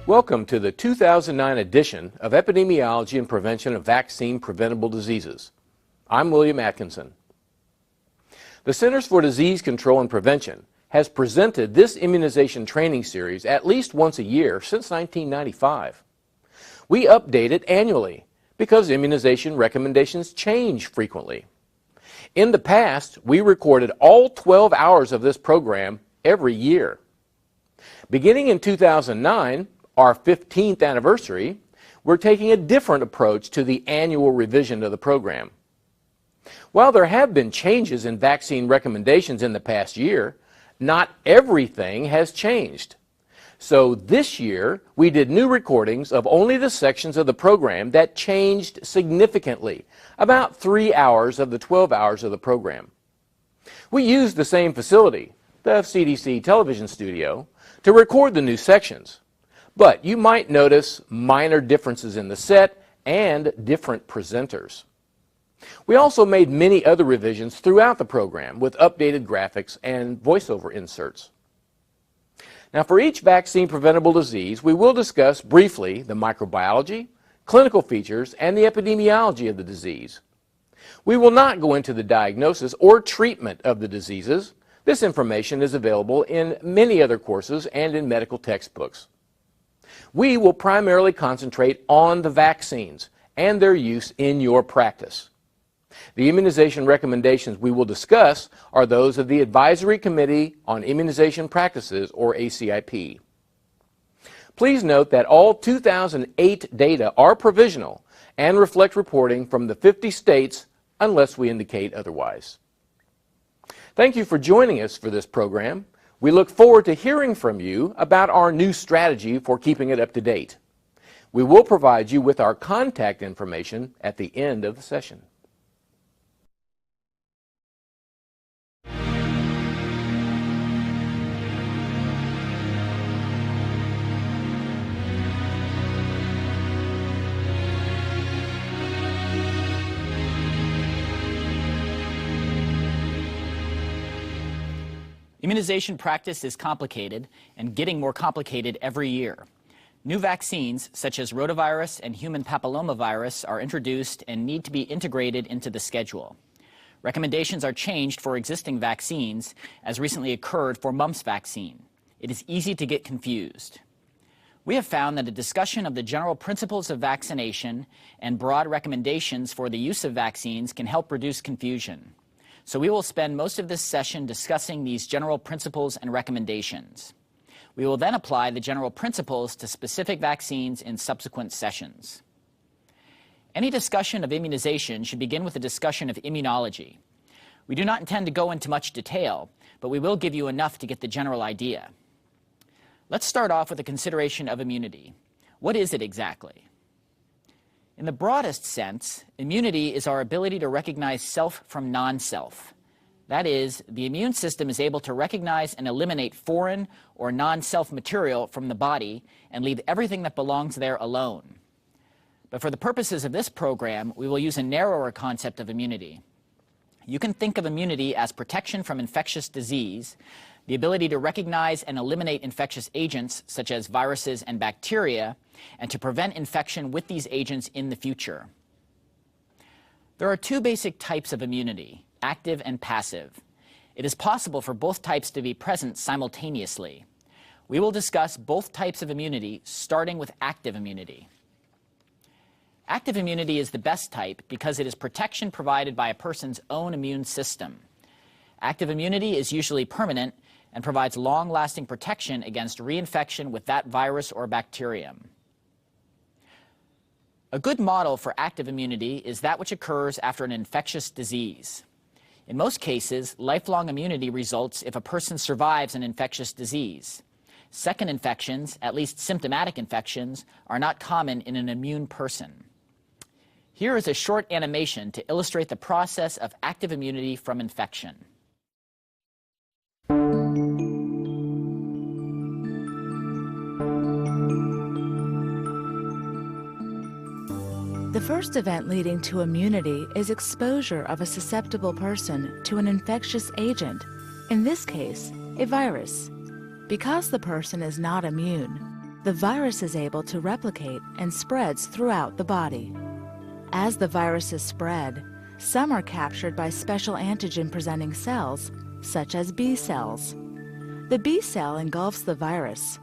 Welcome to the 2009 edition of Epidemiology and Prevention of Vaccine Preventable Diseases. I'm William Atkinson. The Centers for Disease Control and Prevention has presented this immunization training series at least once a year since 1995. We update it annually because immunization recommendations change frequently. In the past, we recorded all 12 hours of this program every year. Beginning in 2009, our 15th anniversary, we're taking a different approach to the annual revision of the program. While there have been changes in vaccine recommendations in the past year, not everything has changed. So this year, we did new recordings of only the sections of the program that changed significantly, about 3 hours of the 12 hours of the program. We used the same facility, the CDC television studio, to record the new sections. But you might notice minor differences in the set and different presenters. We also made many other revisions throughout the program with updated graphics and voiceover inserts. Now, for each vaccine preventable disease, we will discuss briefly the microbiology, clinical features, and the epidemiology of the disease. We will not go into the diagnosis or treatment of the diseases. This information is available in many other courses and in medical textbooks. We will primarily concentrate on the vaccines and their use in your practice. The immunization recommendations we will discuss are those of the Advisory Committee on Immunization Practices, or ACIP. Please note that all 2008 data are provisional and reflect reporting from the 50 states unless we indicate otherwise. Thank you for joining us for this program. We look forward to hearing from you about our new strategy for keeping it up to date. We will provide you with our contact information at the end of the session. Immunization practice is complicated and getting more complicated every year. New vaccines, such as rotavirus and human papillomavirus, are introduced and need to be integrated into the schedule. Recommendations are changed for existing vaccines, as recently occurred for mumps vaccine. It is easy to get confused. We have found that a discussion of the general principles of vaccination and broad recommendations for the use of vaccines can help reduce confusion. So we will spend most of this session discussing these general principles and recommendations. We will then apply the general principles to specific vaccines in subsequent sessions. Any discussion of immunization should begin with a discussion of immunology. We do not intend to go into much detail, but we will give you enough to get the general idea. Let's start off with a consideration of immunity. What is it exactly? In the broadest sense, immunity is our ability to recognize self from non-self. That is, the immune system is able to recognize and eliminate foreign or non-self material from the body and leave everything that belongs there alone. But for the purposes of this program, we will use a narrower concept of immunity. You can think of immunity as protection from infectious disease, the ability to recognize and eliminate infectious agents such as viruses and bacteria, and to prevent infection with these agents in the future. There are two basic types of immunity, active and passive. It is possible for both types to be present simultaneously. We will discuss both types of immunity, starting with active immunity. Active immunity is the best type because it is protection provided by a person's own immune system. Active immunity is usually permanent and provides long-lasting protection against reinfection with that virus or bacterium. A good model for active immunity is that which occurs after an infectious disease. In most cases, lifelong immunity results if a person survives an infectious disease. Second infections, at least symptomatic infections, are not common in an immune person. Here is a short animation to illustrate the process of active immunity from infection. The first event leading to immunity is exposure of a susceptible person to an infectious agent, in this case, a virus. Because the person is not immune, The virus is able to replicate and spreads throughout the body. As the viruses spread, some are captured by special antigen-presenting cells, such as B cells. The B cell engulfs the virus,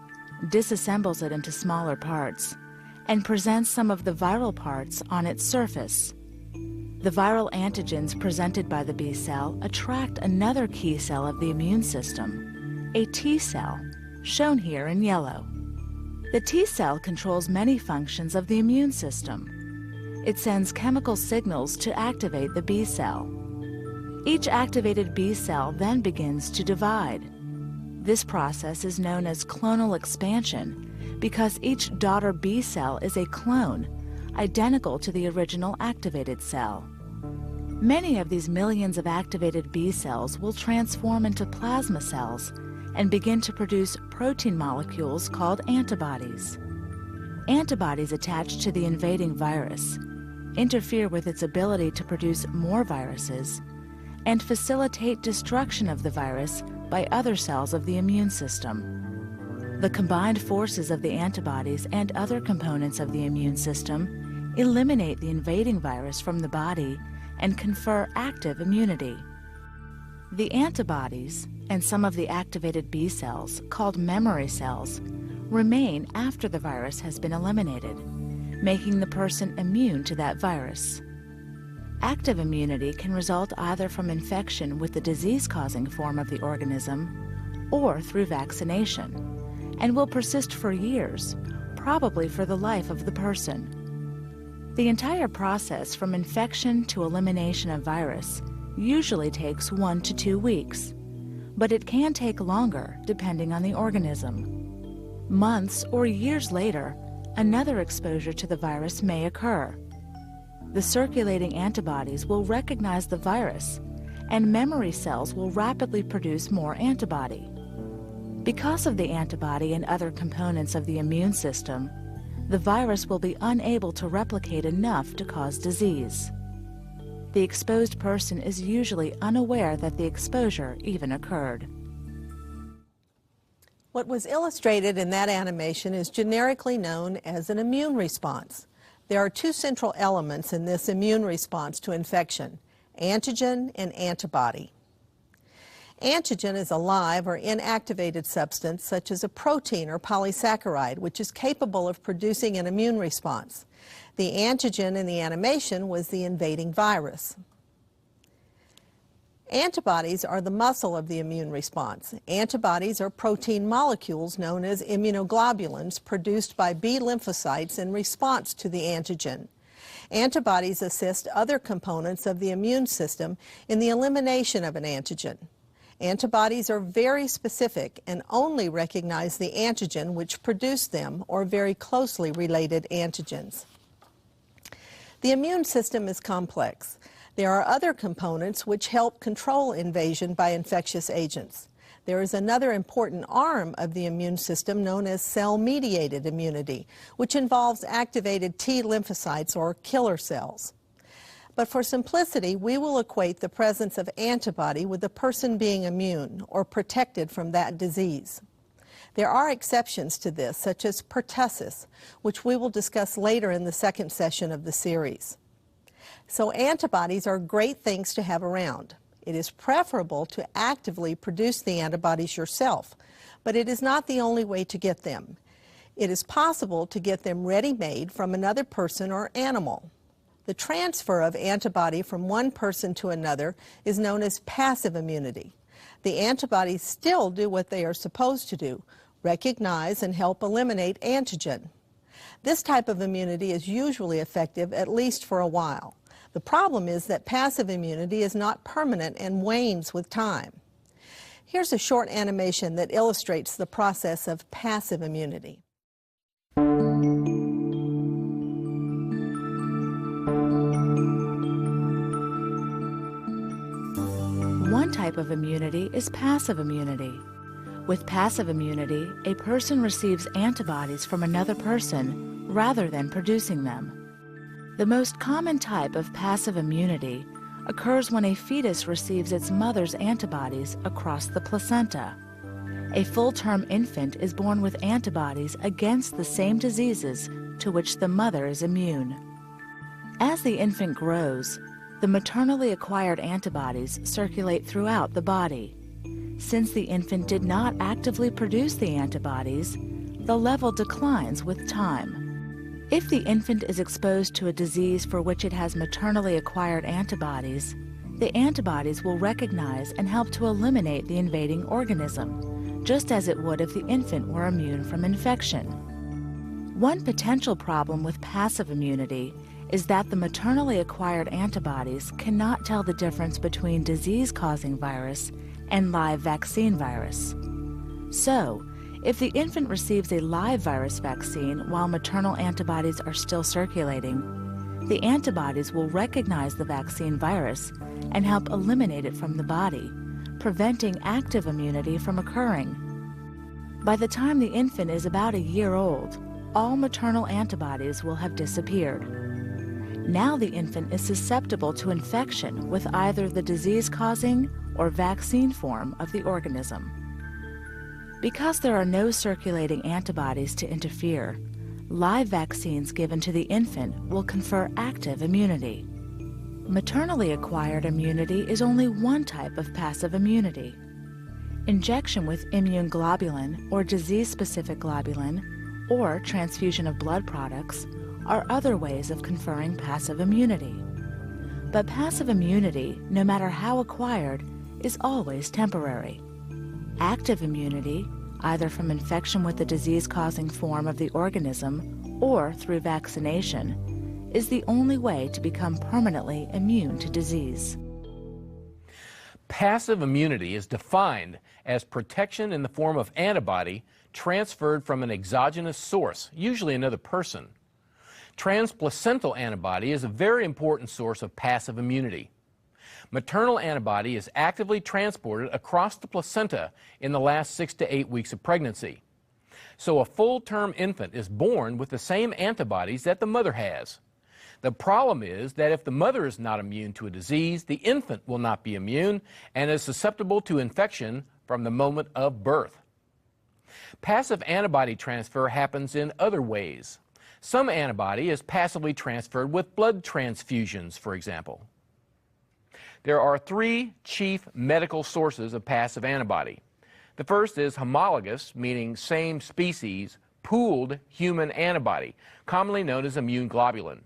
disassembles it into smaller parts, and presents some of the viral parts on its surface. The viral antigens presented by the B cell attract another key cell of the immune system, a T cell, shown here in yellow. The T cell controls many functions of the immune system. It sends chemical signals to activate the B cell. Each activated B cell then begins to divide. This process is known as clonal expansion because each daughter B cell is a clone, identical to the original activated cell. Many of these millions of activated B cells will transform into plasma cells and begin to produce protein molecules called antibodies. Antibodies attach to the invading virus, interfere with its ability to produce more viruses, and facilitate destruction of the virus by other cells of the immune system. The combined forces of the antibodies and other components of the immune system eliminate the invading virus from the body and confer active immunity. The antibodies and some of the activated B cells, called memory cells, remain after the virus has been eliminated, making the person immune to that virus. Active immunity can result either from infection with the disease-causing form of the organism or through vaccination, and will persist for years, probably for the life of the person. The entire process from infection to elimination of virus usually takes 1 to 2 weeks, but it can take longer depending on the organism. Months or years later, another exposure to the virus may occur. The circulating antibodies will recognize the virus, and memory cells will rapidly produce more antibody. Because of the antibody and other components of the immune system, the virus will be unable to replicate enough to cause disease. The exposed person is usually unaware that the exposure even occurred. What was illustrated in that animation is generically known as an immune response. There are 2 central elements in this immune response to infection: antigen and antibody. Antigen is a live or inactivated substance such as a protein or polysaccharide which is capable of producing an immune response. The antigen in the animation was the invading virus. Antibodies are the muscle of the immune response. Antibodies are protein molecules known as immunoglobulins produced by B lymphocytes in response to the antigen. Antibodies assist other components of the immune system in the elimination of an antigen. Antibodies are very specific and only recognize the antigen which produced them or very closely related antigens. The immune system is complex. There are other components which help control invasion by infectious agents. There is another important arm of the immune system known as cell-mediated immunity, which involves activated T lymphocytes or killer cells. But for simplicity, we will equate the presence of antibody with the person being immune or protected from that disease. There are exceptions to this, such as pertussis, which we will discuss later in the second session of the series. So antibodies are great things to have around. It is preferable to actively produce the antibodies yourself, but it is not the only way to get them. It is possible to get them ready-made from another person or animal. The transfer of antibody from one person to another is known as passive immunity. The antibodies still do what they are supposed to do: recognize and help eliminate antigen. This type of immunity is usually effective at least for a while. The problem is that passive immunity is not permanent and wanes with time. Here's a short animation that illustrates the process of passive immunity. One type of immunity is passive immunity. With passive immunity, a person receives antibodies from another person rather than producing them. The most common type of passive immunity occurs when a fetus receives its mother's antibodies across the placenta. A full-term infant is born with antibodies against the same diseases to which the mother is immune. As the infant grows, the maternally acquired antibodies circulate throughout the body. Since the infant did not actively produce the antibodies, the level declines with time. If the infant is exposed to a disease for which it has maternally acquired antibodies, the antibodies will recognize and help to eliminate the invading organism, just as it would if the infant were immune from infection. One potential problem with passive immunity is that the maternally acquired antibodies cannot tell the difference between disease-causing virus and live vaccine virus. So, if the infant receives a live virus vaccine while maternal antibodies are still circulating, the antibodies will recognize the vaccine virus and help eliminate it from the body, preventing active immunity from occurring. By the time the infant is about a year old, all maternal antibodies will have disappeared. Now the infant is susceptible to infection with either the disease-causing or vaccine form of the organism. Because there are no circulating antibodies to interfere, live vaccines given to the infant will confer active immunity. Maternally acquired immunity is only one type of passive immunity. Injection with immune globulin or disease-specific globulin or transfusion of blood products are other ways of conferring passive immunity. But passive immunity, no matter how acquired, is always temporary. Active immunity, either from infection with the disease-causing form of the organism or through vaccination, is the only way to become permanently immune to disease. Passive immunity is defined as protection in the form of antibody transferred from an exogenous source, usually another person. Transplacental antibody is a very important source of passive immunity. Maternal antibody is actively transported across the placenta in the last 6 to 8 weeks of pregnancy. So a full-term infant is born with the same antibodies that the mother has. The problem is that if the mother is not immune to a disease, the infant will not be immune and is susceptible to infection from the moment of birth. Passive antibody transfer happens in other ways. Some antibody is passively transferred with blood transfusions, for example. There are 3 chief medical sources of passive antibody. The first is homologous, meaning same species, pooled human antibody, commonly known as immune globulin.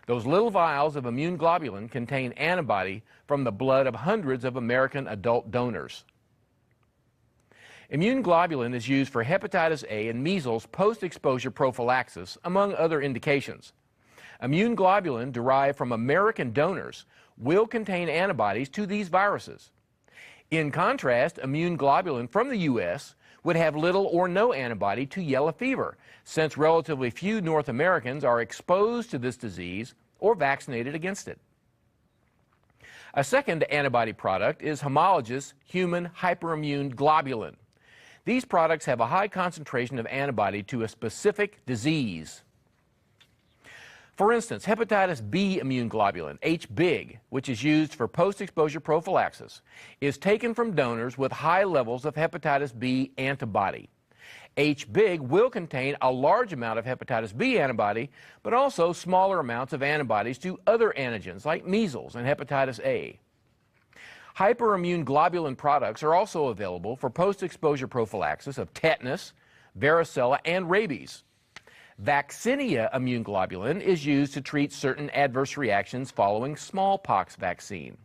Those little vials of immune globulin contain antibody from the blood of hundreds of American adult donors. Immune globulin is used for hepatitis A and measles post-exposure prophylaxis, among other indications. Immune globulin derived from American donors will contain antibodies to these viruses. In contrast, immune globulin from the U.S. would have little or no antibody to yellow fever, since relatively few North Americans are exposed to this disease or vaccinated against it. A second antibody product is homologous human hyperimmune globulin. These products have a high concentration of antibody to a specific disease. For instance, hepatitis B immune globulin, H-big, which is used for post-exposure prophylaxis, is taken from donors with high levels of hepatitis B antibody. H-big will contain a large amount of hepatitis B antibody, but also smaller amounts of antibodies to other antigens like measles and hepatitis A. Hyperimmune globulin products are also available for post-exposure prophylaxis of tetanus, varicella, and rabies. Vaccinia immune globulin is used to treat certain adverse reactions following smallpox vaccine.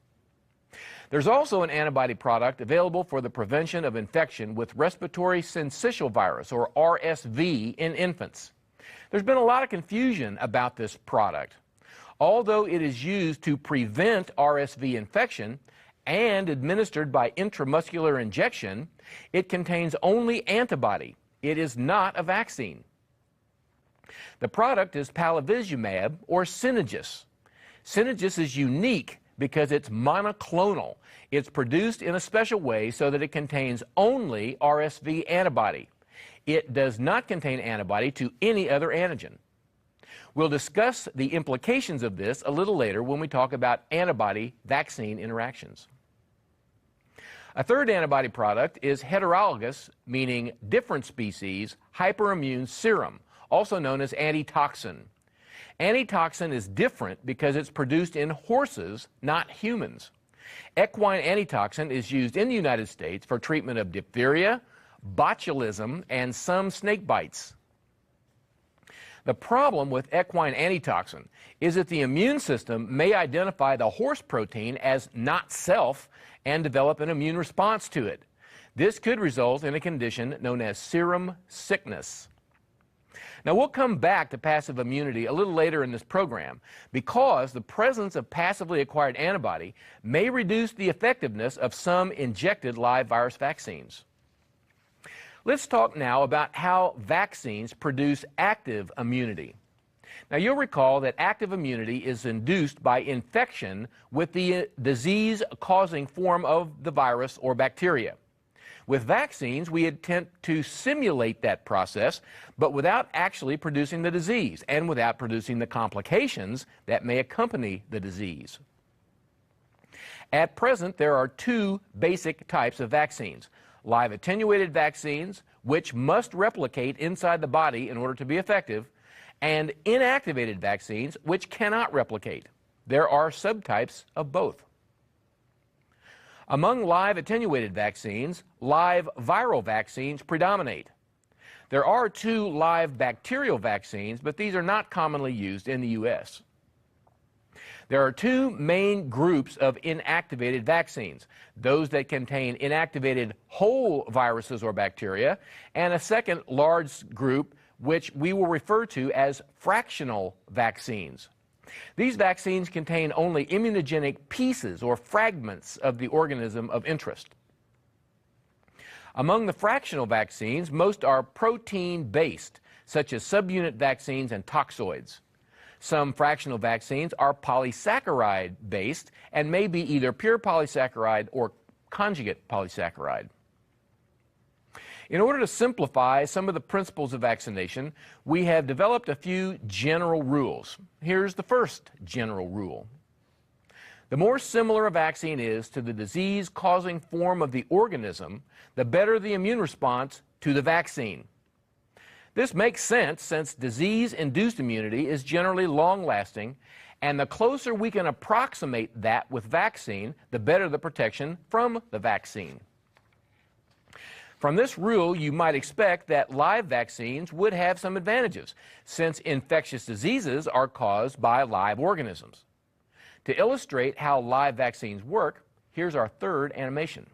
There's also an antibody product available for the prevention of infection with respiratory syncytial virus, or RSV, in infants. There's been a lot of confusion about this product. Although it is used to prevent RSV infection and administered by intramuscular injection, it contains only antibody. It is not a vaccine. The product is palivizumab, or Synagis. Synagis is unique because it's monoclonal. It's produced in a special way so that it contains only RSV antibody. It does not contain antibody to any other antigen. We'll discuss the implications of this a little later when we talk about antibody-vaccine interactions. A third antibody product is heterologous, meaning different species, hyperimmune serum, also known as antitoxin. Antitoxin is different because it's produced in horses, not humans. Equine antitoxin is used in the United States for treatment of diphtheria, botulism, and some snake bites. The problem with equine antitoxin is that the immune system may identify the horse protein as not self and develop an immune response to it. This could result in a condition known as serum sickness. Now, we'll come back to passive immunity a little later in this program because the presence of passively acquired antibody may reduce the effectiveness of some injected live virus vaccines. Let's talk now about how vaccines produce active immunity. Now, you'll recall that active immunity is induced by infection with the disease-causing form of the virus or bacteria. With vaccines, we attempt to simulate that process, but without actually producing the disease and without producing the complications that may accompany the disease. At present, there are two basic types of vaccines: live attenuated vaccines, which must replicate inside the body in order to be effective, and inactivated vaccines, which cannot replicate. There are subtypes of both. Among live attenuated vaccines, live viral vaccines predominate. There are two live bacterial vaccines, but these are not commonly used in the U.S. There are two main groups of inactivated vaccines: those that contain inactivated whole viruses or bacteria, and a second large group which we will refer to as fractional vaccines. These vaccines contain only immunogenic pieces or fragments of the organism of interest. Among the fractional vaccines, most are protein-based, such as subunit vaccines and toxoids. Some fractional vaccines are polysaccharide-based and may be either pure polysaccharide or conjugate polysaccharide. In order to simplify some of the principles of vaccination, we have developed a few general rules. Here's the first general rule. The more similar a vaccine is to the disease-causing form of the organism, the better the immune response to the vaccine. This makes sense since disease-induced immunity is generally long-lasting, and the closer we can approximate that with vaccine, the better the protection from the vaccine. From this rule, you might expect that live vaccines would have some advantages, since infectious diseases are caused by live organisms. To illustrate how live vaccines work, here's our third animation.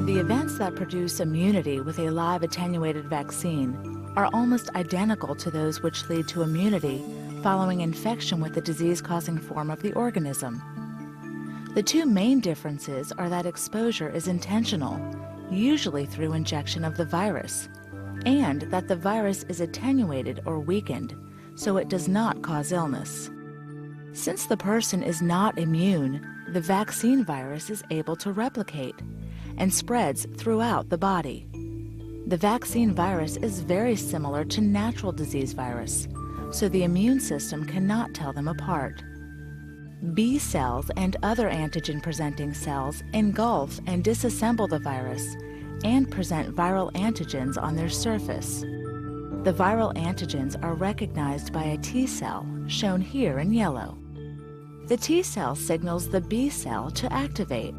The events that produce immunity with a live attenuated vaccine are almost identical to those which lead to immunity following infection with the disease-causing form of the organism. The two main differences are that exposure is intentional, usually through injection of the virus, and that the virus is attenuated or weakened, so it does not cause illness. Since the person is not immune, the vaccine virus is able to replicate and spreads throughout the body. The vaccine virus is very similar to natural disease virus, so the immune system cannot tell them apart. B cells and other antigen-presenting cells engulf and disassemble the virus and present viral antigens on their surface. The viral antigens are recognized by a T cell, shown here in yellow. The T cell signals the B cell to activate.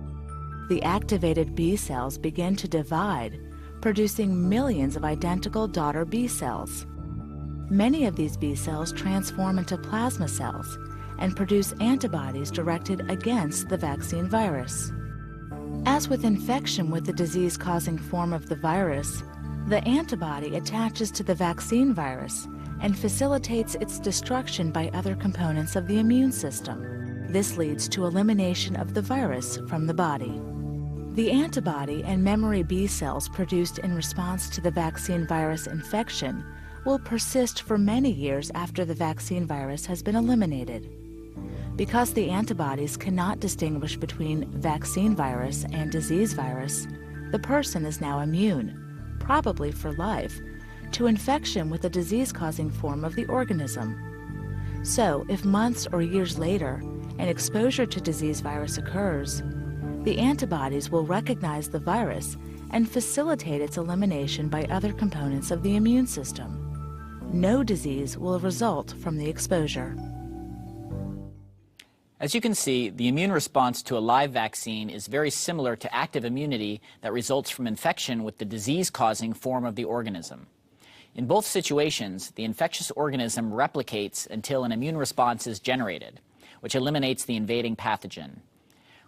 The activated B cells begin to divide, producing millions of identical daughter B cells. Many of these B cells transform into plasma cells and produce antibodies directed against the vaccine virus. As with infection with the disease-causing form of the virus, the antibody attaches to the vaccine virus and facilitates its destruction by other components of the immune system. This leads to elimination of the virus from the body. The antibody and memory B cells produced in response to the vaccine virus infection will persist for many years after the vaccine virus has been eliminated. Because the antibodies cannot distinguish between vaccine virus and disease virus, the person is now immune, probably for life, to infection with the disease-causing form of the organism. So, if months or years later an exposure to disease virus occurs, the antibodies will recognize the virus and facilitate its elimination by other components of the immune system. No disease will result from the exposure. As you can see, the immune response to a live vaccine is very similar to active immunity that results from infection with the disease-causing form of the organism. In both situations, the infectious organism replicates until an immune response is generated, which eliminates the invading pathogen.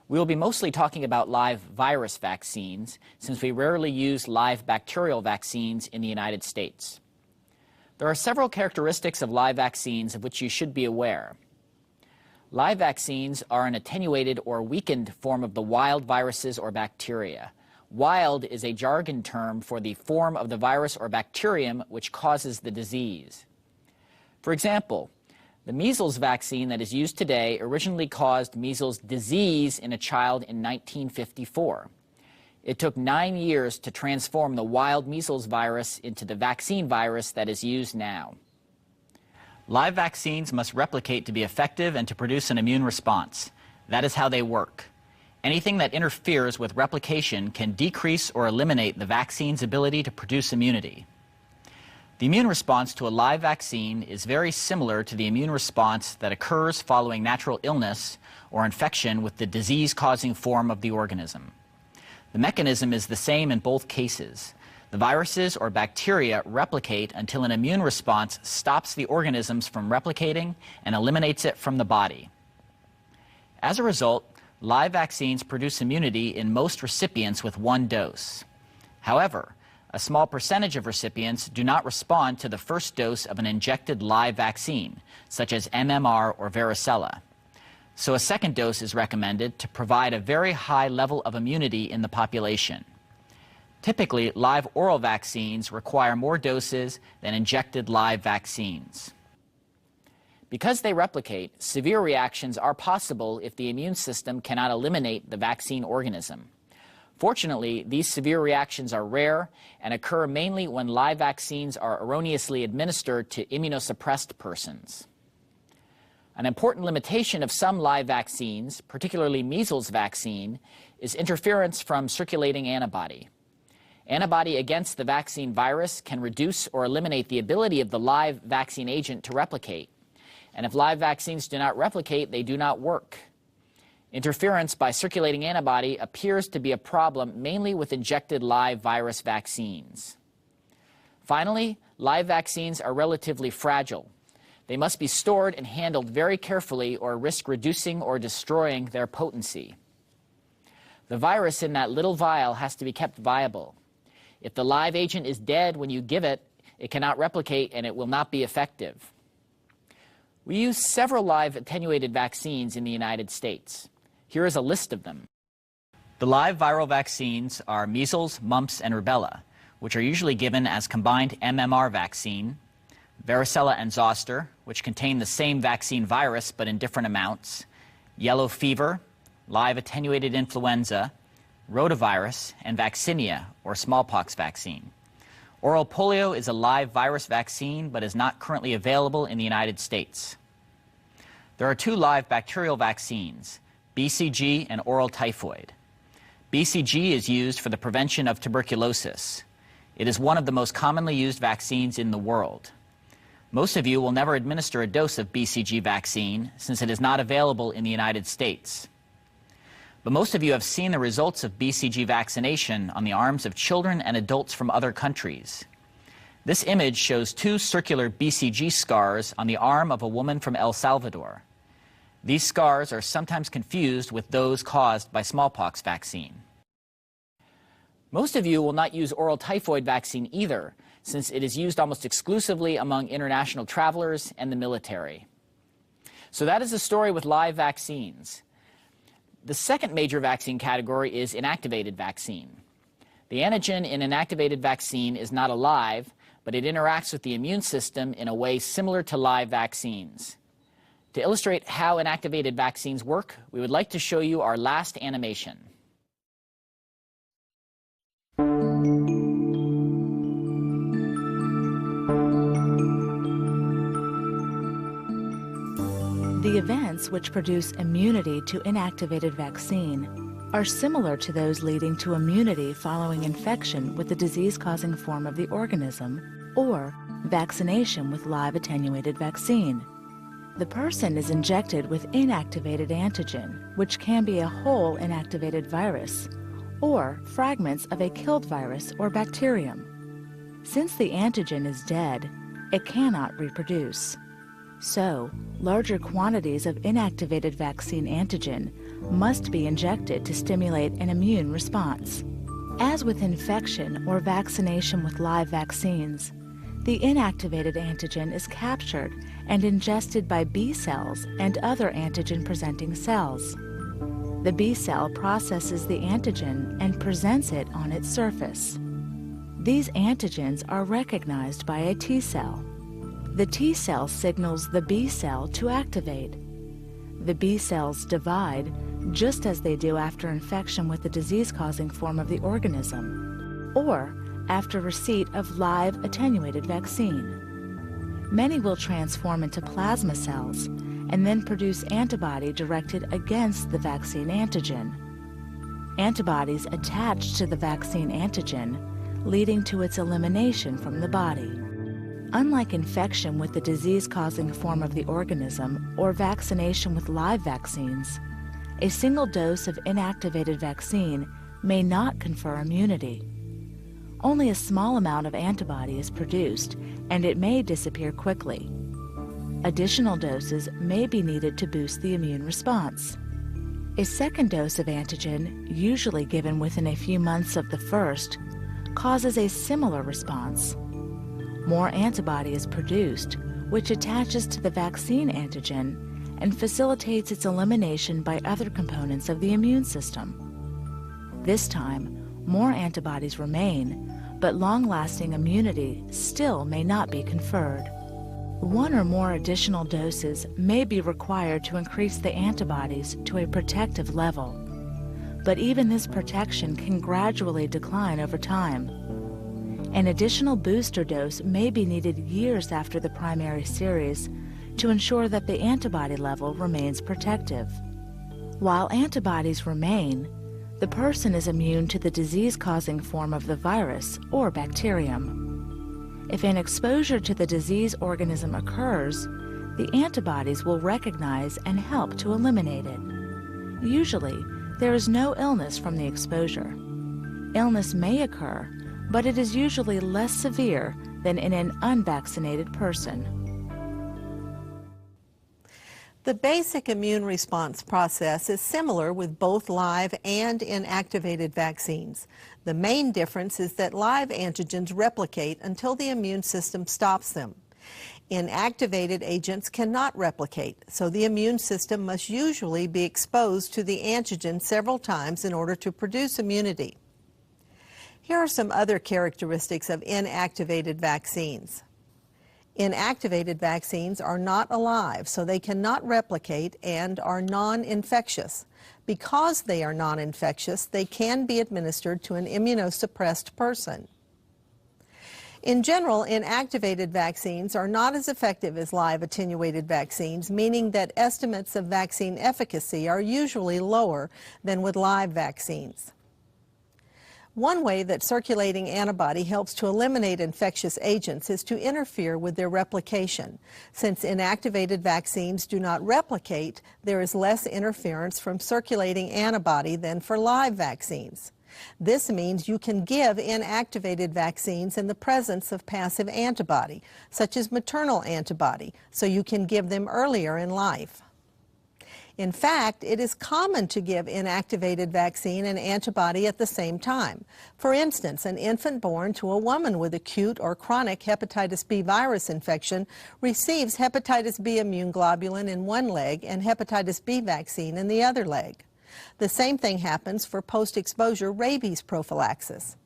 We will be mostly talking about live virus vaccines, since we rarely use live bacterial vaccines in the United States. There are several characteristics of live vaccines of which you should be aware. Live vaccines are an attenuated or weakened form of the wild viruses or bacteria. Wild is a jargon term for the form of the virus or bacterium which causes the disease. For example, the measles vaccine that is used today originally caused measles disease in a child in 1954. It took 9 years to transform the wild measles virus into the vaccine virus that is used now. Live vaccines must replicate to be effective and to produce an immune response. That is how they work. Anything that interferes with replication can decrease or eliminate the vaccine's ability to produce immunity. The immune response to a live vaccine is very similar to the immune response that occurs following natural illness or infection with the disease-causing form of the organism. The mechanism is the same in both cases. The viruses or bacteria replicate until an immune response stops the organisms from replicating and eliminates it from the body. As a result, live vaccines produce immunity in most recipients with one dose. However, a small percentage of recipients do not respond to the first dose of an injected live vaccine, such as MMR or varicella. So a second dose is recommended to provide a very high level of immunity in the population. Typically, live oral vaccines require more doses than injected live vaccines. Because they replicate, severe reactions are possible if the immune system cannot eliminate the vaccine organism. Fortunately, these severe reactions are rare and occur mainly when live vaccines are erroneously administered to immunosuppressed persons. An important limitation of some live vaccines, particularly measles vaccine, is interference from circulating antibody. Antibody against the vaccine virus can reduce or eliminate the ability of the live vaccine agent to replicate. And if live vaccines do not replicate, they do not work. Interference by circulating antibody appears to be a problem mainly with injected live virus vaccines. Finally, live vaccines are relatively fragile. They must be stored and handled very carefully or risk reducing or destroying their potency. The virus in that little vial has to be kept viable. If the live agent is dead when you give it, it cannot replicate and it will not be effective. We use several live attenuated vaccines in the United States. Here is a list of them. The live viral vaccines are measles, mumps, and rubella, which are usually given as combined MMR vaccine, varicella and zoster, which contain the same vaccine virus but in different amounts, yellow fever, live attenuated influenza, rotavirus, and vaccinia, or smallpox vaccine. Oral polio is a live virus vaccine but is not currently available in the United States. There are two live bacterial vaccines, BCG and oral typhoid. BCG is used for the prevention of tuberculosis. It is one of the most commonly used vaccines in the world. Most of you will never administer a dose of BCG vaccine since it is not available in the United States. But most of you have seen the results of BCG vaccination on the arms of children and adults from other countries. This image shows two circular BCG scars on the arm of a woman from El Salvador. These scars are sometimes confused with those caused by smallpox vaccine. Most of you will not use oral typhoid vaccine either, since it is used almost exclusively among international travelers and the military. So that is the story with live vaccines. The second major vaccine category is inactivated vaccine. The antigen in inactivated vaccine is not alive, but it interacts with the immune system in a way similar to live vaccines. To illustrate how inactivated vaccines work, we would like to show you our last animation. The events which produce immunity to inactivated vaccine are similar to those leading to immunity following infection with the disease-causing form of the organism or vaccination with live attenuated vaccine. The person is injected with inactivated antigen, which can be a whole inactivated virus or fragments of a killed virus or bacterium. Since the antigen is dead, it cannot reproduce. So, larger quantities of inactivated vaccine antigen must be injected to stimulate an immune response. As with infection or vaccination with live vaccines, the inactivated antigen is captured and ingested by B cells and other antigen-presenting cells. The B cell processes the antigen and presents it on its surface. These antigens are recognized by a T cell. The T cell signals the B cell to activate. The B cells divide just as they do after infection with the disease-causing form of the organism or after receipt of live attenuated vaccine. Many will transform into plasma cells and then produce antibody directed against the vaccine antigen. Antibodies attach to the vaccine antigen, leading to its elimination from the body. Unlike infection with the disease-causing form of the organism or vaccination with live vaccines, a single dose of inactivated vaccine may not confer immunity. Only a small amount of antibody is produced, and it may disappear quickly. Additional doses may be needed to boost the immune response. A second dose of antigen, usually given within a few months of the first, causes a similar response. More antibody is produced, which attaches to the vaccine antigen and facilitates its elimination by other components of the immune system. This time, more antibodies remain, but long-lasting immunity still may not be conferred. One or more additional doses may be required to increase the antibodies to a protective level, but even this protection can gradually decline over time. An additional booster dose may be needed years after the primary series to ensure that the antibody level remains protective. While antibodies remain, the person is immune to the disease-causing form of the virus or bacterium. If an exposure to the disease organism occurs, the antibodies will recognize and help to eliminate it. Usually, there is no illness from the exposure. Illness may occur, but it is usually less severe than in an unvaccinated person. The basic immune response process is similar with both live and inactivated vaccines. The main difference is that live antigens replicate until the immune system stops them. Inactivated agents cannot replicate, so the immune system must usually be exposed to the antigen several times in order to produce immunity. Here are some other characteristics of inactivated vaccines. Inactivated vaccines are not alive, so they cannot replicate and are non-infectious. Because they are non-infectious, they can be administered to an immunosuppressed person. In general, inactivated vaccines are not as effective as live attenuated vaccines, meaning that estimates of vaccine efficacy are usually lower than with live vaccines. One way that circulating antibody helps to eliminate infectious agents is to interfere with their replication. Since inactivated vaccines do not replicate, there is less interference from circulating antibody than for live vaccines. This means you can give inactivated vaccines in the presence of passive antibody, such as maternal antibody, so you can give them earlier in life. In fact, it is common to give inactivated vaccine and antibody at the same time. For instance, an infant born to a woman with acute or chronic hepatitis B virus infection receives hepatitis B immune globulin in one leg and hepatitis B vaccine in the other leg. The same thing happens for post-exposure rabies prophylaxis.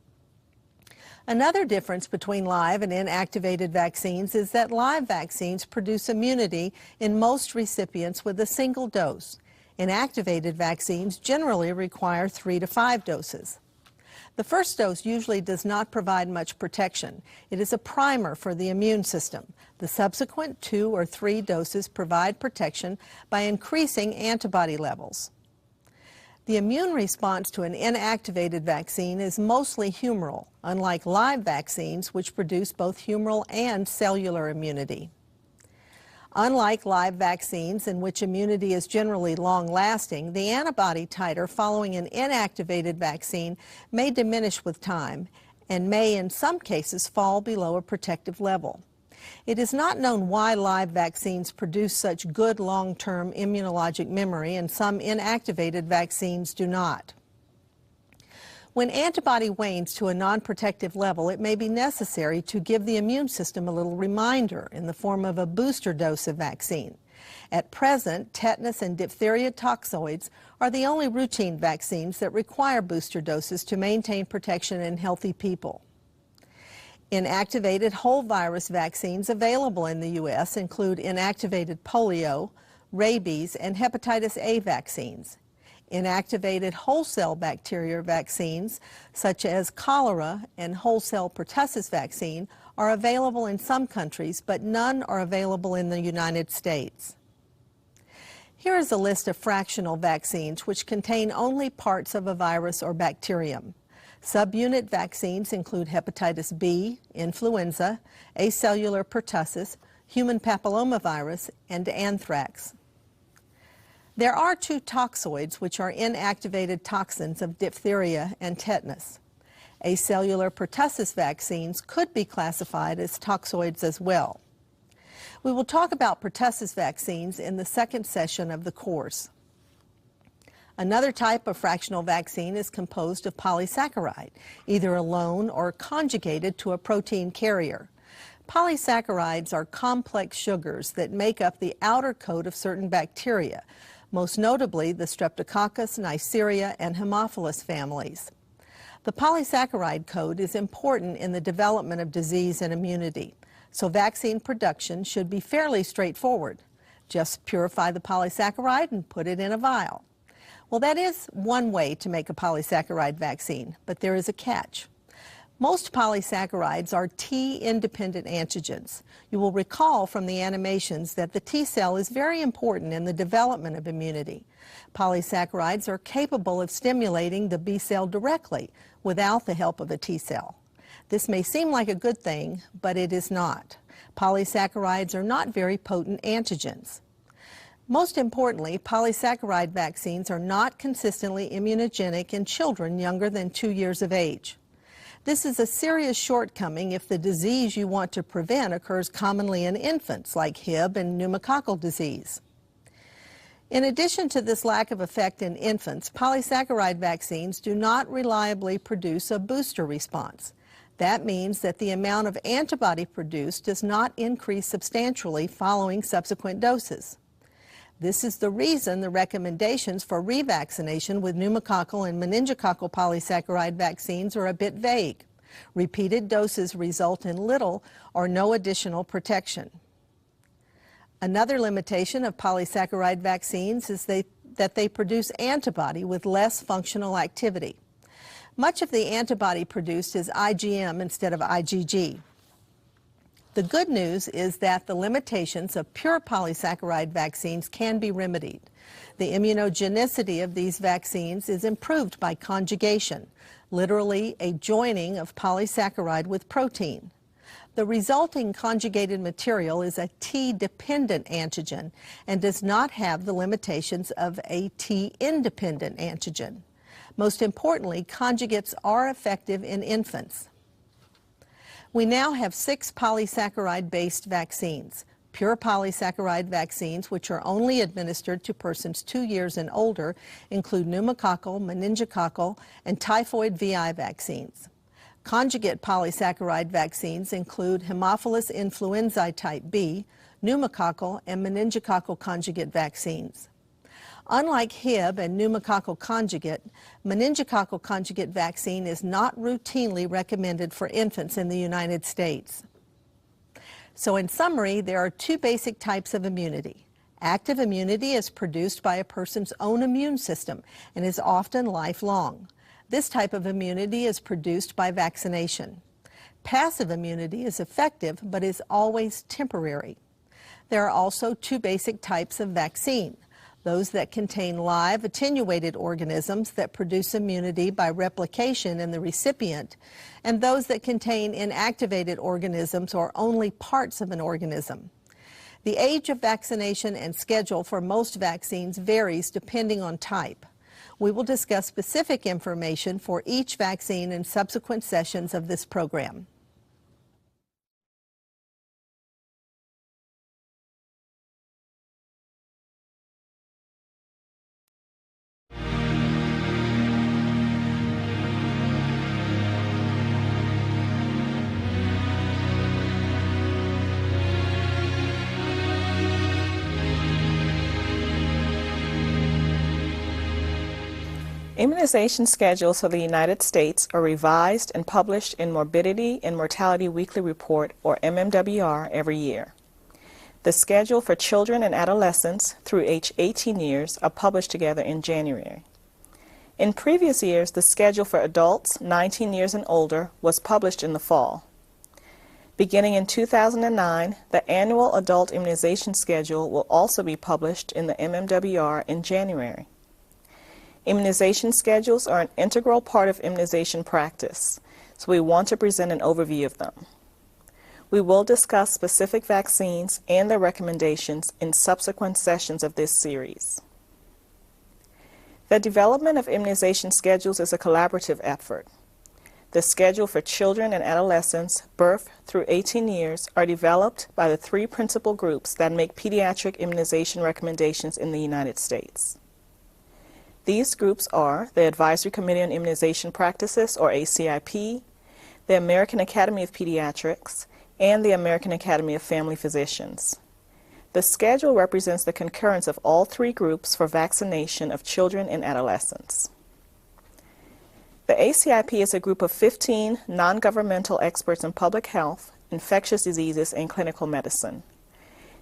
Another difference between live and inactivated vaccines is that live vaccines produce immunity in most recipients with a single dose. Inactivated vaccines generally require 3 to 5 doses. The first dose usually does not provide much protection. It is a primer for the immune system. The subsequent 2 or 3 doses provide protection by increasing antibody levels. The immune response to an inactivated vaccine is mostly humoral, unlike live vaccines, which produce both humoral and cellular immunity. Unlike live vaccines, in which immunity is generally long-lasting, the antibody titer following an inactivated vaccine may diminish with time and may, in some cases, fall below a protective level. It is not known why live vaccines produce such good long-term immunologic memory and some inactivated vaccines do not. When antibody wanes to a non-protective level, it may be necessary to give the immune system a little reminder in the form of a booster dose of vaccine. At present, tetanus and diphtheria toxoids are the only routine vaccines that require booster doses to maintain protection in healthy people. Inactivated whole virus vaccines available in the U.S. include inactivated polio, rabies, and hepatitis A vaccines. Inactivated whole cell bacteria vaccines, such as cholera and whole cell pertussis vaccine, are available in some countries, but none are available in the United States. Here is a list of fractional vaccines which contain only parts of a virus or bacterium. Subunit vaccines include hepatitis B, influenza, acellular pertussis, human papillomavirus, and anthrax. There are 2 toxoids which are inactivated toxins of diphtheria and tetanus. Acellular pertussis vaccines could be classified as toxoids as well. We will talk about pertussis vaccines in the second session of the course. Another type of fractional vaccine is composed of polysaccharide, either alone or conjugated to a protein carrier. Polysaccharides are complex sugars that make up the outer coat of certain bacteria, most notably the Streptococcus, Neisseria, and Haemophilus families. The polysaccharide coat is important in the development of disease and immunity, so vaccine production should be fairly straightforward. Just purify the polysaccharide and put it in a vial. Well, that is one way to make a polysaccharide vaccine, but there is a catch. Most polysaccharides are T-independent antigens. You will recall from the animations that the T cell is very important in the development of immunity. Polysaccharides are capable of stimulating the B cell directly without the help of a T cell. This may seem like a good thing, but it is not. Polysaccharides are not very potent antigens. Most importantly, polysaccharide vaccines are not consistently immunogenic in children younger than 2 years of age. This is a serious shortcoming if the disease you want to prevent occurs commonly in infants, like Hib and pneumococcal disease. In addition to this lack of effect in infants, polysaccharide vaccines do not reliably produce a booster response. That means that the amount of antibody produced does not increase substantially following subsequent doses. This is the reason the recommendations for revaccination with pneumococcal and meningococcal polysaccharide vaccines are a bit vague. Repeated doses result in little or no additional protection. Another limitation of polysaccharide vaccines is that they produce antibody with less functional activity. Much of the antibody produced is IgM instead of IgG. The good news is that the limitations of pure polysaccharide vaccines can be remedied. The immunogenicity of these vaccines is improved by conjugation, literally a joining of polysaccharide with protein. The resulting conjugated material is a T-dependent antigen and does not have the limitations of a T-independent antigen. Most importantly, conjugates are effective in infants. We now have 6 polysaccharide-based vaccines. Pure polysaccharide vaccines, which are only administered to persons 2 years and older, include pneumococcal, meningococcal, and typhoid VI vaccines. Conjugate polysaccharide vaccines include Haemophilus influenzae type B, pneumococcal, and meningococcal conjugate vaccines. Unlike Hib and pneumococcal conjugate, meningococcal conjugate vaccine is not routinely recommended for infants in the United States. So in summary, there are 2 basic types of immunity. Active immunity is produced by a person's own immune system and is often lifelong. This type of immunity is produced by vaccination. Passive immunity is effective but is always temporary. There are also two basic types of vaccine: those that contain live attenuated organisms that produce immunity by replication in the recipient, and those that contain inactivated organisms or only parts of an organism. The age of vaccination and schedule for most vaccines varies depending on type. We will discuss specific information for each vaccine in subsequent sessions of this program. Immunization schedules for the United States are revised and published in Morbidity and Mortality Weekly Report, or MMWR, every year. The schedule for children and adolescents through age 18 years are published together in January. In previous years, the schedule for adults 19 years and older was published in the fall. Beginning in 2009, the annual adult immunization schedule will also be published in the MMWR in January. Immunization schedules are an integral part of immunization practice, so we want to present an overview of them. We will discuss specific vaccines and their recommendations in subsequent sessions of this series. The development of immunization schedules is a collaborative effort. The schedule for children and adolescents, birth through 18 years, are developed by the three principal groups that make pediatric immunization recommendations in the United States. These groups are the Advisory Committee on Immunization Practices, or ACIP, the American Academy of Pediatrics, and the American Academy of Family Physicians. The schedule represents the concurrence of all three groups for vaccination of children and adolescents. The ACIP is a group of 15 non-governmental experts in public health, infectious diseases, and clinical medicine.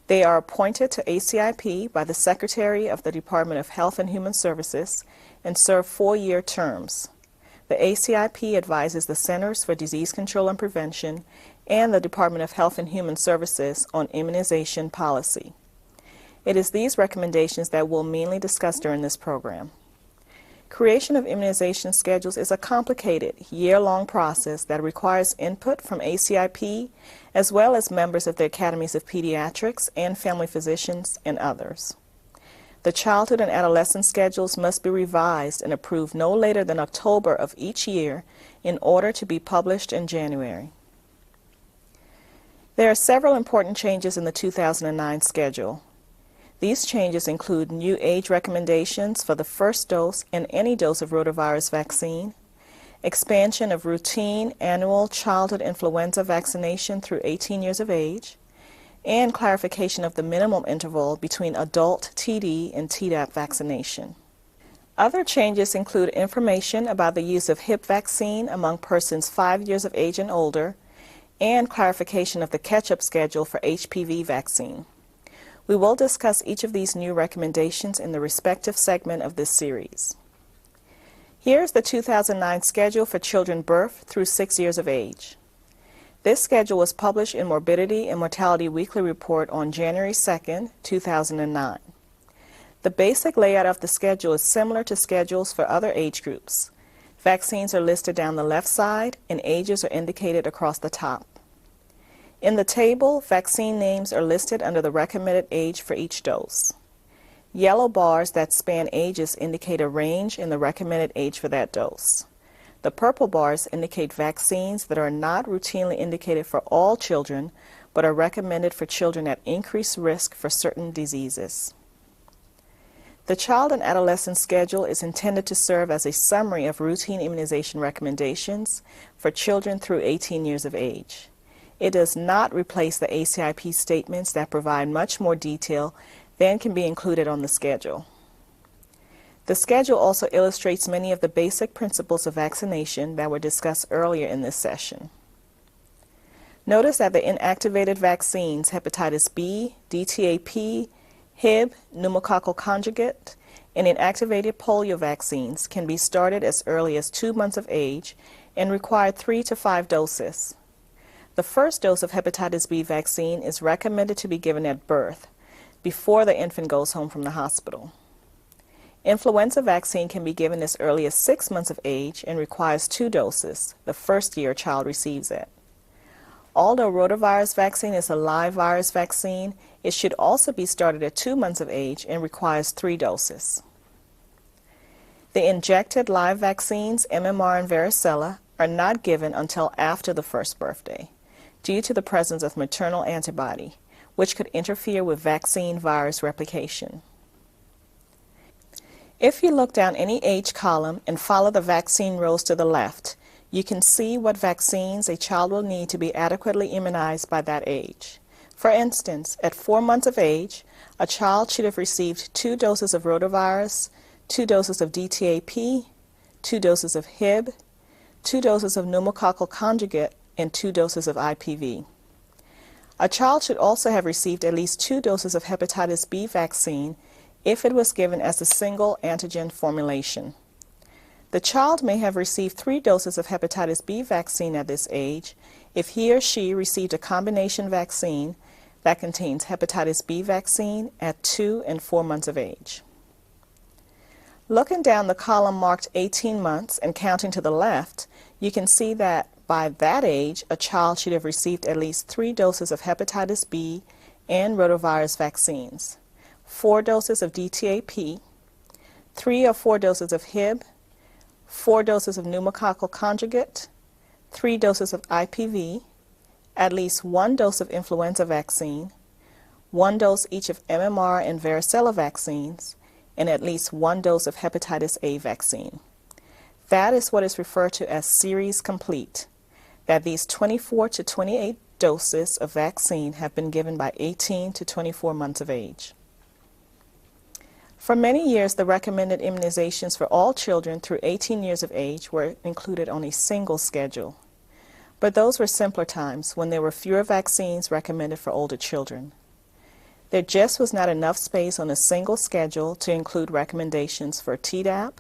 They are appointed to ACIP by the Secretary of the Department of Health and Human Services and serve 4-year terms. The ACIP advises the Centers for Disease Control and Prevention and the Department of Health and Human Services on immunization policy. It is these recommendations that we'll mainly discuss during this program. Creation of immunization schedules is a complicated, year-long process that requires input from ACIP as well as members of the Academies of Pediatrics and family physicians and others. The childhood and adolescent schedules must be revised and approved no later than October of each year in order to be published in January. There are several important changes in the 2009 schedule. These changes include new age recommendations for the first dose and any dose of rotavirus vaccine, expansion of routine annual childhood influenza vaccination through 18 years of age, and clarification of the minimum interval between adult TD and Tdap vaccination. Other changes include information about the use of hip vaccine among persons 5 years of age and older, and clarification of the catch-up schedule for HPV vaccine. We will discuss each of these new recommendations in the respective segment of this series. Here's the 2009 schedule for children birth through 6 years of age. This schedule was published in Morbidity and Mortality Weekly Report on January 2, 2009. The basic layout of the schedule is similar to schedules for other age groups. Vaccines are listed down the left side and ages are indicated across the top. In the table, vaccine names are listed under the recommended age for each dose. Yellow bars that span ages indicate a range in the recommended age for that dose. The purple bars indicate vaccines that are not routinely indicated for all children, but are recommended for children at increased risk for certain diseases. The child and adolescent schedule is intended to serve as a summary of routine immunization recommendations for children through 18 years of age. It does not replace the ACIP statements that provide much more detail than can be included on the schedule. The schedule also illustrates many of the basic principles of vaccination that were discussed earlier in this session. Notice that the inactivated vaccines, hepatitis B, DTaP, Hib, pneumococcal conjugate, and inactivated polio vaccines can be started as early as 2 months of age and require 3 to 5 doses. The first dose of hepatitis B vaccine is recommended to be given at birth, before the infant goes home from the hospital. Influenza vaccine can be given as early as 6 months of age and requires 2 doses, the first year a child receives it. Although rotavirus vaccine is a live virus vaccine, it should also be started at 2 months of age and requires 3 doses. The injected live vaccines, MMR and varicella, are not given until after the first birthday, due to the presence of maternal antibody, which could interfere with vaccine virus replication. If you look down any age column and follow the vaccine rows to the left, you can see what vaccines a child will need to be adequately immunized by that age. For instance, at 4 months of age, a child should have received 2 doses of rotavirus, 2 doses of DTaP, 2 doses of Hib, 2 doses of pneumococcal conjugate, and 2 doses of IPV. A child should also have received at least 2 doses of hepatitis B vaccine if it was given as a single antigen formulation. The child may have received 3 doses of hepatitis B vaccine at this age if he or she received a combination vaccine that contains hepatitis B vaccine at 2 and 4 months of age. Looking down the column marked 18 months and counting to the left, you can see that by that age, a child should have received at least 3 doses of hepatitis B and rotavirus vaccines, 4 doses of DTaP, 3 or 4 doses of Hib, 4 doses of pneumococcal conjugate, 3 doses of IPV, at least 1 dose of influenza vaccine, 1 dose each of MMR and varicella vaccines, and at least 1 dose of hepatitis A vaccine. That is what is referred to as series complete, that these 24 to 28 doses of vaccine have been given by 18 to 24 months of age. For many years, the recommended immunizations for all children through 18 years of age were included on a single schedule. But those were simpler times when there were fewer vaccines recommended for older children. There just was not enough space on a single schedule to include recommendations for Tdap,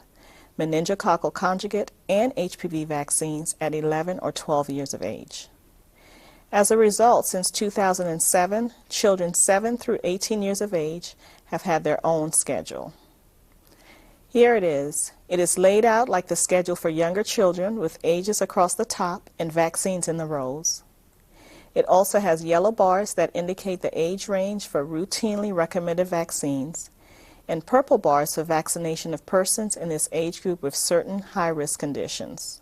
meningococcal conjugate, and HPV vaccines at 11 or 12 years of age. As a result, since 2007, children 7 through 18 years of age have had their own schedule. Here it is. It is laid out like the schedule for younger children with ages across the top and vaccines in the rows. It also has yellow bars that indicate the age range for routinely recommended vaccines, and purple bars for vaccination of persons in this age group with certain high-risk conditions.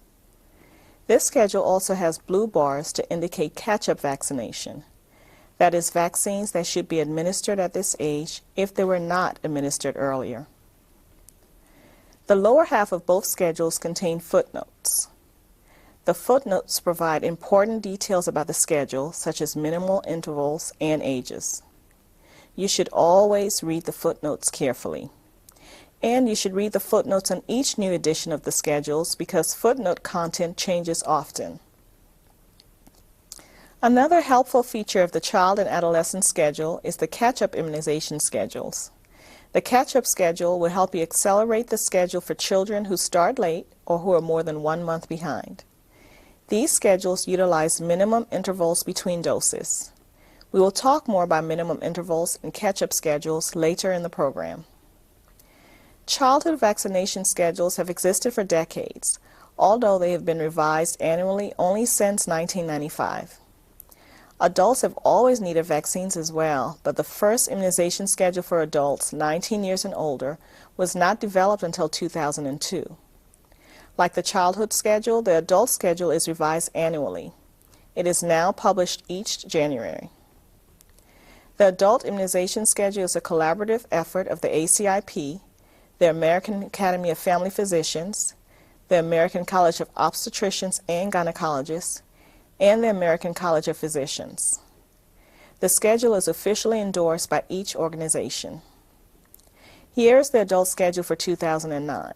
This schedule also has blue bars to indicate catch-up vaccination, that is, vaccines that should be administered at this age if they were not administered earlier. The lower half of both schedules contain footnotes. The footnotes provide important details about the schedule, such as minimal intervals and ages. You should always read the footnotes carefully. And you should read the footnotes on each new edition of the schedules because footnote content changes often. Another helpful feature of the child and adolescent schedule is the catch-up immunization schedules. The catch-up schedule will help you accelerate the schedule for children who start late or who are more than 1 month behind. These schedules utilize minimum intervals between doses. We will talk more about minimum intervals and catch-up schedules later in the program. Childhood vaccination schedules have existed for decades, although they have been revised annually only since 1995. Adults have always needed vaccines as well, but the first immunization schedule for adults 19 years and older was not developed until 2002. Like the childhood schedule, the adult schedule is revised annually. It is now published each January. The adult immunization schedule is a collaborative effort of the ACIP, the American Academy of Family Physicians, the American College of Obstetricians and Gynecologists, and the American College of Physicians. The schedule is officially endorsed by each organization. Here is the adult schedule for 2009.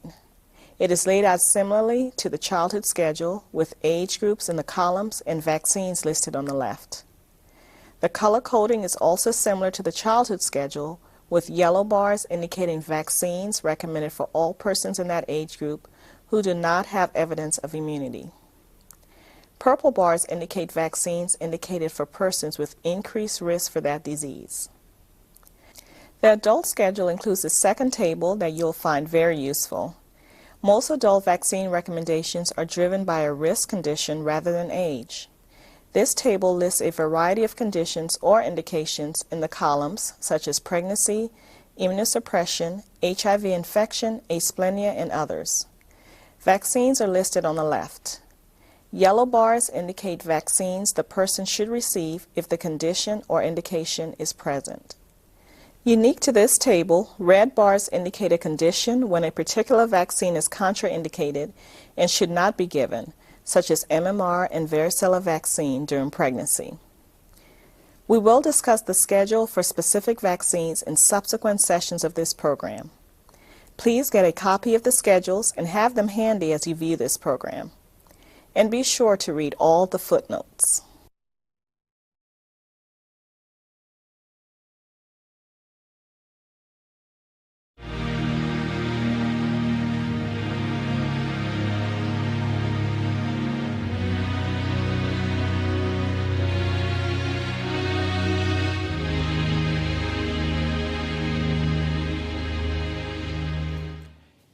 It is laid out similarly to the childhood schedule with age groups in the columns and vaccines listed on the left. The color coding is also similar to the childhood schedule with yellow bars indicating vaccines recommended for all persons in that age group who do not have evidence of immunity. Purple bars indicate vaccines indicated for persons with increased risk for that disease. The adult schedule includes a second table that you'll find very useful. Most adult vaccine recommendations are driven by a risk condition rather than age. This table lists a variety of conditions or indications in the columns such as pregnancy, immunosuppression, HIV infection, asplenia, and others. Vaccines are listed on the left. Yellow bars indicate vaccines the person should receive if the condition or indication is present. Unique to this table, red bars indicate a condition when a particular vaccine is contraindicated and should not be given, such as MMR and varicella vaccine during pregnancy. We will discuss the schedule for specific vaccines in subsequent sessions of this program. Please get a copy of the schedules and have them handy as you view this program. And be sure to read all the footnotes.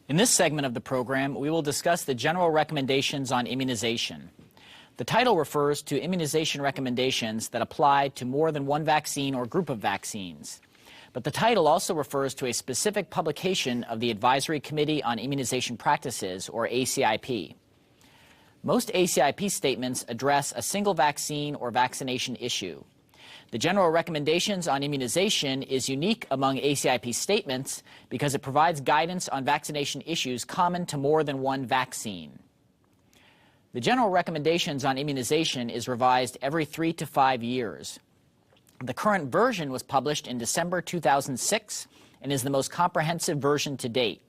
In this segment of the program, we will discuss the general recommendations on immunization. The title refers to immunization recommendations that apply to more than one vaccine or group of vaccines. But the title also refers to a specific publication of the Advisory Committee on Immunization Practices, or ACIP. Most ACIP statements address a single vaccine or vaccination issue. The general recommendations on immunization is unique among ACIP statements because it provides guidance on vaccination issues common to more than one vaccine. The general recommendations on immunization is revised every 3 to 5 years. The current version was published in December 2006 and is the most comprehensive version to date.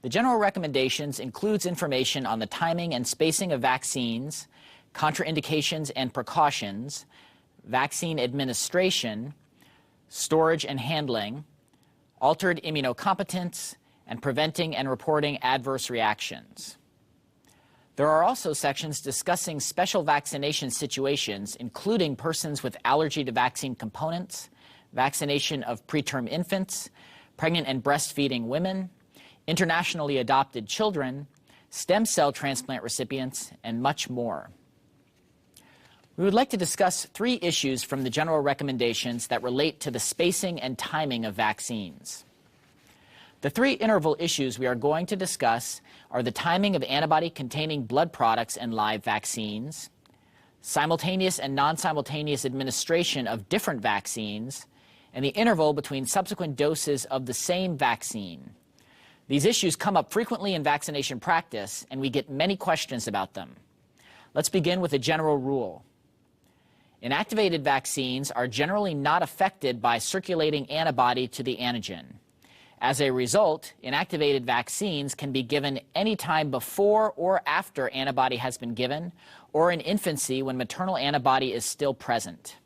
The general recommendations includes information on the timing and spacing of vaccines, contraindications and precautions, vaccine administration, storage and handling, altered immunocompetence, and preventing and reporting adverse reactions. There are also sections discussing special vaccination situations, including persons with allergy to vaccine components, vaccination of preterm infants, pregnant and breastfeeding women, internationally adopted children, stem cell transplant recipients, and much more. We would like to discuss 3 issues from the general recommendations that relate to the spacing and timing of vaccines. The 3 interval issues we are going to discuss are the timing of antibody-containing blood products and live vaccines, simultaneous and non-simultaneous administration of different vaccines, and the interval between subsequent doses of the same vaccine. These issues come up frequently in vaccination practice, and we get many questions about them. Let's begin with a general rule. Inactivated vaccines are generally not affected by circulating antibody to the antigen. As a result, inactivated vaccines can be given any time before or after antibody has been given, or in infancy when maternal antibody is still present.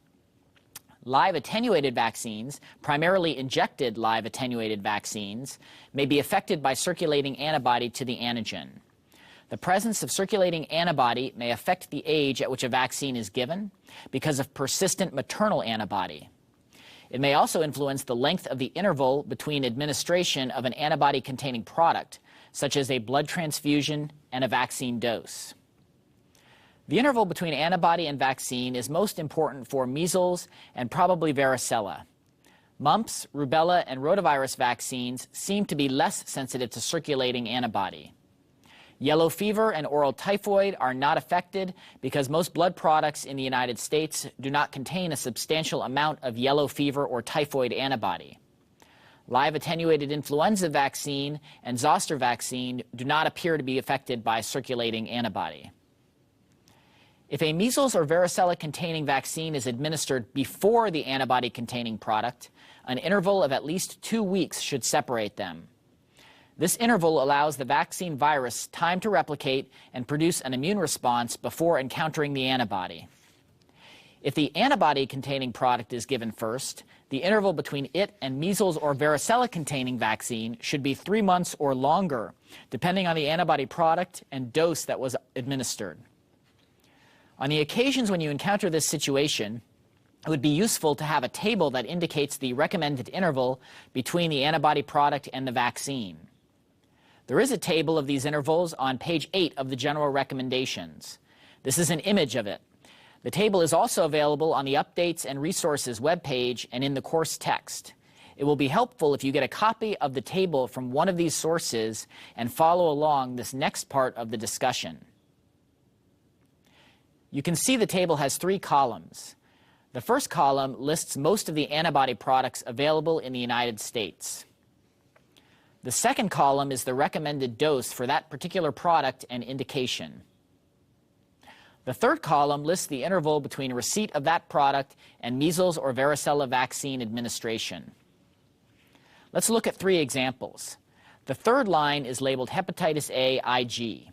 Live attenuated vaccines, primarily injected live attenuated vaccines, may be affected by circulating antibody to the antigen. The presence of circulating antibody may affect the age at which a vaccine is given because of persistent maternal antibody. It may also influence the length of the interval between administration of an antibody-containing product, such as a blood transfusion and a vaccine dose. The interval between antibody and vaccine is most important for measles and probably varicella. Mumps, rubella, and rotavirus vaccines seem to be less sensitive to circulating antibody. Yellow fever and oral typhoid are not affected because most blood products in the United States do not contain a substantial amount of yellow fever or typhoid antibody. Live attenuated influenza vaccine and zoster vaccine do not appear to be affected by circulating antibody. If a measles or varicella containing vaccine is administered before the antibody containing product, an interval of at least 2 weeks should separate them. This interval allows the vaccine virus time to replicate and produce an immune response before encountering the antibody. If the antibody-containing product is given first, the interval between it and measles or varicella-containing vaccine should be 3 months or longer, depending on the antibody product and dose that was administered. On the occasions when you encounter this situation, it would be useful to have a table that indicates the recommended interval between the antibody product and the vaccine. There is a table of these intervals on page 8 of the general recommendations. This is an image of it. The table is also available on the Updates and Resources webpage and in the course text. It will be helpful if you get a copy of the table from one of these sources and follow along this next part of the discussion. You can see the table has 3 columns. The first column lists most of the antibody products available in the United States. The second column is the recommended dose for that particular product and indication. The third column lists the interval between receipt of that product and measles or varicella vaccine administration. Let's look at 3 examples. The third line is labeled hepatitis A IG.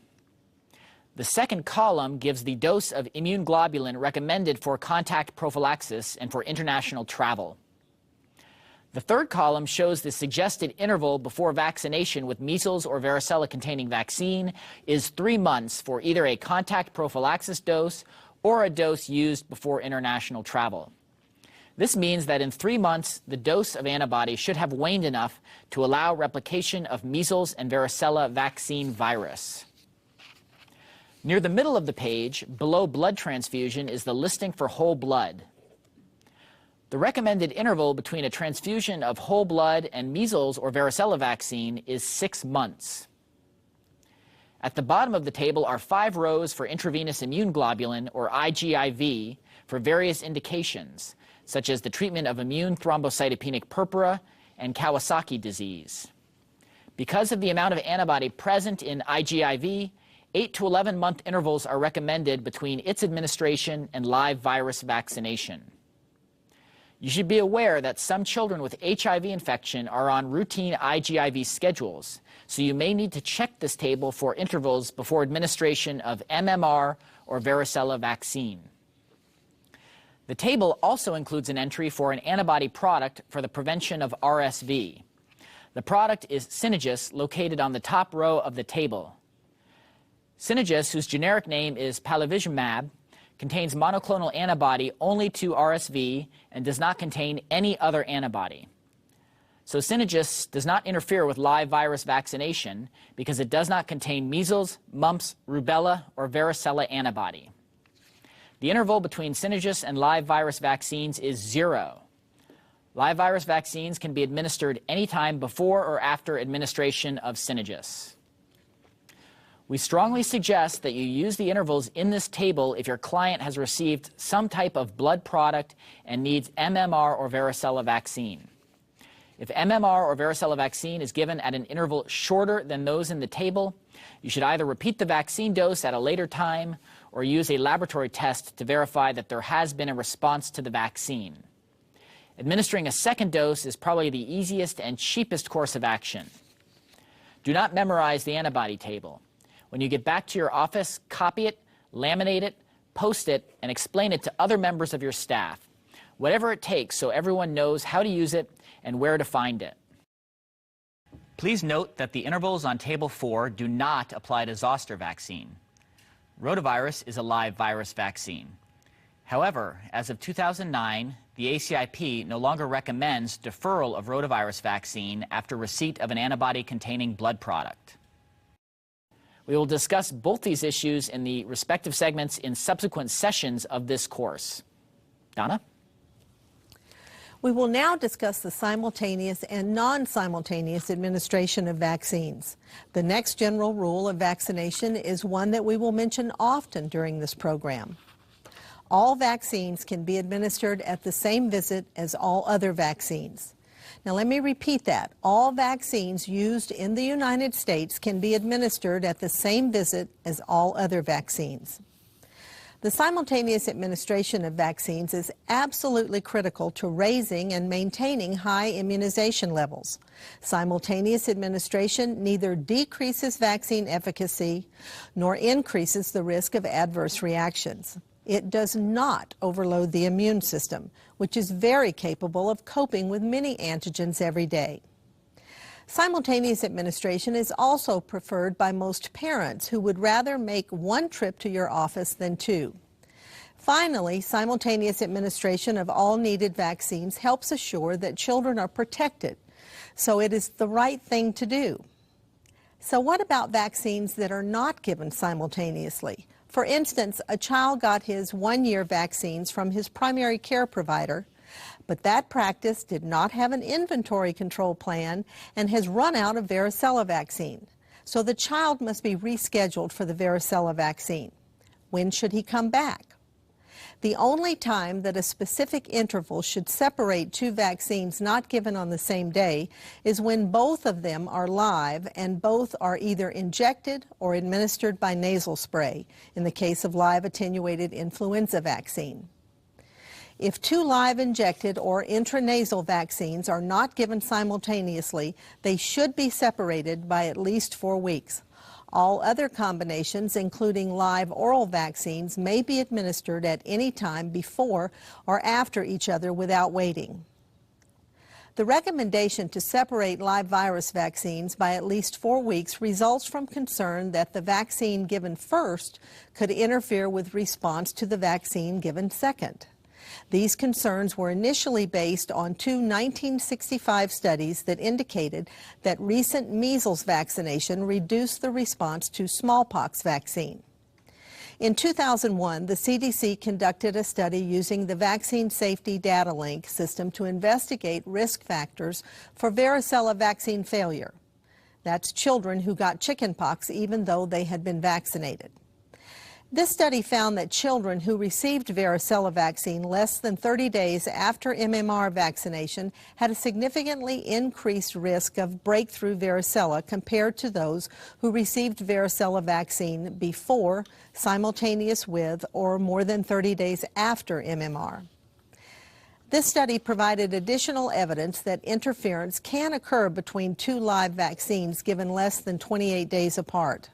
The second column gives the dose of immune globulin recommended for contact prophylaxis and for international travel. The third column shows the suggested interval before vaccination with measles or varicella-containing vaccine is 3 months for either a contact prophylaxis dose or a dose used before international travel. This means that in 3 months, the dose of antibody should have waned enough to allow replication of measles and varicella vaccine virus. Near the middle of the page, below blood transfusion, is the listing for whole blood. The recommended interval between a transfusion of whole blood and measles or varicella vaccine is 6 months. At the bottom of the table are 5 rows for intravenous immune globulin, or IgIV, for various indications, such as the treatment of immune thrombocytopenic purpura and Kawasaki disease. Because of the amount of antibody present in IgIV, 8 to 11-month intervals are recommended between its administration and live virus vaccination. You should be aware that some children with HIV infection are on routine IgIV schedules, so you may need to check this table for intervals before administration of MMR or varicella vaccine. The table also includes an entry for an antibody product for the prevention of RSV. The product is Synagis, located on the top row of the table. Synagis, whose generic name is palivizumab, contains monoclonal antibody only to RSV and does not contain any other antibody. So Synagis does not interfere with live virus vaccination because it does not contain measles, mumps, rubella, or varicella antibody. The interval between Synagis and live virus vaccines is 0. Live virus vaccines can be administered anytime before or after administration of Synagis. We strongly suggest that you use the intervals in this table if your client has received some type of blood product and needs MMR or varicella vaccine. If MMR or varicella vaccine is given at an interval shorter than those in the table, you should either repeat the vaccine dose at a later time or use a laboratory test to verify that there has been a response to the vaccine. Administering a second dose is probably the easiest and cheapest course of action. Do not memorize the antibody table. When you get back to your office, copy it, laminate it, post it, and explain it to other members of your staff. Whatever it takes so everyone knows how to use it and where to find it. Please note that the intervals on Table 4 do not apply to zoster vaccine. Rotavirus is a live virus vaccine. However, as of 2009, the ACIP no longer recommends deferral of rotavirus vaccine after receipt of an antibody-containing blood product. We will discuss both these issues in the respective segments in subsequent sessions of this course. Donna? We will now discuss the simultaneous and non-simultaneous administration of vaccines. The next general rule of vaccination is one that we will mention often during this program. All vaccines can be administered at the same visit as all other vaccines. Now let me repeat that. All vaccines used in the United States can be administered at the same visit as all other vaccines. The simultaneous administration of vaccines is absolutely critical to raising and maintaining high immunization levels. Simultaneous administration neither decreases vaccine efficacy nor increases the risk of adverse reactions. It does not overload the immune system, which is very capable of coping with many antigens every day. Simultaneous administration is also preferred by most parents who would rather make one trip to your office than two. Finally, simultaneous administration of all needed vaccines helps assure that children are protected, so it is the right thing to do. So what about vaccines that are not given simultaneously? For instance, a child got his one-year vaccines from his primary care provider, but that practice did not have an inventory control plan and has run out of varicella vaccine. So the child must be rescheduled for the varicella vaccine. When should he come back? The only time that a specific interval should separate two vaccines not given on the same day is when both of them are live and both are either injected or administered by nasal spray, in the case of live attenuated influenza vaccine. If two live injected or intranasal vaccines are not given simultaneously, they should be separated by at least 4 weeks. All other combinations, including live oral vaccines, may be administered at any time before or after each other without waiting. The recommendation to separate live virus vaccines by at least 4 weeks results from concern that the vaccine given first could interfere with response to the vaccine given second. These concerns were initially based on two 1965 studies that indicated that recent measles vaccination reduced the response to smallpox vaccine. In 2001, the CDC conducted a study using the Vaccine Safety Data Link system to investigate risk factors for varicella vaccine failure. That's children who got chickenpox even though they had been vaccinated. This study found that children who received varicella vaccine less than 30 days after MMR vaccination had a significantly increased risk of breakthrough varicella compared to those who received varicella vaccine before, simultaneous with, or more than 30 days after MMR. This study provided additional evidence that interference can occur between two live vaccines given less than 28 days apart.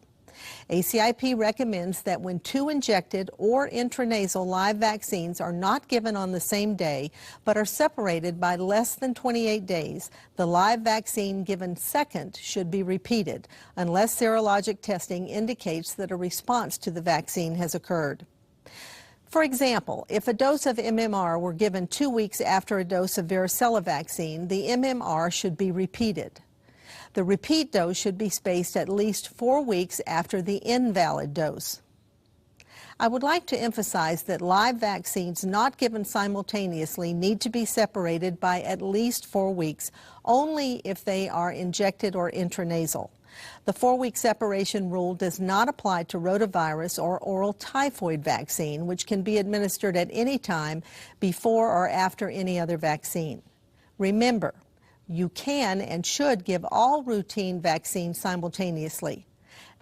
ACIP recommends that when two injected or intranasal live vaccines are not given on the same day but are separated by less than 28 days, the live vaccine given second should be repeated unless serologic testing indicates that a response to the vaccine has occurred. For example, if a dose of MMR were given 2 weeks after a dose of varicella vaccine, the MMR should be repeated. The repeat dose should be spaced at least 4 weeks after the invalid dose. I would like to emphasize that live vaccines not given simultaneously need to be separated by at least 4 weeks, only if they are injected or intranasal. The 4-week separation rule does not apply to rotavirus or oral typhoid vaccine, which can be administered at any time before or after any other vaccine. Remember, you can and should give all routine vaccines simultaneously.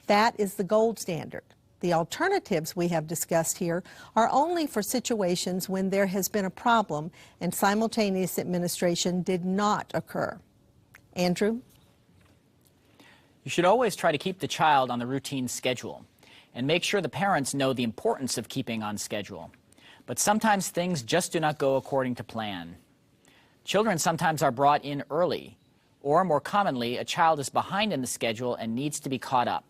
That is the gold standard. The alternatives we have discussed here are only for situations when there has been a problem and simultaneous administration did not occur. Andrew? You should always try to keep the child on the routine schedule and make sure the parents know the importance of keeping on schedule. But sometimes things just do not go according to plan. Children sometimes are brought in early, or more commonly, a child is behind in the schedule and needs to be caught up.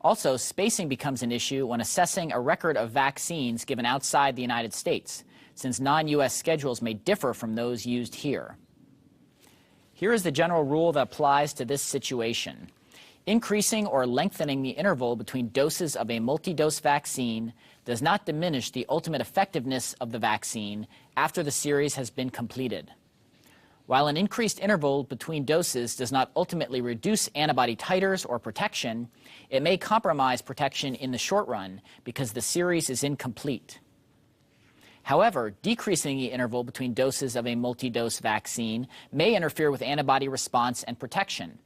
Also, spacing becomes an issue when assessing a record of vaccines given outside the United States, since non-U.S. schedules may differ from those used here. Here is the general rule that applies to this situation. Increasing or lengthening the interval between doses of a multi-dose vaccine does not diminish the ultimate effectiveness of the vaccine after the series has been completed. While an increased interval between doses does not ultimately reduce antibody titers or protection, it may compromise protection in the short run because the series is incomplete. However, decreasing the interval between doses of a multi-dose vaccine may interfere with antibody response and protection.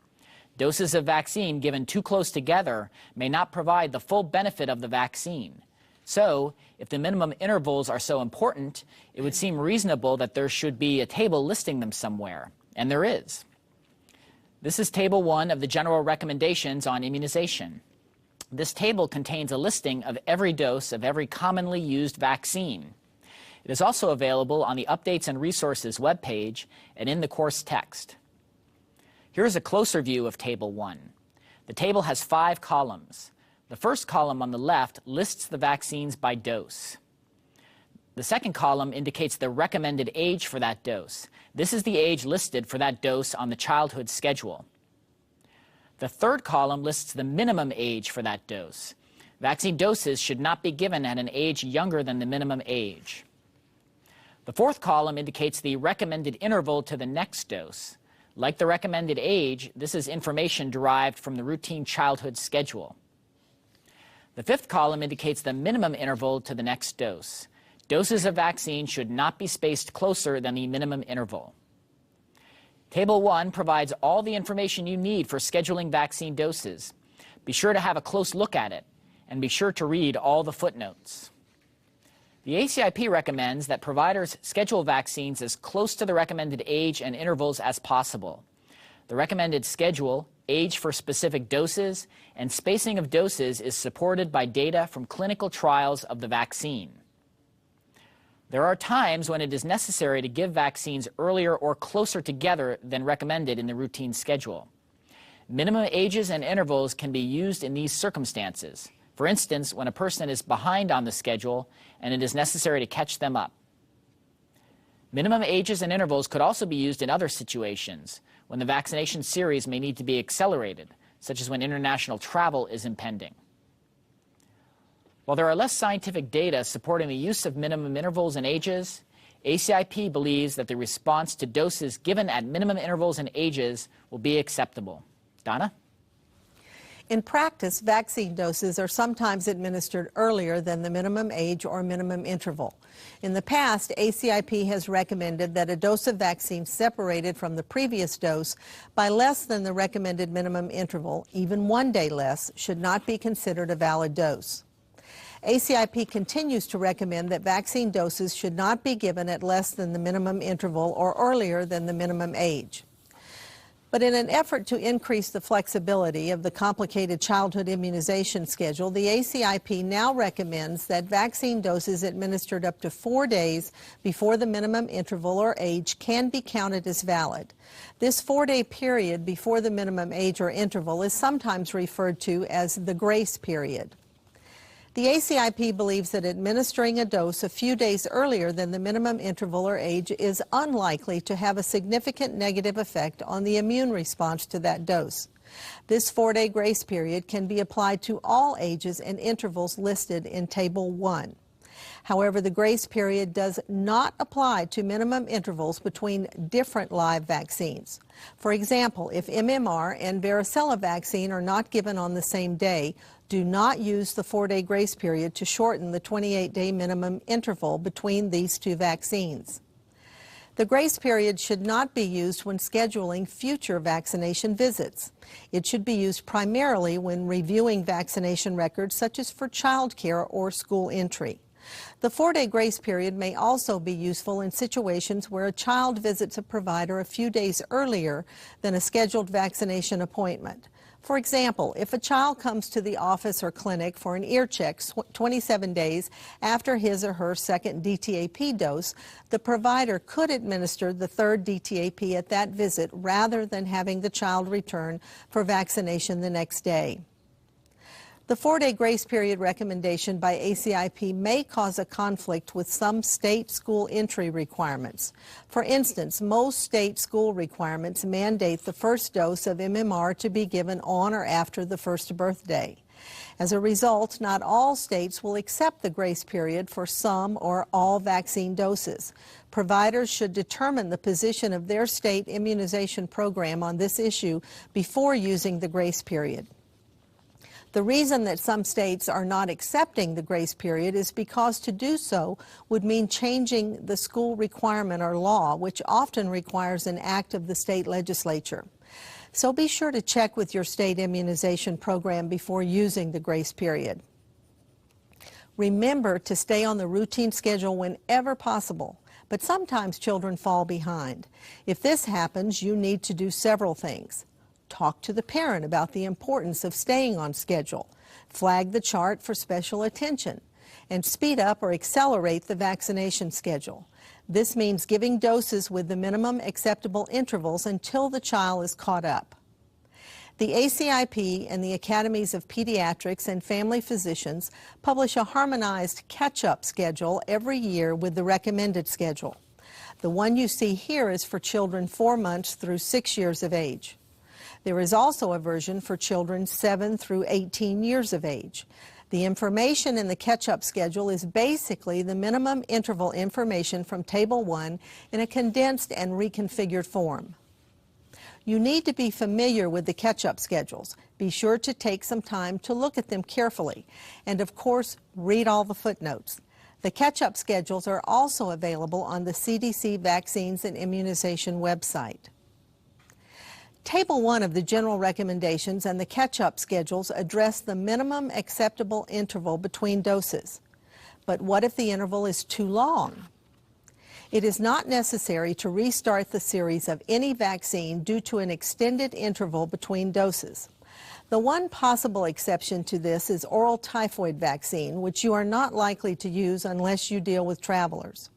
Doses of vaccine given too close together may not provide the full benefit of the vaccine. So, if the minimum intervals are so important, it would seem reasonable that there should be a table listing them somewhere, and there is. This is Table 1 of the General Recommendations on Immunization. This table contains a listing of every dose of every commonly used vaccine. It is also available on the Updates and Resources webpage and in the course text. Here is a closer view of Table 1. The table has 5 columns. The first column on the left lists the vaccines by dose. The second column indicates the recommended age for that dose. This is the age listed for that dose on the childhood schedule. The third column lists the minimum age for that dose. Vaccine doses should not be given at an age younger than the minimum age. The fourth column indicates the recommended interval to the next dose. Like the recommended age, this is information derived from the routine childhood schedule. The fifth column indicates the minimum interval to the next dose. Doses of vaccine should not be spaced closer than the minimum interval. Table 1 provides all the information you need for scheduling vaccine doses. Be sure to have a close look at it, and be sure to read all the footnotes. The ACIP recommends that providers schedule vaccines as close to the recommended age and intervals as possible. The recommended schedule, age for specific doses, and spacing of doses is supported by data from clinical trials of the vaccine. There are times when it is necessary to give vaccines earlier or closer together than recommended in the routine schedule. Minimum ages and intervals can be used in these circumstances. For instance, when a person is behind on the schedule and it is necessary to catch them up. Minimum ages and intervals could also be used in other situations, when the vaccination series may need to be accelerated, such as when international travel is impending. While there are less scientific data supporting the use of minimum intervals and ages, ACIP believes that the response to doses given at minimum intervals and ages will be acceptable. Donna? In practice, vaccine doses are sometimes administered earlier than the minimum age or minimum interval. In the past, ACIP has recommended that a dose of vaccine separated from the previous dose by less than the recommended minimum interval, even 1 day less, should not be considered a valid dose. ACIP continues to recommend that vaccine doses should not be given at less than the minimum interval or earlier than the minimum age. But in an effort to increase the flexibility of the complicated childhood immunization schedule, the ACIP now recommends that vaccine doses administered up to 4 days before the minimum interval or age can be counted as valid. This 4-day period before the minimum age or interval is sometimes referred to as the grace period. The ACIP believes that administering a dose a few days earlier than the minimum interval or age is unlikely to have a significant negative effect on the immune response to that dose. This 4-day grace period can be applied to all ages and intervals listed in Table 1. However, the grace period does not apply to minimum intervals between different live vaccines. For example, if MMR and varicella vaccine are not given on the same day, do not use the 4-day grace period to shorten the 28-day minimum interval between these two vaccines. The grace period should not be used when scheduling future vaccination visits. It should be used primarily when reviewing vaccination records, such as for child care or school entry. The 4-day grace period may also be useful in situations where a child visits a provider a few days earlier than a scheduled vaccination appointment. For example, if a child comes to the office or clinic for an ear check 27 days after his or her second DTaP dose, the provider could administer the third DTaP at that visit rather than having the child return for vaccination the next day. The 4-day grace period recommendation by ACIP may cause a conflict with some state school entry requirements. For instance, most state school requirements mandate the first dose of MMR to be given on or after the first birthday. As a result, not all states will accept the grace period for some or all vaccine doses. Providers should determine the position of their state immunization program on this issue before using the grace period. The reason that some states are not accepting the grace period is because to do so would mean changing the school requirement or law, which often requires an act of the state legislature. So be sure to check with your state immunization program before using the grace period. Remember to stay on the routine schedule whenever possible, but sometimes children fall behind. If this happens, you need to do several things. Talk to the parent about the importance of staying on schedule. flag the chart for special attention, and speed up or accelerate the vaccination schedule. This means giving doses with the minimum acceptable intervals until the child is caught up. The ACIP and the Academies of Pediatrics and Family Physicians publish a harmonized catch-up schedule every year with the recommended schedule. The one you see here is for children 4 months through 6 years of age. There is also a version for children 7 through 18 years of age. The information in the catch-up schedule is basically the minimum interval information from Table 1 in a condensed and reconfigured form. You need to be familiar with the catch-up schedules. Be sure to take some time to look at them carefully, and of course, read all the footnotes. The catch-up schedules are also available on the CDC Vaccines and Immunization website. Table 1 of the general recommendations and the catch-up schedules address the minimum acceptable interval between doses. But what if the interval is too long? It is not necessary to restart the series of any vaccine due to an extended interval between doses. The one possible exception to this is oral typhoid vaccine, which you are not likely to use unless you deal with travelers.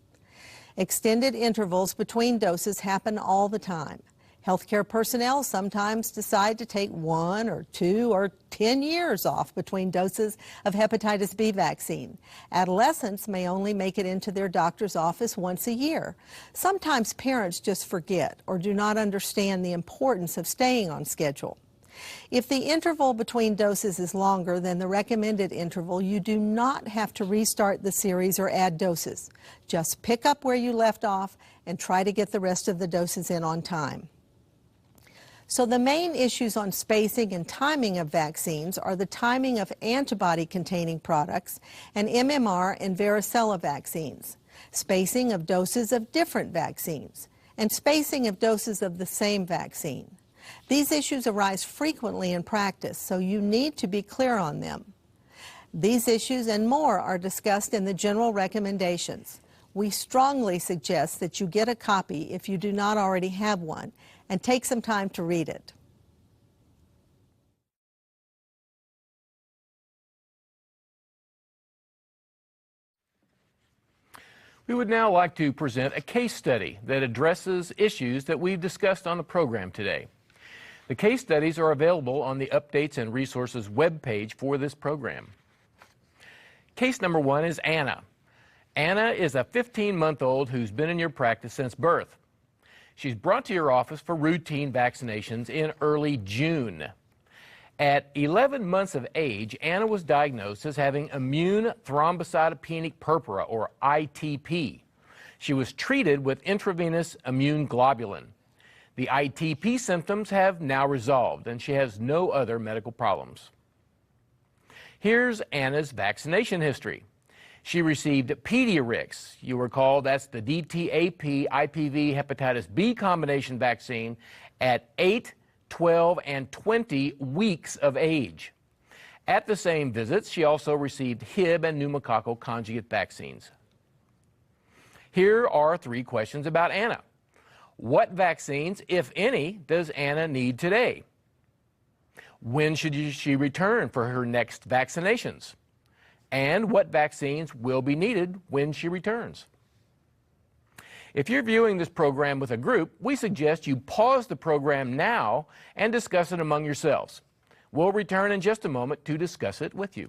Extended intervals between doses happen all the time. Healthcare personnel sometimes decide to take 1 or 2 or 10 years off between doses of hepatitis B vaccine. Adolescents may only make it into their doctor's office once a year. Sometimes parents just forget or do not understand the importance of staying on schedule. If the interval between doses is longer than the recommended interval, you do not have to restart the series or add doses. Just pick up where you left off and try to get the rest of the doses in on time. So the main issues on spacing and timing of vaccines are the timing of antibody-containing products and MMR and varicella vaccines, spacing of doses of different vaccines, and spacing of doses of the same vaccine. These issues arise frequently in practice, so you need to be clear on them. These issues and more are discussed in the general recommendations. We strongly suggest that you get a copy if you do not already have one, and take some time to read it. We would now like to present a case study that addresses issues that we've discussed on the program today. The case studies are available on the Updates and Resources webpage for this program. Case number 1 is Anna. Anna is a 15-month-old who's been in your practice since birth. She's brought to your office for routine vaccinations in early June. At 11 months of age, Anna was diagnosed as having immune thrombocytopenic purpura, or ITP. She was treated with intravenous immune globulin. The ITP symptoms have now resolved, and she has no other medical problems. Here's Anna's vaccination history. She received Pediarix. You recall that's the DTaP IPV hepatitis B combination vaccine at 8, 12, and 20 weeks of age. At the same visits, she also received Hib and pneumococcal conjugate vaccines. Here are 3 questions about Anna. What vaccines, if any, does Anna need today? When should she return for her next vaccinations? And what vaccines will be needed when she returns? If you're viewing this program with a group, we suggest you pause the program now and discuss it among yourselves. We'll return in just a moment to discuss it with you.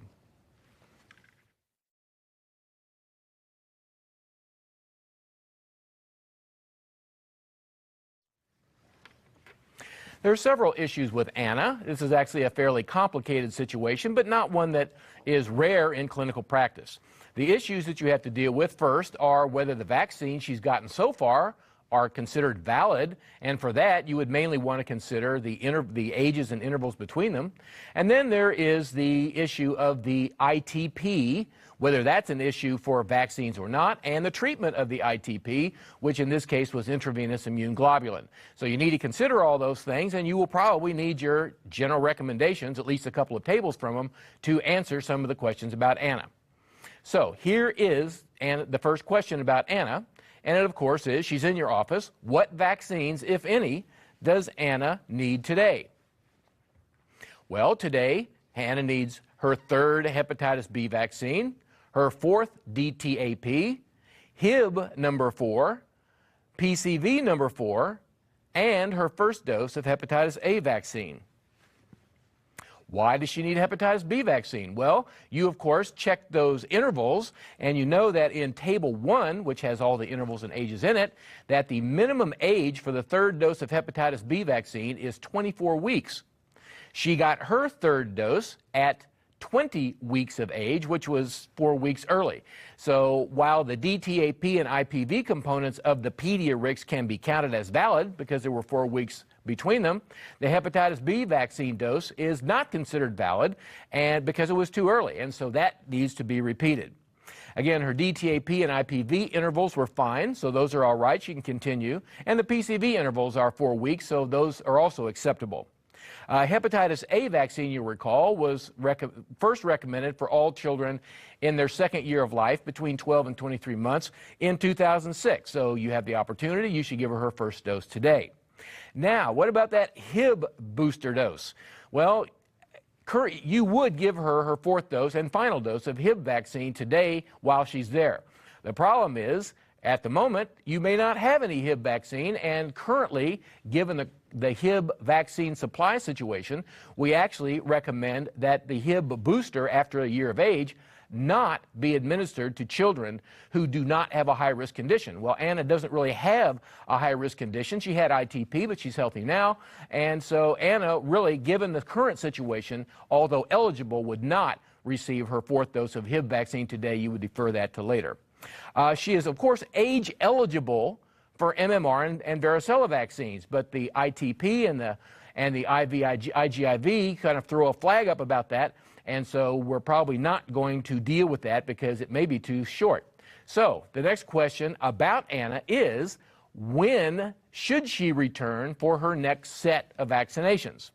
There are several issues with Anna. This is actually a fairly complicated situation, but not one that is rare in clinical practice. The issues that you have to deal with first are whether the vaccines she's gotten so far are considered valid, and for that you would mainly want to consider the ages and intervals between them. And then there is the issue of the ITP, whether that's an issue for vaccines or not, and the treatment of the ITP, which in this case was intravenous immune globulin. So you need to consider all those things, and you will probably need your general recommendations, at least a couple of tables from them, to answer some of the questions about Anna. So here is the first question about Anna, and it of course is, she's in your office. What vaccines, if any, does Anna need today? Well, today Anna needs her third hepatitis B vaccine, her fourth DTaP, Hib number 4, PCV number 4, and her first dose of hepatitis A vaccine. Why does she need hepatitis B vaccine? Well, you of course checked those intervals, and you know that in Table 1, which has all the intervals and ages in it, that the minimum age for the third dose of hepatitis B vaccine is 24 weeks. She got her third dose at 20 weeks of age, which was 4 weeks early. So while the DTaP and IPV components of the Pediarix can be counted as valid because there were 4 weeks between them, the hepatitis B vaccine dose is not considered valid and because it was too early, and so that needs to be repeated. Again, her DTaP and IPV intervals were fine, so those are all right. She can continue. And the PCV intervals are 4 weeks, so those are also acceptable. Hepatitis A vaccine, you recall, was first recommended for all children in their second year of life between 12 and 23 months in 2006. So you have the opportunity. You should give her first dose today. Now, what about that Hib booster dose? Well, you would give her fourth dose and final dose of Hib vaccine today while she's there. The problem is, at the moment, you may not have any Hib vaccine, and currently, given the Hib vaccine supply situation, we actually recommend that the Hib booster after a year of age not be administered to children who do not have a high-risk condition. Well, Anna doesn't really have a high-risk condition. She had ITP, but she's healthy now. And so Anna, really, given the current situation, although eligible, would not receive her fourth dose of Hib vaccine today. You would defer that to later. She is, of course, age eligible for MMR and varicella vaccines, but the ITP and the IGIV kind of throw a flag up about that, and so we're probably not going to deal with that because it may be too short. So the next question about Anna is, when should she return for her next set of vaccinations?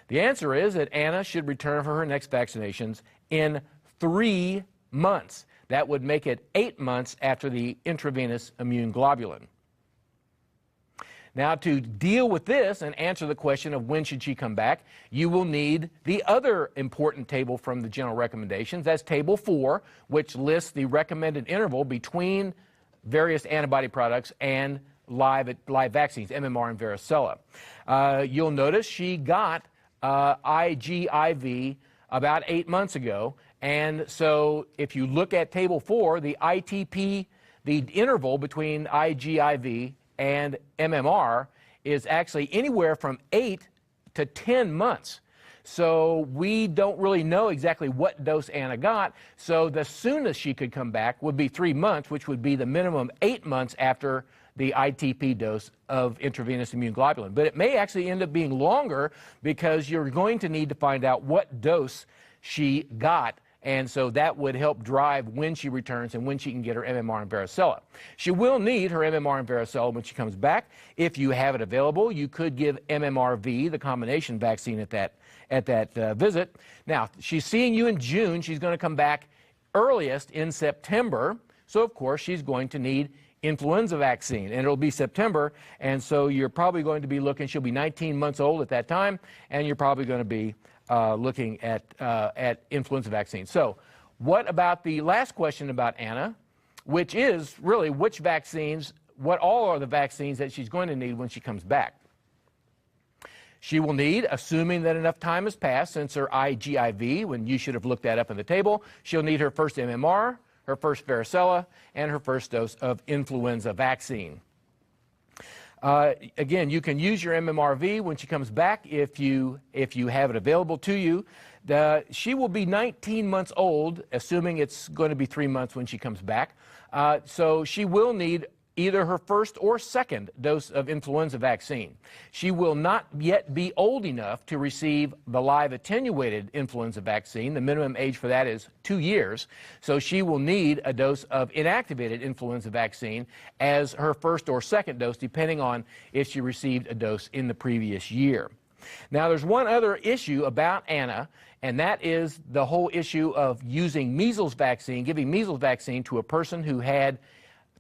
The answer is that Anna should return for her next vaccinations in 3 months. That would make it 8 months after the intravenous immune globulin. Now, to deal with this and answer the question of when should she come back, you will need the other important table from the general recommendations. That's Table 4, which lists the recommended interval between various antibody products and live vaccines, MMR and varicella. You'll notice she got IGIV about 8 months ago, and so if you look at Table 4, the ITP, the interval between IGIV and MMR is actually anywhere from 8 to 10 months. So we don't really know exactly what dose Anna got, so the soonest she could come back would be 3 months, which would be the minimum 8 months after the ITP dose of intravenous immune globulin. But it may actually end up being longer because you're going to need to find out what dose she got, and so that would help drive when she returns and when she can get her MMR and varicella. She will need her MMR and varicella when she comes back. If you have it available, you could give MMRV, the combination vaccine, at that visit. Now, she's seeing you in June. She's going to come back earliest in September, so of course she's going to need influenza vaccine, and it'll be September, and so you're probably going to be looking, she'll be 19 months old at that time, and you're probably going to be looking at influenza vaccine. So what about the last question about Anna, which is really which vaccines, what all are the vaccines that she's going to need when she comes back? She will need, assuming that enough time has passed since her IGIV, when you should have looked that up in the table, she'll need her first MMR, her first varicella, and her first dose of influenza vaccine. Again, you can use your MMRV when she comes back if you have it available to you. She will be 19 months old, assuming it's going to be 3 months when she comes back. So she will need either her first or second dose of influenza vaccine. She will not yet be old enough to receive the live attenuated influenza vaccine. The minimum age for that is 2 years. So she will need a dose of inactivated influenza vaccine as her first or second dose, depending on if she received a dose in the previous year. Now, there's one other issue about Anna, and that is the whole issue of using measles vaccine, giving measles vaccine to a person who had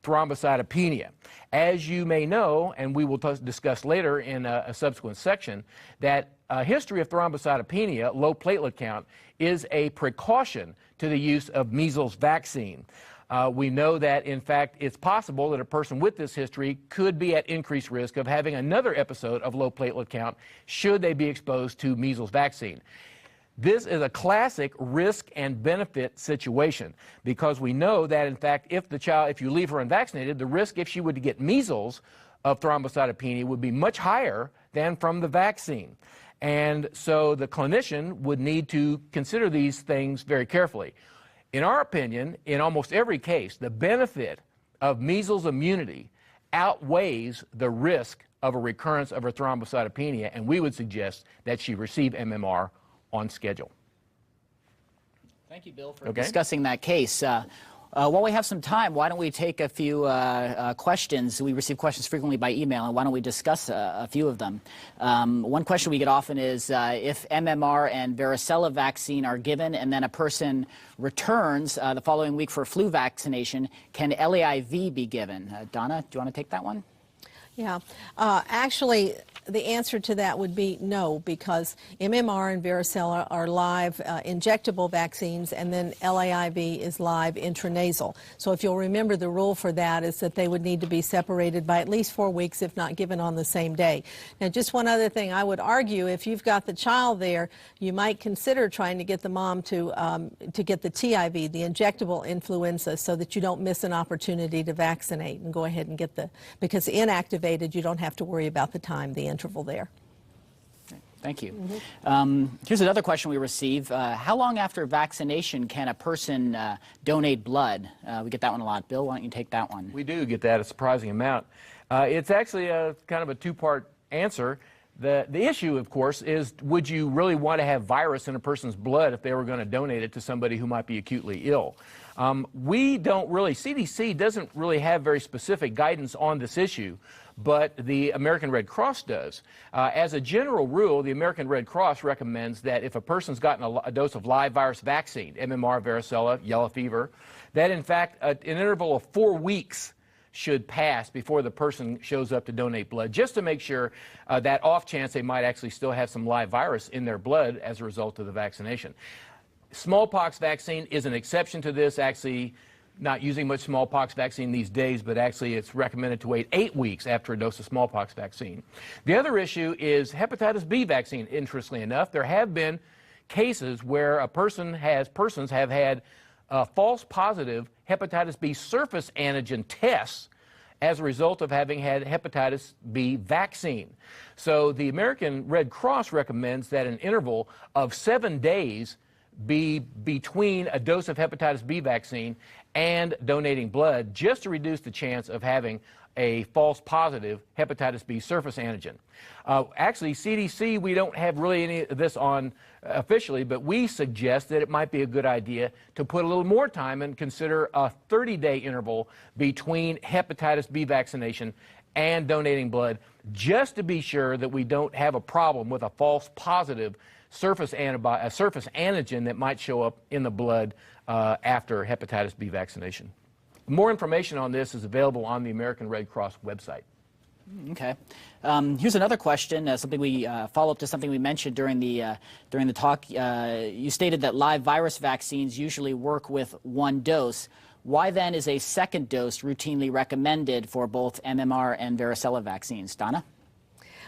thrombocytopenia. As you may know, and we will discuss later in a subsequent section, that a history of thrombocytopenia, low platelet count, is a precaution to the use of measles vaccine. We know that, in fact, it's possible that a person with this history could be at increased risk of having another episode of low platelet count should they be exposed to measles vaccine. This is a classic risk and benefit situation because we know that, in fact, if you leave her unvaccinated, the risk if she would get measles of thrombocytopenia would be much higher than from the vaccine. And so the clinician would need to consider these things very carefully. In our opinion, in almost every case, the benefit of measles immunity outweighs the risk of a recurrence of her thrombocytopenia, and we would suggest that she receive MMR on schedule. Thank you, Bill, for discussing that case. While we have some time, why don't we take a few questions? We receive questions frequently by email, and why don't we discuss a few of them? One question we get often is if MMR and varicella vaccine are given and then a person returns the following week for flu vaccination, can LAIV be given? Donna, do you want to take that one? Yeah. Actually, the answer to that would be no, because MMR and varicella are live injectable vaccines, and then LAIV is live intranasal. So if you'll remember, the rule for that is that they would need to be separated by at least 4 weeks, if not given on the same day. Now, just one other thing, I would argue if you've got the child there, you might consider trying to get the mom to get the TIV, the injectable influenza, so that you don't miss an opportunity to vaccinate and go ahead and get because inactivated, you don't have to worry about the time, the interval there. Thank you. Here's another question we receive. How long after vaccination can a person donate blood? We get that one a lot. Bill, why don't you take that one? We do get that, a surprising amount. It's actually kind of a two-part answer. The issue, of course, is would you really want to have virus in a person's blood if they were going to donate it to somebody who might be acutely ill? We don't really, CDC doesn't really have very specific guidance on this issue, but the American Red Cross does. As a general rule, the American Red Cross recommends that if a person's gotten a dose of live virus vaccine, MMR, varicella, yellow fever, that in fact an interval of 4 weeks should pass before the person shows up to donate blood, just to make sure that off chance they might actually still have some live virus in their blood as a result of the vaccination. Smallpox vaccine is an exception to this, actually not using much smallpox vaccine these days, but actually it's recommended to wait 8 weeks after a dose of smallpox vaccine. The other issue is hepatitis B vaccine. Interestingly enough, there have been cases where persons have had false positive hepatitis B surface antigen tests as a result of having had hepatitis B vaccine. So the American Red Cross recommends that an interval of 7 days be between a dose of hepatitis B vaccine and donating blood, just to reduce the chance of having a false positive hepatitis B surface antigen. Actually, CDC, we don't have really any of this on officially, but we suggest that it might be a good idea to put a little more time and consider a 30-day interval between hepatitis B vaccination and donating blood, just to be sure that we don't have a problem with a false positive surface antigen that might show up in the blood after hepatitis B vaccination. More information on this is available on the American Red Cross website. Okay. Here's another question, something we follow up to something we mentioned during the talk. You stated that live virus vaccines usually work with 1 dose. Why then is a second dose routinely recommended for both MMR and varicella vaccines? Donna?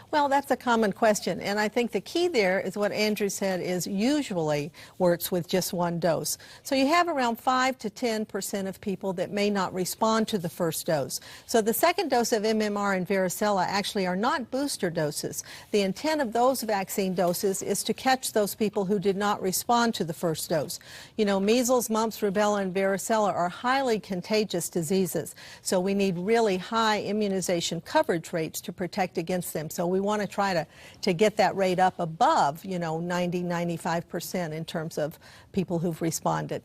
Well, that's a common question, and I think the key there is what Andrew said is usually works with just 1 dose. So you have around 5 to 10% of people that may not respond to the first dose. So the second dose of MMR and varicella actually are not booster doses. The intent of those vaccine doses is to catch those people who did not respond to the first dose. You know, measles, mumps, rubella, and varicella are highly contagious diseases, so we need really high immunization coverage rates to protect against them. So we want to try to get that rate up above, 90, 95% in terms of people who've responded.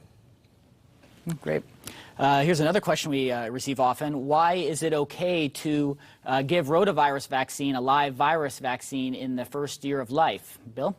Great. Here's another question we receive often. Why is it okay to give rotavirus vaccine, a live virus vaccine, in the first year of life? Bill?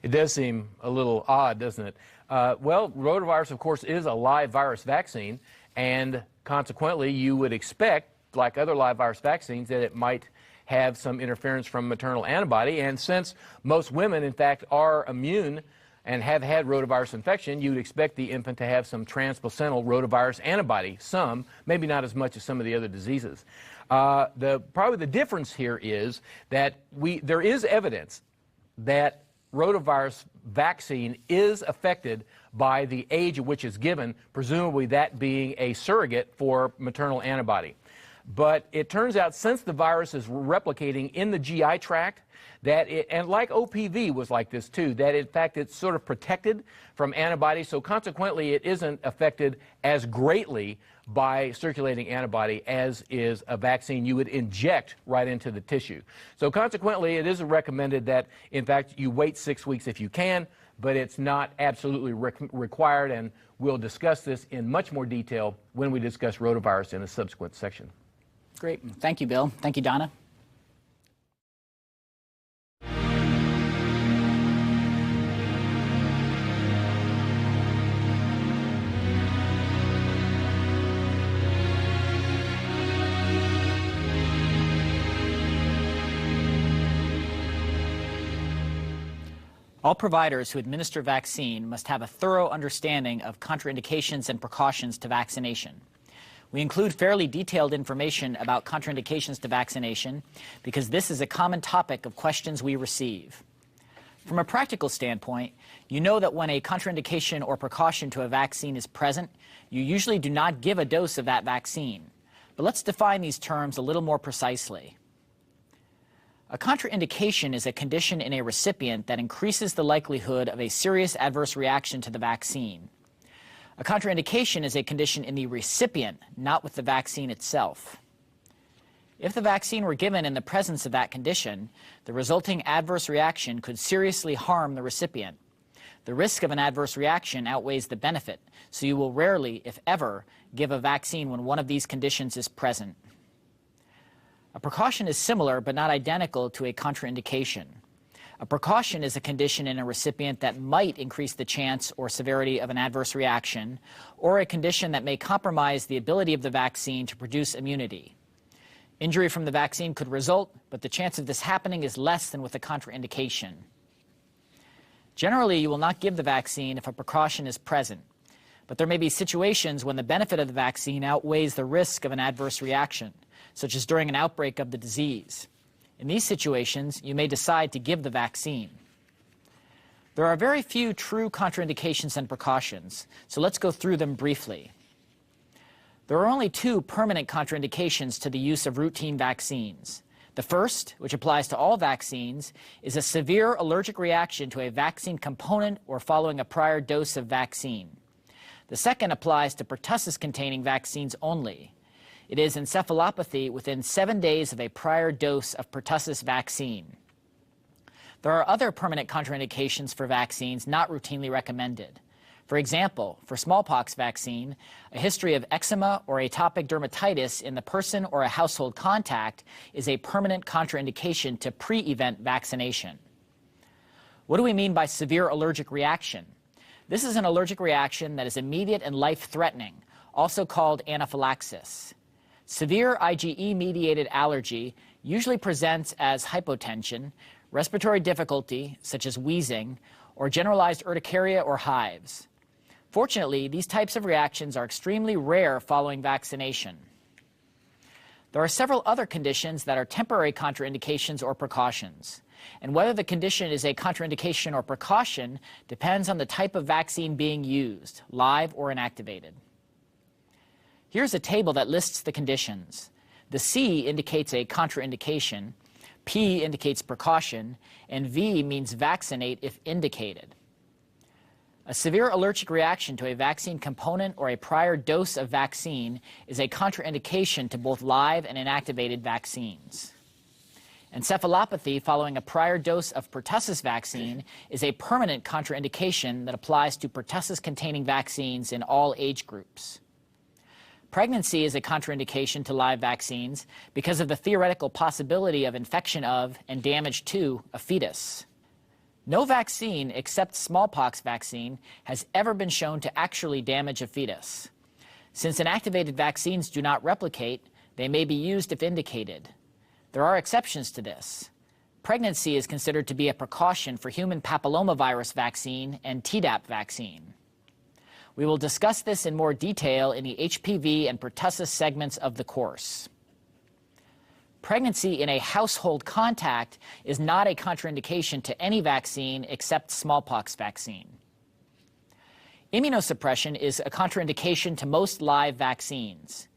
It does seem a little odd, doesn't it? Well, rotavirus, of course, is a live virus vaccine, and consequently you would expect, like other live virus vaccines, that it might have some interference from maternal antibody. And since most women, in fact, are immune and have had rotavirus infection, you would expect the infant to have some transplacental rotavirus antibody, some, maybe not as much as some of the other diseases. Probably the difference here is that there is evidence that rotavirus vaccine is affected by the age at which it's given, presumably that being a surrogate for maternal antibody. But it turns out, since the virus is replicating in the GI tract, that and like OPV was like this too, that in fact it's sort of protected from antibodies, so consequently it isn't affected as greatly by circulating antibody as is a vaccine you would inject right into the tissue. So consequently, it is recommended that, in fact, you wait 6 weeks if you can, but it's not absolutely required, and we'll discuss this in much more detail when we discuss rotavirus in a subsequent section. Great. Thank you, Bill. Thank you, Donna. All providers who administer vaccine must have a thorough understanding of contraindications and precautions to vaccination. We include fairly detailed information about contraindications to vaccination because this is a common topic of questions we receive. From a practical standpoint, you know that when a contraindication or precaution to a vaccine is present, you usually do not give a dose of that vaccine. But let's define these terms a little more precisely. A contraindication is a condition in a recipient that increases the likelihood of a serious adverse reaction to the vaccine. A contraindication is a condition in the recipient, not with the vaccine itself. If the vaccine were given in the presence of that condition, the resulting adverse reaction could seriously harm the recipient. The risk of an adverse reaction outweighs the benefit, so you will rarely, if ever, give a vaccine when one of these conditions is present. A precaution is similar but not identical to a contraindication. A precaution is a condition in a recipient that might increase the chance or severity of an adverse reaction, or a condition that may compromise the ability of the vaccine to produce immunity. Injury from the vaccine could result, but the chance of this happening is less than with a contraindication. Generally, you will not give the vaccine if a precaution is present, but there may be situations when the benefit of the vaccine outweighs the risk of an adverse reaction, such as during an outbreak of the disease. In these situations, you may decide to give the vaccine. There are very few true contraindications and precautions, so let's go through them briefly. There are only two permanent contraindications to the use of routine vaccines. The first, which applies to all vaccines, is a severe allergic reaction to a vaccine component or following a prior dose of vaccine. The second applies to pertussis-containing vaccines only. It is encephalopathy within 7 days of a prior dose of pertussis vaccine. There are other permanent contraindications for vaccines not routinely recommended. For example, for smallpox vaccine, a history of eczema or atopic dermatitis in the person or a household contact is a permanent contraindication to pre-event vaccination. What do we mean by severe allergic reaction? This is an allergic reaction that is immediate and life-threatening, also called anaphylaxis. Severe IgE-mediated allergy usually presents as hypotension, respiratory difficulty, such as wheezing, or generalized urticaria or hives. Fortunately, these types of reactions are extremely rare following vaccination. There are several other conditions that are temporary contraindications or precautions, and whether the condition is a contraindication or precaution depends on the type of vaccine being used, live or inactivated. Here's a table that lists the conditions. The C indicates a contraindication, P indicates precaution, and V means vaccinate if indicated. A severe allergic reaction to a vaccine component or a prior dose of vaccine is a contraindication to both live and inactivated vaccines. Encephalopathy following a prior dose of pertussis vaccine is a permanent contraindication that applies to pertussis-containing vaccines in all age groups. Pregnancy is a contraindication to live vaccines because of the theoretical possibility of infection of and damage to a fetus. No vaccine except smallpox vaccine has ever been shown to actually damage a fetus. Since inactivated vaccines do not replicate, they may be used if indicated. There are exceptions to this. Pregnancy is considered to be a precaution for human papillomavirus vaccine and Tdap vaccine. We will discuss this in more detail in the HPV and pertussis segments of the course. Pregnancy in a household contact is not a contraindication to any vaccine except smallpox vaccine. Immunosuppression is a contraindication to most live vaccines.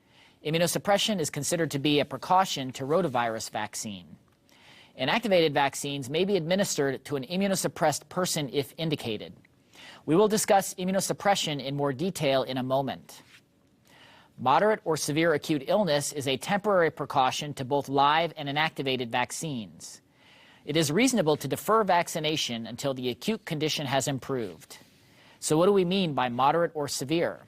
Immunosuppression is considered to be a precaution to rotavirus vaccine. Inactivated vaccines may be administered to an immunosuppressed person if indicated. We will discuss immunosuppression in more detail in a moment. Moderate or severe acute illness is a temporary precaution to both live and inactivated vaccines. It is reasonable to defer vaccination until the acute condition has improved. So what do we mean by moderate or severe?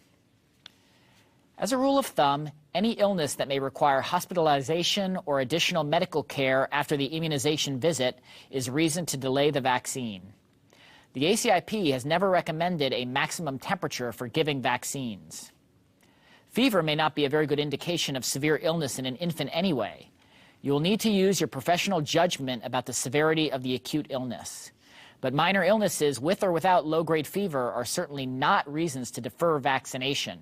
As a rule of thumb, any illness that may require hospitalization or additional medical care after the immunization visit is reason to delay the vaccine. The ACIP has never recommended a maximum temperature for giving vaccines. Fever may not be a very good indication of severe illness in an infant anyway. You will need to use your professional judgment about the severity of the acute illness. But minor illnesses with or without low-grade fever are certainly not reasons to defer vaccination.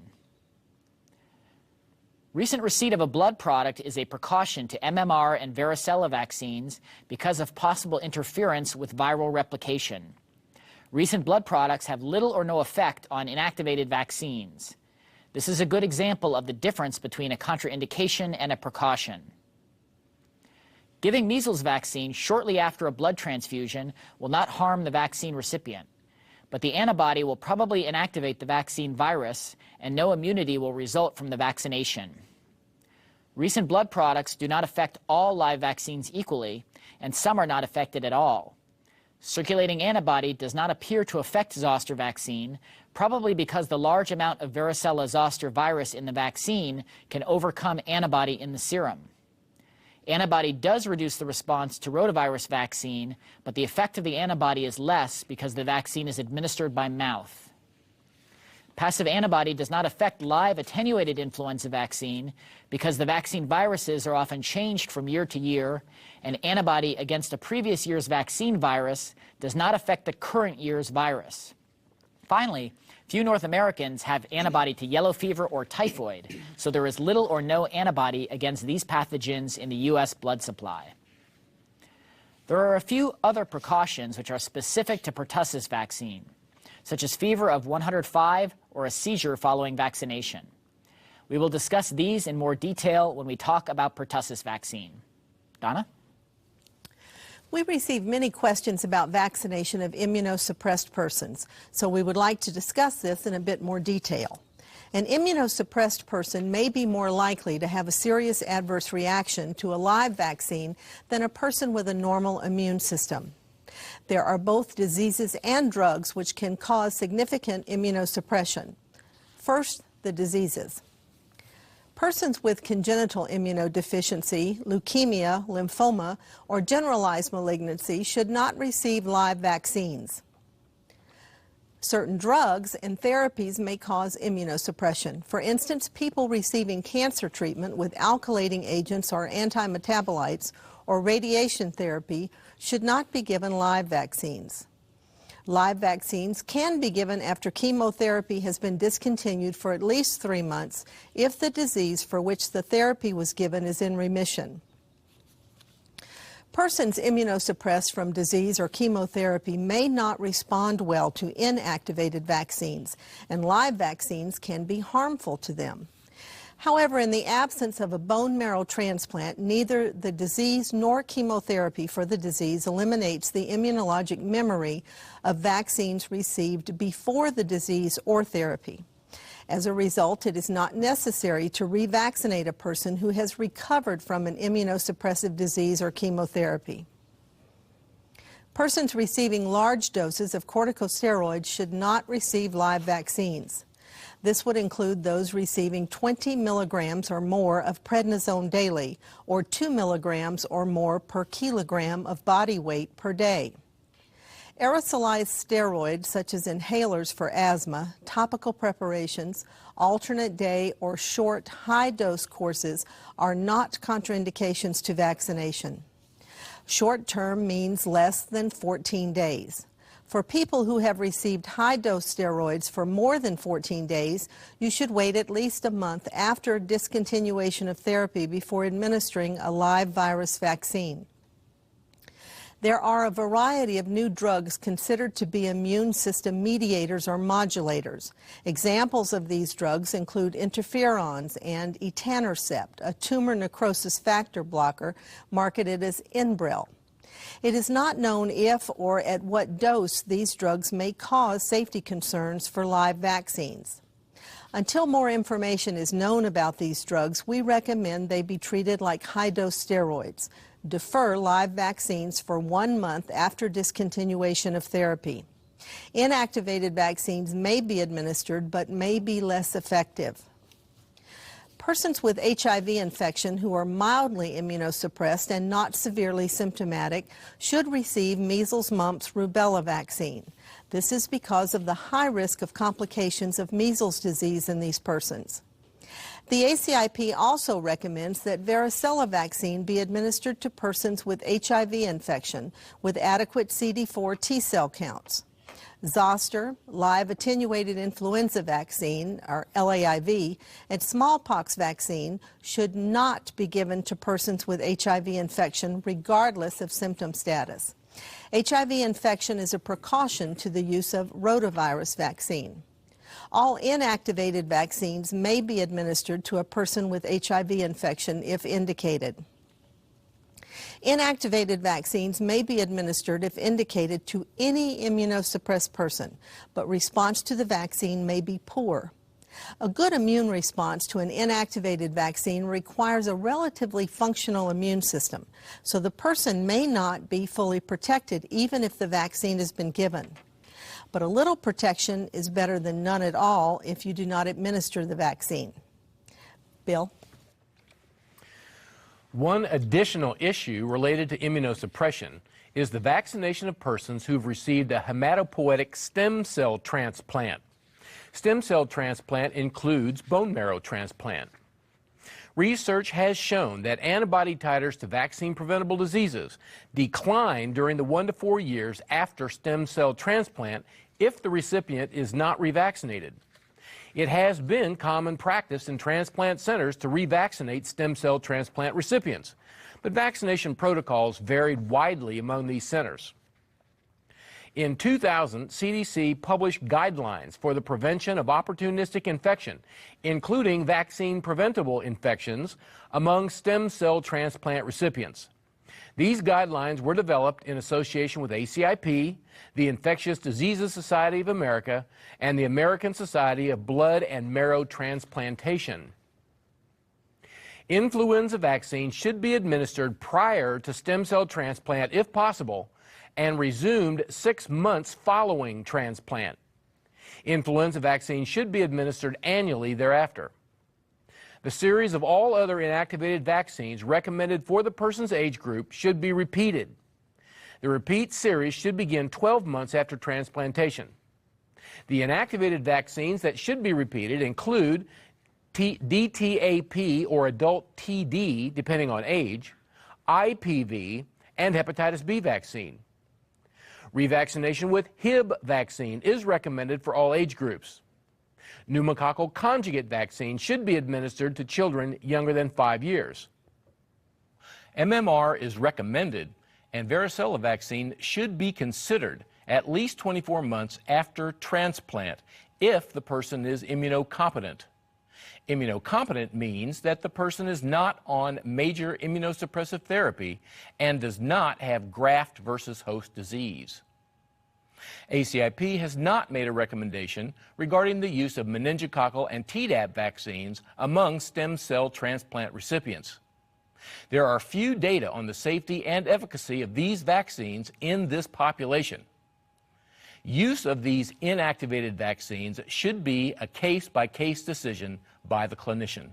Recent receipt of a blood product is a precaution to MMR and varicella vaccines because of possible interference with viral replication. Recent blood products have little or no effect on inactivated vaccines. This is a good example of the difference between a contraindication and a precaution. Giving measles vaccine shortly after a blood transfusion will not harm the vaccine recipient, but the antibody will probably inactivate the vaccine virus and no immunity will result from the vaccination. Recent blood products do not affect all live vaccines equally, and some are not affected at all. Circulating antibody does not appear to affect zoster vaccine, probably because the large amount of varicella zoster virus in the vaccine can overcome antibody in the serum. Antibody does reduce the response to rotavirus vaccine, but the effect of the antibody is less because the vaccine is administered by mouth. Passive antibody does not affect live attenuated influenza vaccine because the vaccine viruses are often changed from year to year, and antibody against a previous year's vaccine virus does not affect the current year's virus. Finally, few North Americans have antibody to yellow fever or typhoid, so there is little or no antibody against these pathogens in the U.S. blood supply. There are a few other precautions which are specific to pertussis vaccine, such as fever of 105 or a seizure following vaccination. We will discuss these in more detail when we talk about pertussis vaccine. Donna? We receive many questions about vaccination of immunosuppressed persons, so we would like to discuss this in a bit more detail. An immunosuppressed person may be more likely to have a serious adverse reaction to a live vaccine than a person with a normal immune system. There are both diseases and drugs which can cause significant immunosuppression. First, the diseases. Persons with congenital immunodeficiency, leukemia, lymphoma, or generalized malignancy should not receive live vaccines. Certain drugs and therapies may cause immunosuppression. For instance, people receiving cancer treatment with alkylating agents or antimetabolites or radiation therapy should not be given live vaccines. Live vaccines can be given after chemotherapy has been discontinued for at least 3 months if the disease for which the therapy was given is in remission. Persons immunosuppressed from disease or chemotherapy may not respond well to inactivated vaccines, and live vaccines can be harmful to them. However, in the absence of a bone marrow transplant, neither the disease nor chemotherapy for the disease eliminates the immunologic memory of vaccines received before the disease or therapy. As a result, it is not necessary to revaccinate a person who has recovered from an immunosuppressive disease or chemotherapy. Persons receiving large doses of corticosteroids should not receive live vaccines. This would include those receiving 20 milligrams or more of prednisone daily, or 2 milligrams or more per kilogram of body weight per day. Aerosolized steroids, such as inhalers for asthma, topical preparations, alternate day or short high-dose courses are not contraindications to vaccination. Short-term means less than 14 days. For people who have received high-dose steroids for more than 14 days, you should wait at least a month after discontinuation of therapy before administering a live virus vaccine. There are a variety of new drugs considered to be immune system mediators or modulators. Examples of these drugs include interferons and etanercept, a tumor necrosis factor blocker marketed as Enbrel. It is not known if or at what dose these drugs may cause safety concerns for live vaccines. Until more information is known about these drugs, we recommend they be treated like high-dose steroids. Defer live vaccines for 1 month after discontinuation of therapy. Inactivated vaccines may be administered but may be less effective. Persons with HIV infection who are mildly immunosuppressed and not severely symptomatic should receive measles, mumps, rubella vaccine. This is because of the high risk of complications of measles disease in these persons. The ACIP also recommends that varicella vaccine be administered to persons with HIV infection with adequate CD4 T-cell counts. Zoster, live attenuated influenza vaccine, or LAIV, and smallpox vaccine should not be given to persons with HIV infection regardless of symptom status. HIV infection is a precaution to the use of rotavirus vaccine. All inactivated vaccines may be administered to a person with HIV infection if indicated. Inactivated vaccines may be administered if indicated to any immunosuppressed person, but response to the vaccine may be poor. A good immune response to an inactivated vaccine requires a relatively functional immune system, so the person may not be fully protected even if the vaccine has been given. But a little protection is better than none at all if you do not administer the vaccine. Bill? One additional issue related to immunosuppression is the vaccination of persons who've received a hematopoietic stem cell transplant. Stem cell transplant includes bone marrow transplant. Research has shown that antibody titers to vaccine-preventable diseases decline during the 1 to 4 years after stem cell transplant if the recipient is not revaccinated. It has been common practice in transplant centers to revaccinate stem cell transplant recipients, but vaccination protocols varied widely among these centers. In 2000, CDC published guidelines for the prevention of opportunistic infection, including vaccine-preventable infections among stem cell transplant recipients. These guidelines were developed in association with ACIP, the Infectious Diseases Society of America, and the American Society of Blood and Marrow Transplantation. Influenza vaccine should be administered prior to stem cell transplant if possible, and resumed 6 months following transplant. Influenza vaccine should be administered annually thereafter. The series of all other inactivated vaccines recommended for the person's age group should be repeated. The repeat series should begin 12 months after transplantation. The inactivated vaccines that should be repeated include DTaP or adult TD, depending on age, IPV, and hepatitis B vaccine. Revaccination with Hib vaccine is recommended for all age groups. Pneumococcal conjugate vaccine should be administered to children younger than 5 years. MMR is recommended, and varicella vaccine should be considered at least 24 months after transplant if the person is immunocompetent. Immunocompetent means that the person is not on major immunosuppressive therapy and does not have graft versus host disease. ACIP has not made a recommendation regarding the use of meningococcal and Tdap vaccines among stem cell transplant recipients. There are few data on the safety and efficacy of these vaccines in this population. Use of these inactivated vaccines should be a case-by-case decision by the clinician.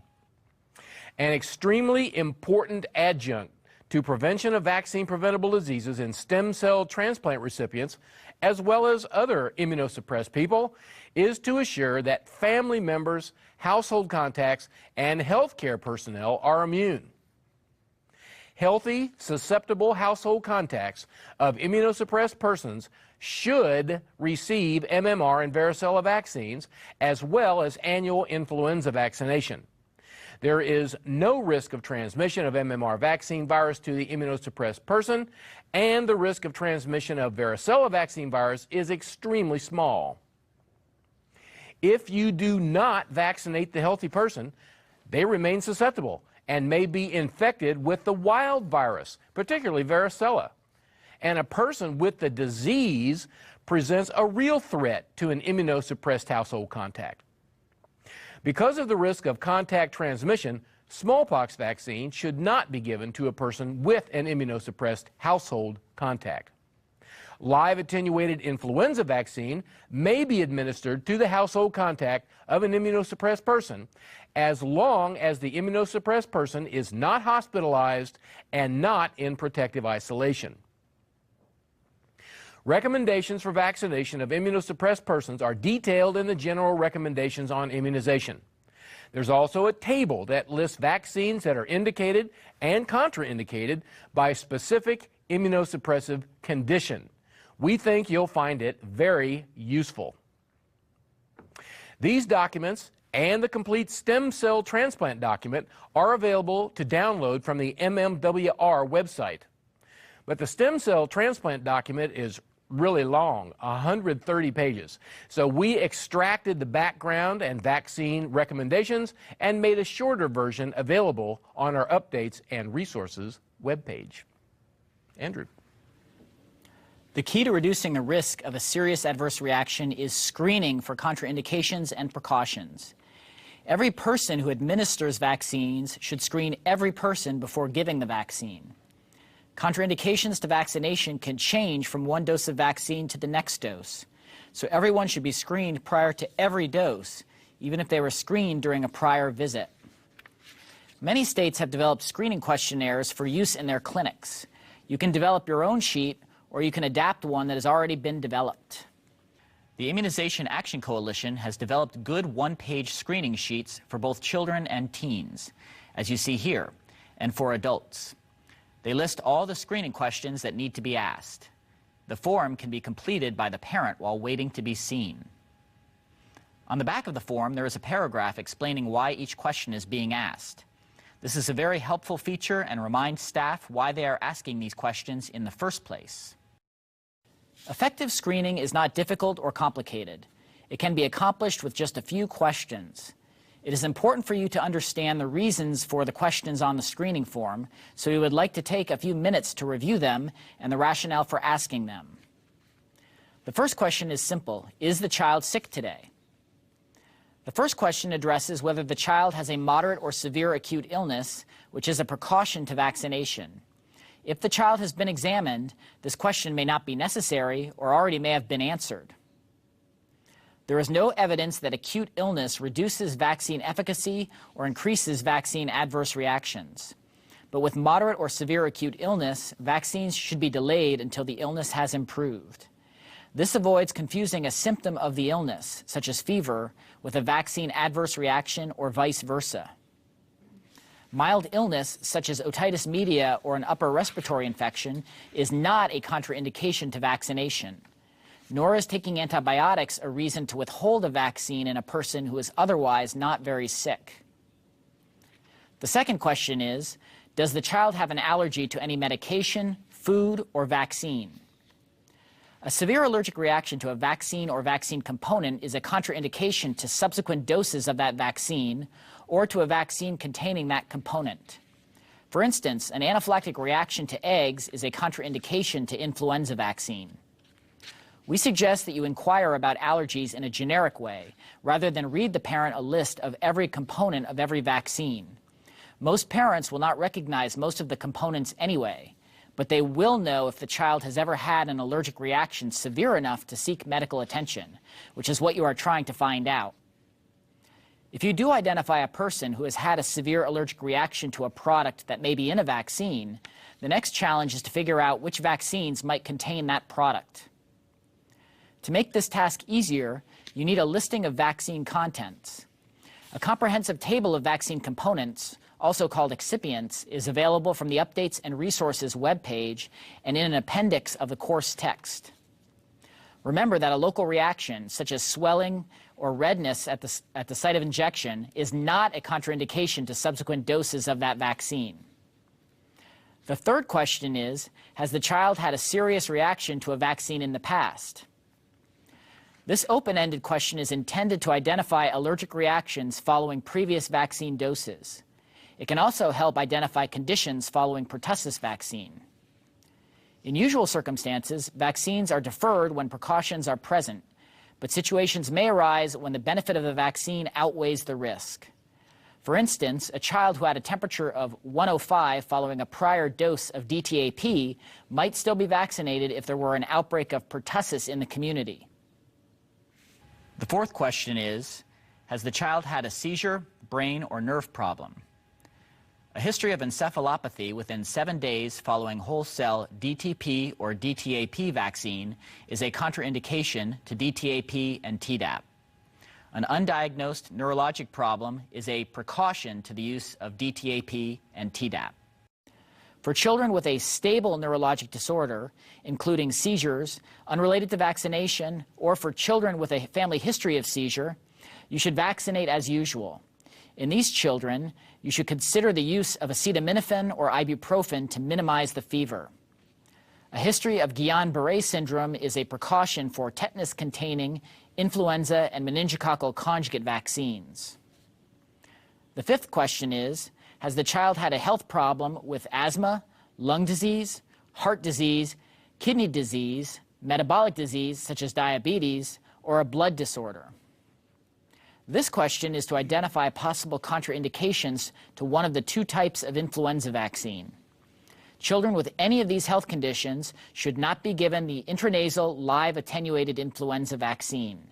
An extremely important adjunct to prevention of vaccine-preventable diseases in stem cell transplant recipients, as well as other immunosuppressed people, is to assure that family members, household contacts, and healthcare personnel are immune. Healthy, susceptible household contacts of immunosuppressed persons should receive MMR and varicella vaccines, as well as annual influenza vaccination. There is no risk of transmission of MMR vaccine virus to the immunosuppressed person, and the risk of transmission of varicella vaccine virus is extremely small. If you do not vaccinate the healthy person, they remain susceptible and may be infected with the wild virus, particularly varicella. And a person with the disease presents a real threat to an immunosuppressed household contact. Because of the risk of contact transmission, smallpox vaccine should not be given to a person with an immunosuppressed household contact. Live attenuated influenza vaccine may be administered to the household contact of an immunosuppressed person, as long as the immunosuppressed person is not hospitalized and not in protective isolation. Recommendations for vaccination of immunosuppressed persons are detailed in the general recommendations on immunization. There's also a table that lists vaccines that are indicated and contraindicated by specific immunosuppressive condition. We think you'll find it very useful. These documents and the complete stem cell transplant document are available to download from the MMWR website. But the stem cell transplant document is really long, 130 pages. So we extracted the background and vaccine recommendations and made a shorter version available on our Updates and Resources webpage. Andrew. The key to reducing the risk of a serious adverse reaction is screening for contraindications and precautions. Every person who administers vaccines should screen every person before giving the vaccine. Contraindications to vaccination can change from one dose of vaccine to the next dose, so everyone should be screened prior to every dose, even if they were screened during a prior visit. Many states have developed screening questionnaires for use in their clinics. You can develop your own sheet, or you can adapt one that has already been developed. The Immunization Action Coalition has developed good one-page screening sheets for both children and teens, as you see here, and for adults. They list all the screening questions that need to be asked. The form can be completed by the parent while waiting to be seen. On the back of the form, there is a paragraph explaining why each question is being asked. This is a very helpful feature and reminds staff why they are asking these questions in the first place. Effective screening is not difficult or complicated. It can be accomplished with just a few questions. It is important for you to understand the reasons for the questions on the screening form, so we would like to take a few minutes to review them and the rationale for asking them. The first question is simple. Is the child sick today? The first question addresses whether the child has a moderate or severe acute illness, which is a precaution to vaccination. If the child has been examined, this question may not be necessary or already may have been answered. There is no evidence that acute illness reduces vaccine efficacy or increases vaccine adverse reactions. But with moderate or severe acute illness, vaccines should be delayed until the illness has improved. This avoids confusing a symptom of the illness, such as fever, with a vaccine adverse reaction or vice versa. Mild illness, such as otitis media or an upper respiratory infection, is not a contraindication to vaccination. Nor is taking antibiotics a reason to withhold a vaccine in a person who is otherwise not very sick. The second question is, does the child have an allergy to any medication, food, or vaccine? A severe allergic reaction to a vaccine or vaccine component is a contraindication to subsequent doses of that vaccine or to a vaccine containing that component. For instance, an anaphylactic reaction to eggs is a contraindication to influenza vaccine. We suggest that you inquire about allergies in a generic way, rather than read the parent a list of every component of every vaccine. Most parents will not recognize most of the components anyway, but they will know if the child has ever had an allergic reaction severe enough to seek medical attention, which is what you are trying to find out. If you do identify a person who has had a severe allergic reaction to a product that may be in a vaccine, the next challenge is to figure out which vaccines might contain that product. To make this task easier, you need a listing of vaccine contents. A comprehensive table of vaccine components, also called excipients, is available from the Updates and Resources webpage and in an appendix of the course text. Remember that a local reaction, such as swelling or redness at the site of injection, is not a contraindication to subsequent doses of that vaccine. The third question is, has the child had a serious reaction to a vaccine in the past? This open-ended question is intended to identify allergic reactions following previous vaccine doses. It can also help identify conditions following pertussis vaccine. In usual circumstances, vaccines are deferred when precautions are present, but situations may arise when the benefit of the vaccine outweighs the risk. For instance, a child who had a temperature of 105 following a prior dose of DTaP might still be vaccinated if there were an outbreak of pertussis in the community. The fourth question is, has the child had a seizure, brain, or nerve problem? A history of encephalopathy within 7 days following whole-cell DTP or DTaP vaccine is a contraindication to DTaP and Tdap. An undiagnosed neurologic problem is a precaution to the use of DTaP and Tdap. For children with a stable neurologic disorder, including seizures unrelated to vaccination, or for children with a family history of seizure, you should vaccinate as usual. In these children, you should consider the use of acetaminophen or ibuprofen to minimize the fever. A history of Guillain-Barré syndrome is a precaution for tetanus-containing influenza and meningococcal conjugate vaccines. The fifth question is, has the child had a health problem with asthma, lung disease, heart disease, kidney disease, metabolic disease such as diabetes, or a blood disorder? This question is to identify possible contraindications to one of the two types of influenza vaccine. Children with any of these health conditions should not be given the intranasal live attenuated influenza vaccine.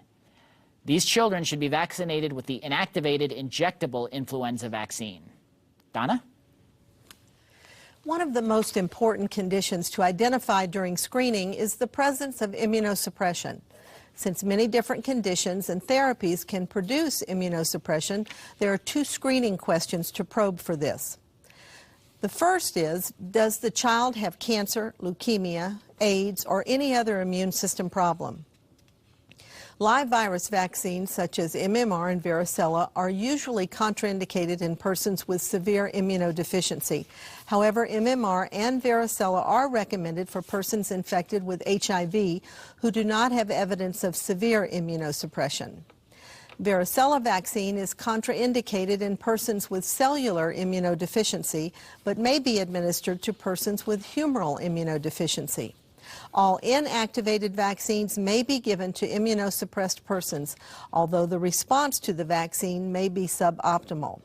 These children should be vaccinated with the inactivated injectable influenza vaccine. Donna? One of the most important conditions to identify during screening is the presence of immunosuppression. Since many different conditions and therapies can produce immunosuppression, there are two screening questions to probe for this. The first is, does the child have cancer, leukemia, AIDS, or any other immune system problem? Live virus vaccines such as MMR and varicella are usually contraindicated in persons with severe immunodeficiency. However, MMR and varicella are recommended for persons infected with HIV who do not have evidence of severe immunosuppression. Varicella vaccine is contraindicated in persons with cellular immunodeficiency, but may be administered to persons with humoral immunodeficiency. All inactivated vaccines may be given to immunosuppressed persons, although the response to the vaccine may be suboptimal.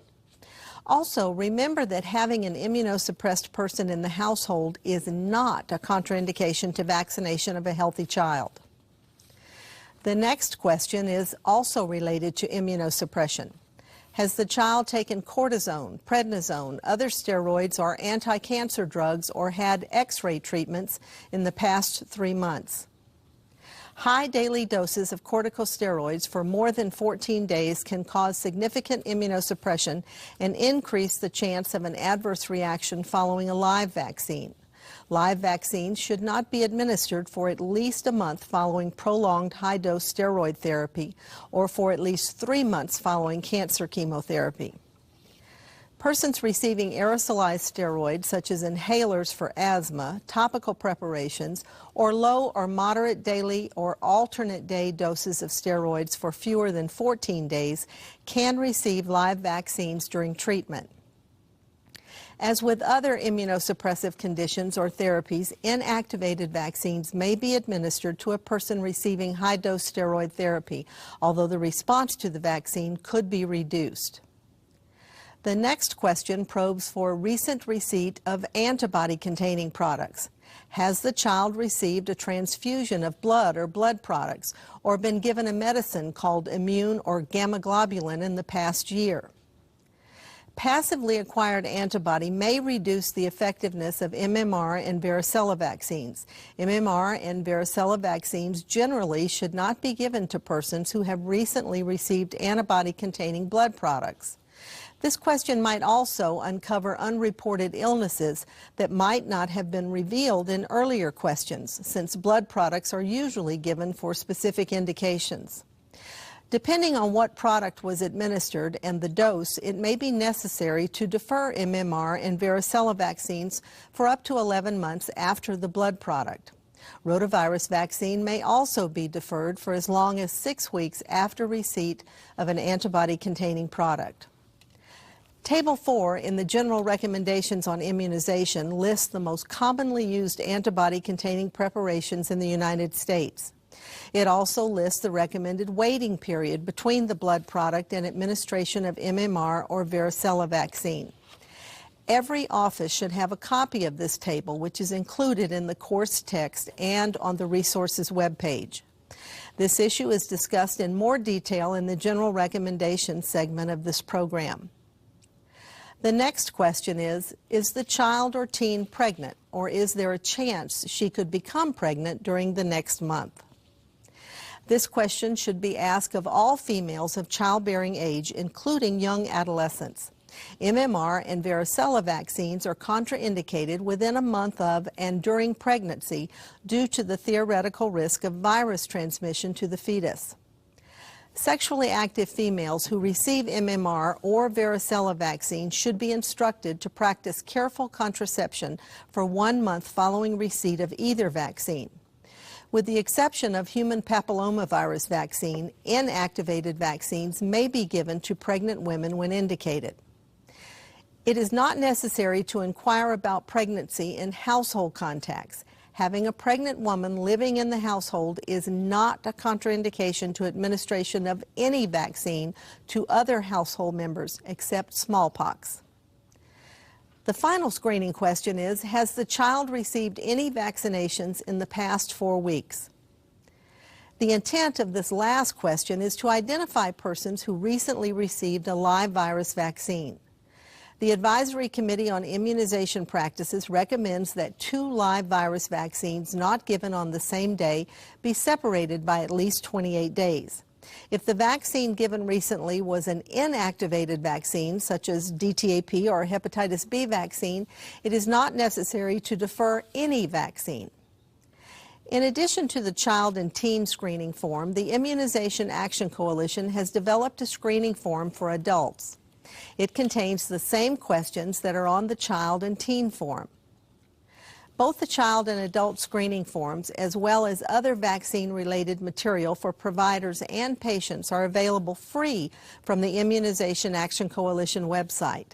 Also, remember that having an immunosuppressed person in the household is not a contraindication to vaccination of a healthy child. The next question is also related to immunosuppression. Has the child taken cortisone, prednisone, other steroids, or anti-cancer drugs, or had X-ray treatments in the past 3 months? High daily doses of corticosteroids for more than 14 days can cause significant immunosuppression and increase the chance of an adverse reaction following a live vaccine. Live vaccines should not be administered for at least a month following prolonged high-dose steroid therapy or for at least 3 months following cancer chemotherapy. Persons receiving aerosolized steroids, such as inhalers for asthma, topical preparations, or low or moderate daily or alternate day doses of steroids for fewer than 14 days, can receive live vaccines during treatment. As with other immunosuppressive conditions or therapies, inactivated vaccines may be administered to a person receiving high-dose steroid therapy, although the response to the vaccine could be reduced. The next question probes for recent receipt of antibody-containing products. Has the child received a transfusion of blood or blood products, or been given a medicine called immune or gamma globulin in the past year? Passively acquired antibody may reduce the effectiveness of MMR and varicella vaccines. MMR and varicella vaccines generally should not be given to persons who have recently received antibody-containing blood products. This question might also uncover unreported illnesses that might not have been revealed in earlier questions, since blood products are usually given for specific indications. Depending on what product was administered and the dose, it may be necessary to defer MMR and varicella vaccines for up to 11 months after the blood product. Rotavirus vaccine may also be deferred for as long as 6 weeks after receipt of an antibody-containing product. Table 4 in the General Recommendations on Immunization lists the most commonly used antibody-containing preparations in the United States. It also lists the recommended waiting period between the blood product and administration of MMR or varicella vaccine. Every office should have a copy of this table, which is included in the course text and on the resources webpage. This issue is discussed in more detail in the General Recommendations segment of this program. The next question is the child or teen pregnant, or is there a chance she could become pregnant during the next month? This question should be asked of all females of childbearing age, including young adolescents. MMR and varicella vaccines are contraindicated within a month of and during pregnancy due to the theoretical risk of virus transmission to the fetus. Sexually active females who receive MMR or varicella vaccine should be instructed to practice careful contraception for 1 month following receipt of either vaccine. With the exception of human papillomavirus vaccine, inactivated vaccines may be given to pregnant women when indicated. It is not necessary to inquire about pregnancy in household contacts. Having a pregnant woman living in the household is not a contraindication to administration of any vaccine to other household members except smallpox. The final screening question is, has the child received any vaccinations in the past 4 weeks? The intent of this last question is to identify persons who recently received a live virus vaccine. The Advisory Committee on Immunization Practices recommends that 2 live virus vaccines not given on the same day be separated by at least 28 days. If the vaccine given recently was an inactivated vaccine, such as DTaP or hepatitis B vaccine, it is not necessary to defer any vaccine. In addition to the child and teen screening form, the Immunization Action Coalition has developed a screening form for adults. It contains the same questions that are on the child and teen form. Both the child and adult screening forms, as well as other vaccine-related material for providers and patients, are available free from the Immunization Action Coalition website.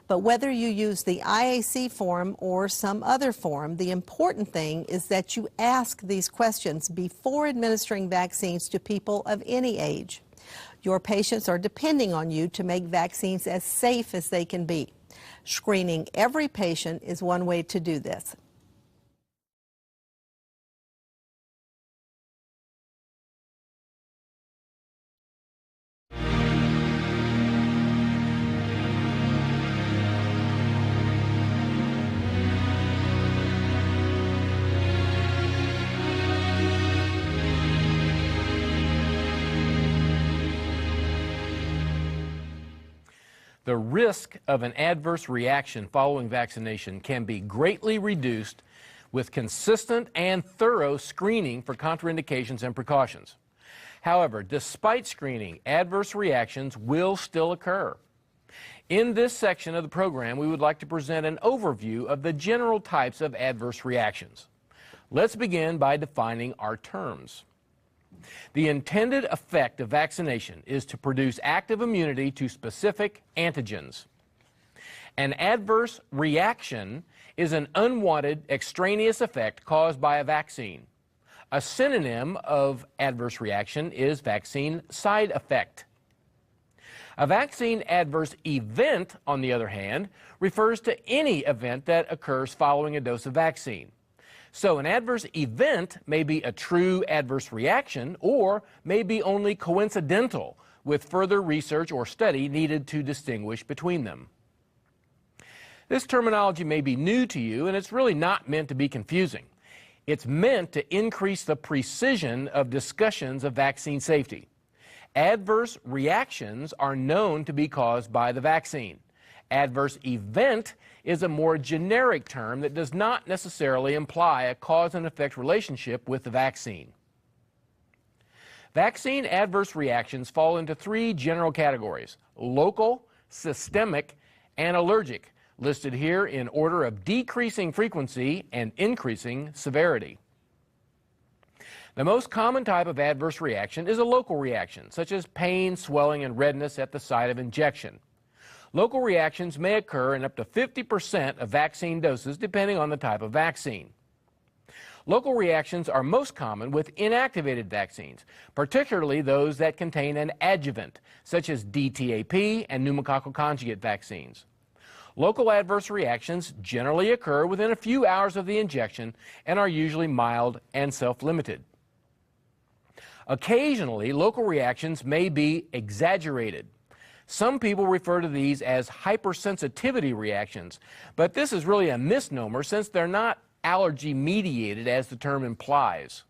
But whether you use the IAC form or some other form, the important thing is that you ask these questions before administering vaccines to people of any age. Your patients are depending on you to make vaccines as safe as they can be. Screening every patient is one way to do this. The risk of an adverse reaction following vaccination can be greatly reduced with consistent and thorough screening for contraindications and precautions. However, despite screening, adverse reactions will still occur. In this section of the program, we would like to present an overview of the general types of adverse reactions. Let's begin by defining our terms. The intended effect of vaccination is to produce active immunity to specific antigens. An adverse reaction is an unwanted extraneous effect caused by a vaccine. A synonym of adverse reaction is vaccine side effect. A vaccine adverse event, on the other hand, refers to any event that occurs following a dose of vaccine. So an adverse event may be a true adverse reaction or may be only coincidental, with further research or study needed to distinguish between them. This terminology may be new to you, and it's really not meant to be confusing. It's meant to increase the precision of discussions of vaccine safety. Adverse reactions are known to be caused by the vaccine. Adverse event is a more generic term that does not necessarily imply a cause and effect relationship with the vaccine. Vaccine adverse reactions fall into three general categories: local, systemic, and allergic, listed here in order of decreasing frequency and increasing severity. The most common type of adverse reaction is a local reaction, such as pain, swelling, and redness at the site of injection. Local reactions may occur in up to 50% of vaccine doses, depending on the type of vaccine. Local reactions are most common with inactivated vaccines, particularly those that contain an adjuvant, such as DTaP and pneumococcal conjugate vaccines. Local adverse reactions generally occur within a few hours of the injection and are usually mild and self-limited. Occasionally, local reactions may be exaggerated. Some people refer to these as hypersensitivity reactions, but this is really a misnomer since they're not allergy-mediated as the term implies.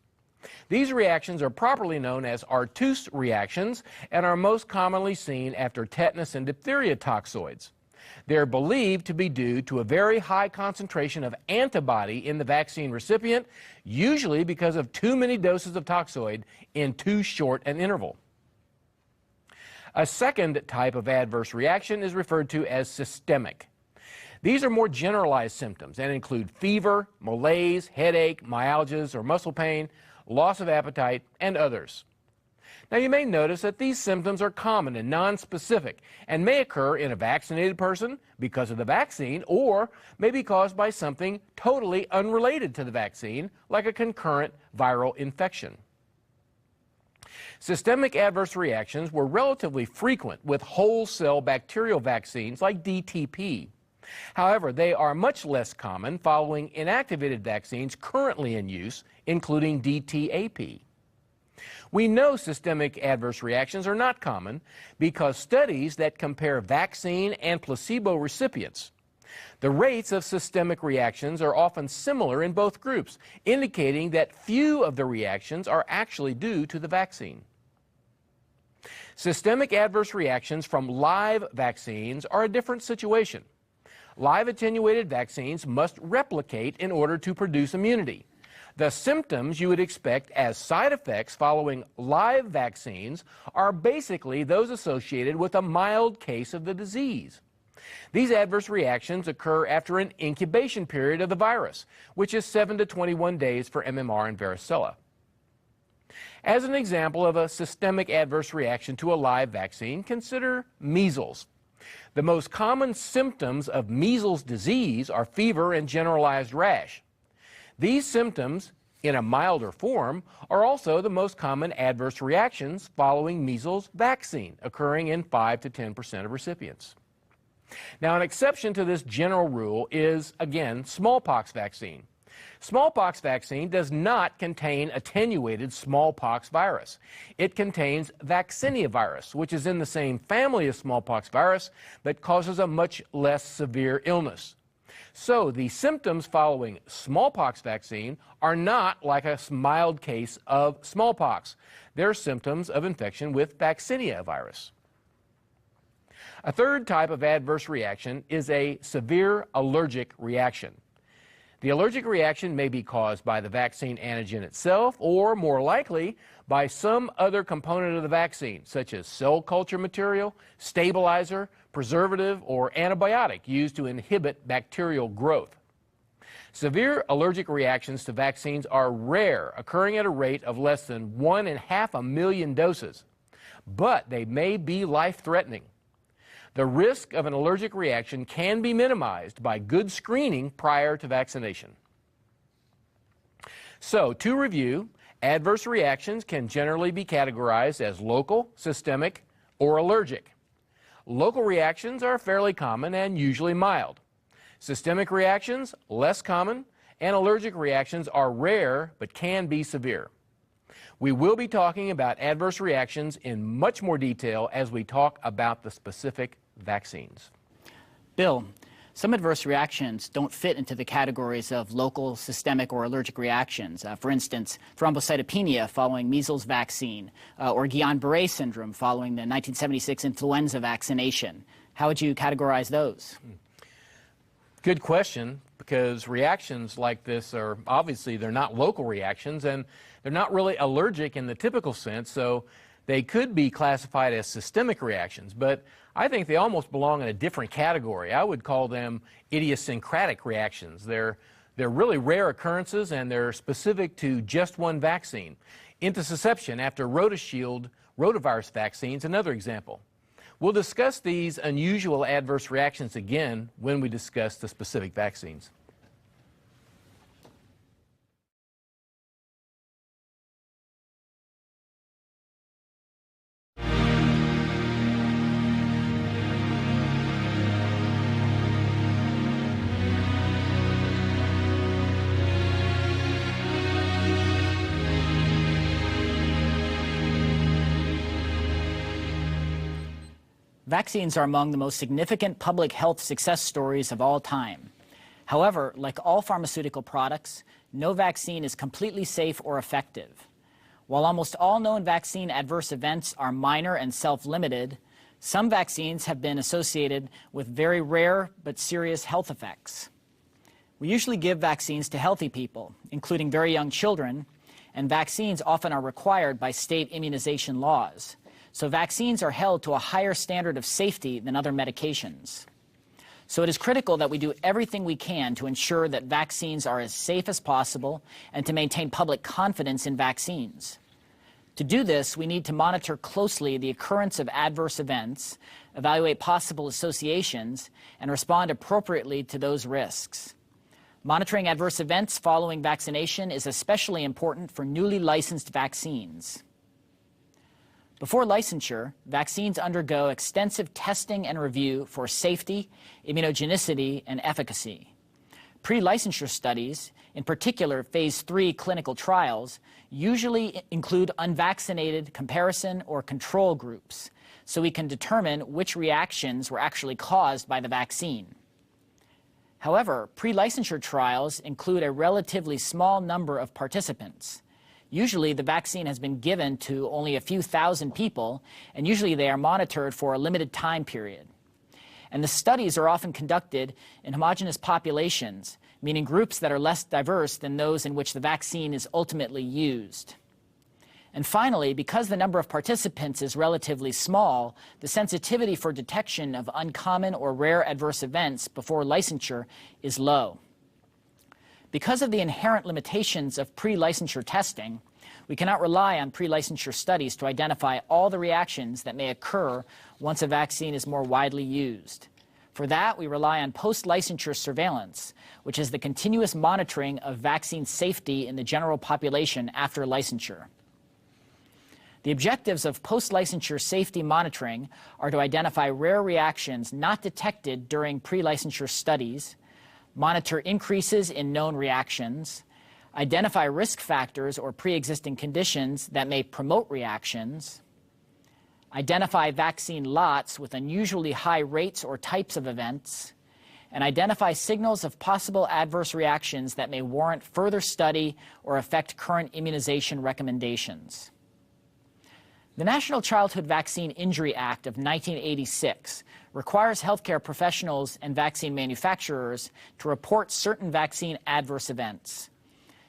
These reactions are properly known as Artus reactions and are most commonly seen after tetanus and diphtheria toxoids. They are believed to be due to a very high concentration of antibody in the vaccine recipient, usually because of too many doses of toxoid in too short an interval. A second type of adverse reaction is referred to as systemic. These are more generalized symptoms and include fever, malaise, headache, myalgias or muscle pain, loss of appetite, and others. Now, you may notice that these symptoms are common and nonspecific and may occur in a vaccinated person because of the vaccine or may be caused by something totally unrelated to the vaccine, like a concurrent viral infection. Systemic adverse reactions were relatively frequent with whole cell bacterial vaccines like DTP. However, they are much less common following inactivated vaccines currently in use, including DTaP. We know systemic adverse reactions are not common because studies that compare vaccine and placebo recipients, the rates of systemic reactions are often similar in both groups, indicating that few of the reactions are actually due to the vaccine. Systemic adverse reactions from live vaccines are a different situation. Live attenuated vaccines must replicate in order to produce immunity. The symptoms you would expect as side effects following live vaccines are basically those associated with a mild case of the disease. These adverse reactions occur after an incubation period of the virus, which is 7 to 21 days for MMR and varicella. As an example of a systemic adverse reaction to a live vaccine, consider measles. The most common symptoms of measles disease are fever and generalized rash. These symptoms, in a milder form, are also the most common adverse reactions following measles vaccine, occurring in 5 to 10% of recipients. Now, an exception to this general rule is, again, smallpox vaccine. Smallpox vaccine does not contain attenuated smallpox virus. It contains vaccinia virus, which is in the same family as smallpox virus, but causes a much less severe illness. So the symptoms following smallpox vaccine are not like a mild case of smallpox. They're symptoms of infection with vaccinia virus. A third type of adverse reaction is a severe allergic reaction. The allergic reaction may be caused by the vaccine antigen itself or, more likely, by some other component of the vaccine, such as cell culture material, stabilizer, preservative, or antibiotic used to inhibit bacterial growth. Severe allergic reactions to vaccines are rare, occurring at a rate of less than 1.5 million doses, but they may be life-threatening. The risk of an allergic reaction can be minimized by good screening prior to vaccination. So, to review, adverse reactions can generally be categorized as local, systemic, or allergic. Local reactions are fairly common and usually mild. Systemic reactions, less common, and allergic reactions are rare but can be severe. We will be talking about adverse reactions in much more detail as we talk about the specific vaccines. Bill, some adverse reactions don't fit into the categories of local, systemic, or allergic reactions. For instance, thrombocytopenia following measles vaccine, or Guillain-Barré syndrome following the 1976 influenza vaccination. How would you categorize those? Good question, because reactions like this are obviously they're not local reactions and they're not really allergic in the typical sense, so they could be classified as systemic reactions, but I think they almost belong in a different category. I would call them idiosyncratic reactions. They're really rare occurrences and they're specific to just one vaccine. Intussusception after RotaShield rotavirus vaccines, another example. We'll discuss these unusual adverse reactions again when we discuss the specific vaccines. Vaccines are among the most significant public health success stories of all time. However, like all pharmaceutical products, no vaccine is completely safe or effective. While almost all known vaccine adverse events are minor and self-limited, some vaccines have been associated with very rare but serious health effects. We usually give vaccines to healthy people, including very young children, and vaccines often are required by state immunization laws. So vaccines are held to a higher standard of safety than other medications. So it is critical that we do everything we can to ensure that vaccines are as safe as possible and to maintain public confidence in vaccines. To do this, we need to monitor closely the occurrence of adverse events, evaluate possible associations, and respond appropriately to those risks. Monitoring adverse events following vaccination is especially important for newly licensed vaccines. Before licensure, vaccines undergo extensive testing and review for safety, immunogenicity, and efficacy. Pre-licensure studies, in particular phase 3 clinical trials, usually include unvaccinated comparison or control groups, so we can determine which reactions were actually caused by the vaccine. However, pre-licensure trials include a relatively small number of participants. Usually the vaccine has been given to only a few thousand people, and usually they are monitored for a limited time period. And the studies are often conducted in homogeneous populations, meaning groups that are less diverse than those in which the vaccine is ultimately used. And finally, because the number of participants is relatively small, the sensitivity for detection of uncommon or rare adverse events before licensure is low. Because of the inherent limitations of pre-licensure testing, we cannot rely on pre-licensure studies to identify all the reactions that may occur once a vaccine is more widely used. For that, we rely on post-licensure surveillance, which is the continuous monitoring of vaccine safety in the general population after licensure. The objectives of post-licensure safety monitoring are to identify rare reactions not detected during pre-licensure studies, monitor increases in known reactions, identify risk factors or pre-existing conditions that may promote reactions, identify vaccine lots with unusually high rates or types of events, and identify signals of possible adverse reactions that may warrant further study or affect current immunization recommendations. The National Childhood Vaccine Injury Act of 1986 requires healthcare professionals and vaccine manufacturers to report certain vaccine adverse events.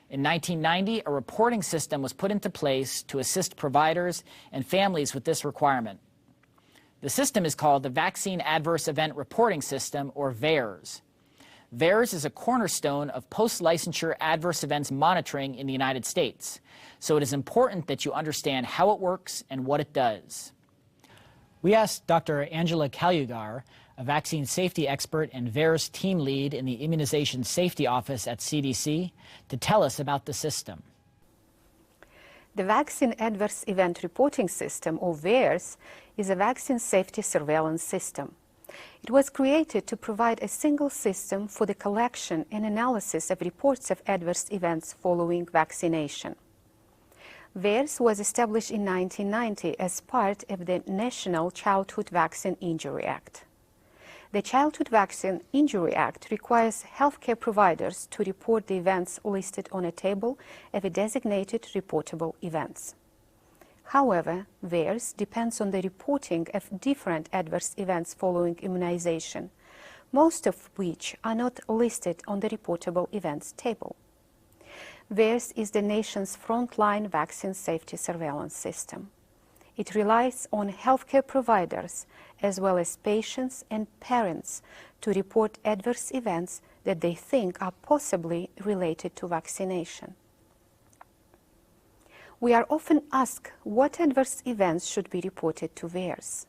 In 1990, a reporting system was put into place to assist providers and families with this requirement. The system is called the Vaccine Adverse Event Reporting System, or VAERS. VAERS is a cornerstone of post-licensure adverse events monitoring in the United States, so it is important that you understand how it works and what it does. We asked Dr. Angela Kalyugar, a vaccine safety expert and VAERS team lead in the Immunization Safety Office at CDC, to tell us about the system. The Vaccine Adverse Event Reporting System, or VAERS, is a vaccine safety surveillance system. It was created to provide a single system for the collection and analysis of reports of adverse events following vaccination. VAERS was established in 1990 as part of the National Childhood Vaccine Injury Act. The Childhood Vaccine Injury Act requires healthcare providers to report the events listed on a table of designated reportable events. However, VAERS depends on the reporting of different adverse events following immunization, most of which are not listed on the reportable events table. VAERS is the nation's frontline vaccine safety surveillance system. It relies on healthcare providers as well as patients and parents to report adverse events that they think are possibly related to vaccination. We are often asked what adverse events should be reported to VAERS.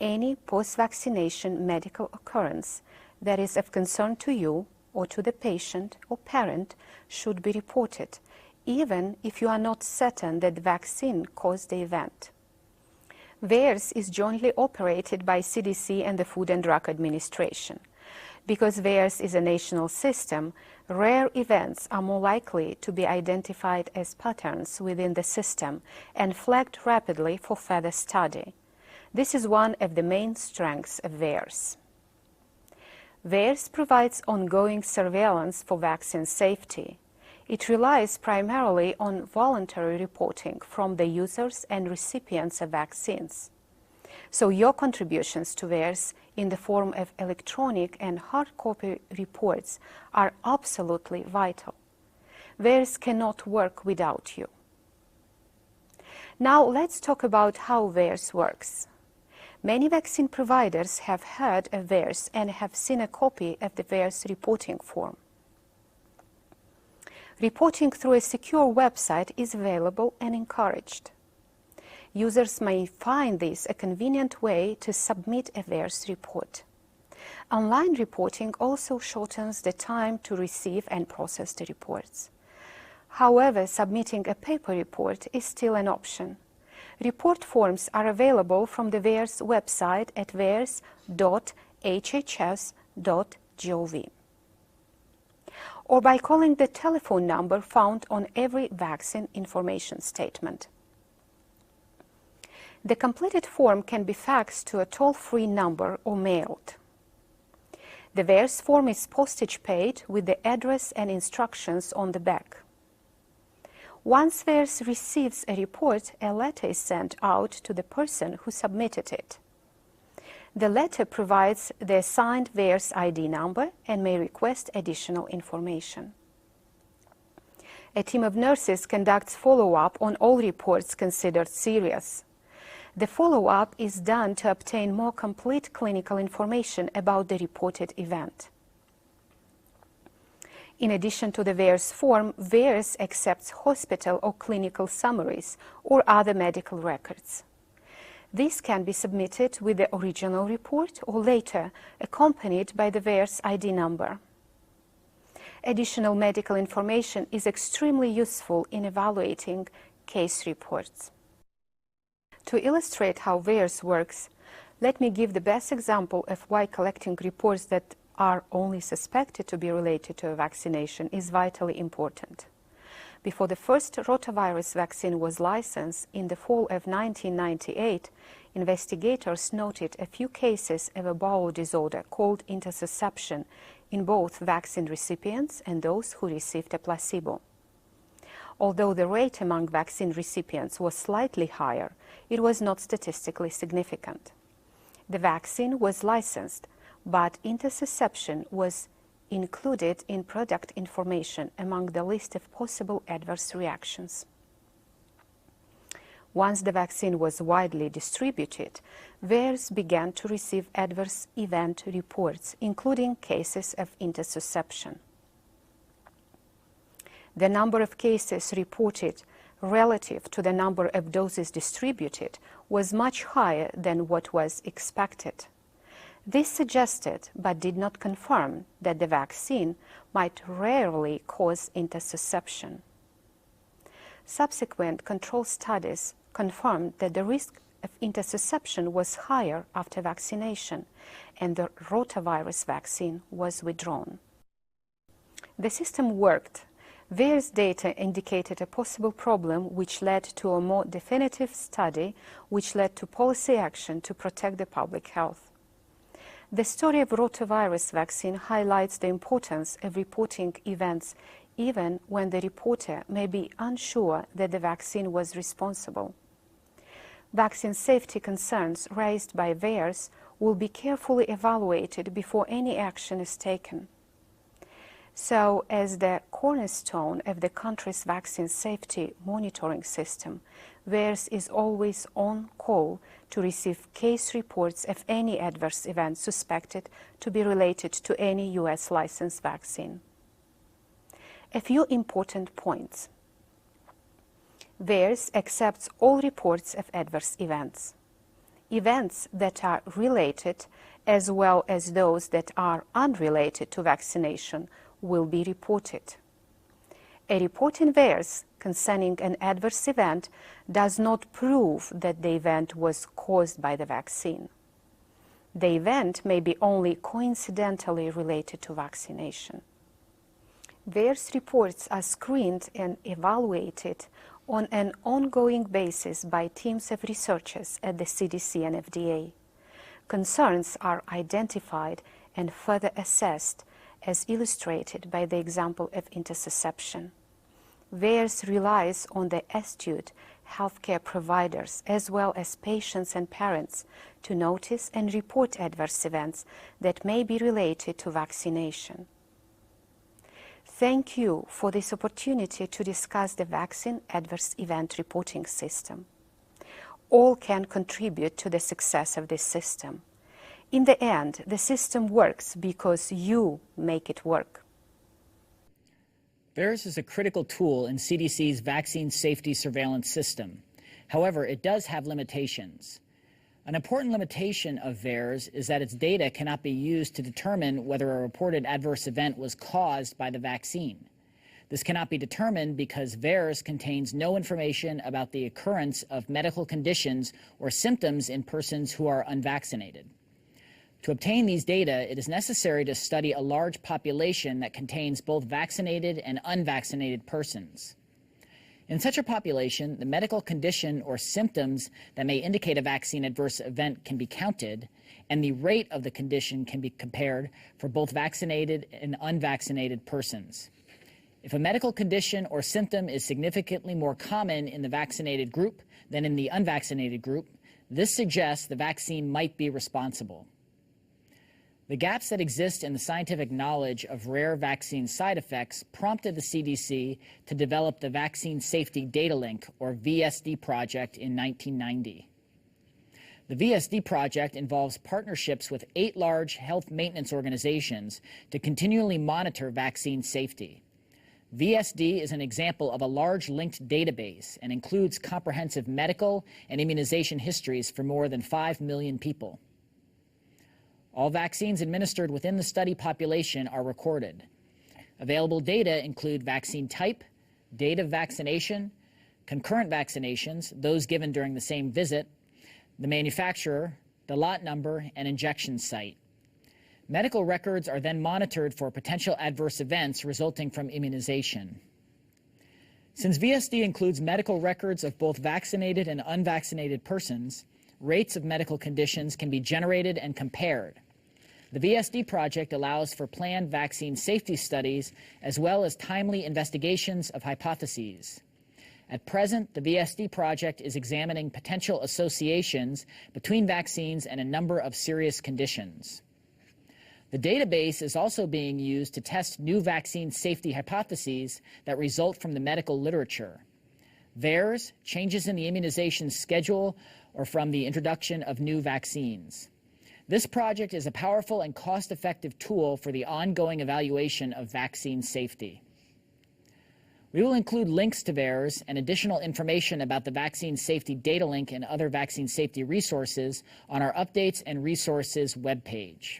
Any post-vaccination medical occurrence that is of concern to you or to the patient or parent should be reported, even if you are not certain that the vaccine caused the event. VAERS is jointly operated by CDC and the Food and Drug Administration. Because VAERS is a national system, rare events are more likely to be identified as patterns within the system and flagged rapidly for further study. This is one of the main strengths of VAERS. VAERS provides ongoing surveillance for vaccine safety. It relies primarily on voluntary reporting from the users and recipients of vaccines. So your contributions to VAERS in the form of electronic and hard copy reports are absolutely vital. VAERS cannot work without you. Now let's talk about how VAERS works. Many vaccine providers have heard of VAERS and have seen a copy of the VAERS reporting form. Reporting through a secure website is available and encouraged. Users may find this a convenient way to submit a VAERS report. Online reporting also shortens the time to receive and process the reports. However, submitting a paper report is still an option. Report forms are available from the VAERS website at vaers.hhs.gov, or by calling the telephone number found on every vaccine information statement. The completed form can be faxed to a toll-free number or mailed. The VAERS form is postage paid with the address and instructions on the back. Once VAERS receives a report, a letter is sent out to the person who submitted it. The letter provides the assigned VAERS ID number and may request additional information. A team of nurses conducts follow-up on all reports considered serious. The follow-up is done to obtain more complete clinical information about the reported event. In addition to the VAERS form, VAERS accepts hospital or clinical summaries or other medical records. These can be submitted with the original report or later accompanied by the VAERS ID number. Additional medical information is extremely useful in evaluating case reports. To illustrate how VAERS works, let me give the best example of why collecting reports that are only suspected to be related to a vaccination is vitally important. Before the first rotavirus vaccine was licensed in the fall of 1998, investigators noted a few cases of a bowel disorder called intussusception in both vaccine recipients and those who received a placebo. Although the rate among vaccine recipients was slightly higher, it was not statistically significant. The vaccine was licensed, but intussusception was included in product information among the list of possible adverse reactions. Once the vaccine was widely distributed, VAERS began to receive adverse event reports, including cases of intussusception. The number of cases reported relative to the number of doses distributed was much higher than what was expected. This suggested, but did not confirm, that the vaccine might rarely cause intussusception. Subsequent control studies confirmed that the risk of intussusception was higher after vaccination, and the rotavirus vaccine was withdrawn. The system worked. VAERS data indicated a possible problem which led to a more definitive study which led to policy action to protect the public health. The story of rotavirus vaccine highlights the importance of reporting events even when the reporter may be unsure that the vaccine was responsible. Vaccine safety concerns raised by VAERS will be carefully evaluated before any action is taken. So, as the cornerstone of the country's vaccine safety monitoring system, VAERS is always on call to receive case reports of any adverse event suspected to be related to any U.S. licensed vaccine. A few important points. VAERS accepts all reports of adverse events. Events that are related, as well as those that are unrelated to vaccination, will be reported. A report in VAERS concerning an adverse event does not prove that the event was caused by the vaccine. The event may be only coincidentally related to vaccination. VAERS reports are screened and evaluated on an ongoing basis by teams of researchers at the CDC and FDA. Concerns are identified and further assessed, as illustrated by the example of intussusception. VAERS relies on the astute healthcare providers as well as patients and parents to notice and report adverse events that may be related to vaccination. Thank you for this opportunity to discuss the vaccine adverse event reporting system. All can contribute to the success of this system. In the end, the system works because you make it work. VAERS is a critical tool in CDC's vaccine safety surveillance system. However, it does have limitations. An important limitation of VAERS is that its data cannot be used to determine whether a reported adverse event was caused by the vaccine. This cannot be determined because VAERS contains no information about the occurrence of medical conditions or symptoms in persons who are unvaccinated. To obtain these data, it is necessary to study a large population that contains both vaccinated and unvaccinated persons. In such a population, the medical condition or symptoms that may indicate a vaccine adverse event can be counted, and the rate of the condition can be compared for both vaccinated and unvaccinated persons. If a medical condition or symptom is significantly more common in the vaccinated group than in the unvaccinated group, this suggests the vaccine might be responsible. The gaps that exist in the scientific knowledge of rare vaccine side effects prompted the CDC to develop the Vaccine Safety Data Link, or VSD project, in 1990. The VSD project involves partnerships with 8 large health maintenance organizations to continually monitor vaccine safety. VSD is an example of a large linked database and includes comprehensive medical and immunization histories for more than 5 million people. All vaccines administered within the study population are recorded. Available data include vaccine type, date of vaccination, concurrent vaccinations, those given during the same visit, the manufacturer, the lot number, and injection site. Medical records are then monitored for potential adverse events resulting from immunization. Since VSD includes medical records of both vaccinated and unvaccinated persons, rates of medical conditions can be generated and compared. The VSD project allows for planned vaccine safety studies as well as timely investigations of hypotheses. At present, the VSD project is examining potential associations between vaccines and a number of serious conditions. The database is also being used to test new vaccine safety hypotheses that result from the medical literature. VAERS, changes in the immunization schedule, or from the introduction of new vaccines. This project is a powerful and cost-effective tool for the ongoing evaluation of vaccine safety. We will include links to VAERS and additional information about the Vaccine Safety Data Link and other vaccine safety resources on our Updates and Resources webpage.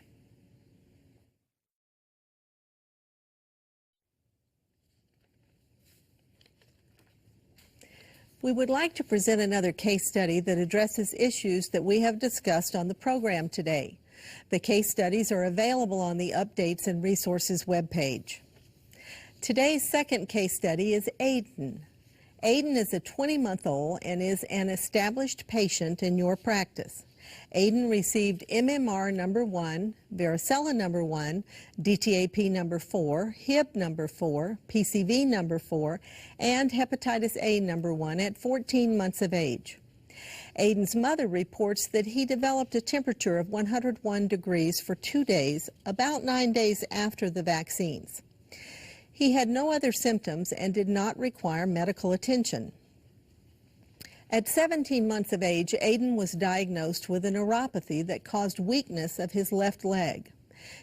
We would like to present another case study that addresses issues that we have discussed on the program today. The case studies are available on the Updates and Resources webpage. Today's second case study is Aiden. Aiden is a 20-month-old and is an established patient in your practice. Aiden received MMR number 1, varicella number 1, DTaP number 4, Hib number 4, PCV number 4, and hepatitis A number 1 at 14 months of age. Aiden's mother reports that he developed a temperature of 101 degrees for 2 days, about 9 days after the vaccines. He had no other symptoms and did not require medical attention. At 17 months of age, Aiden was diagnosed with a neuropathy that caused weakness of his left leg.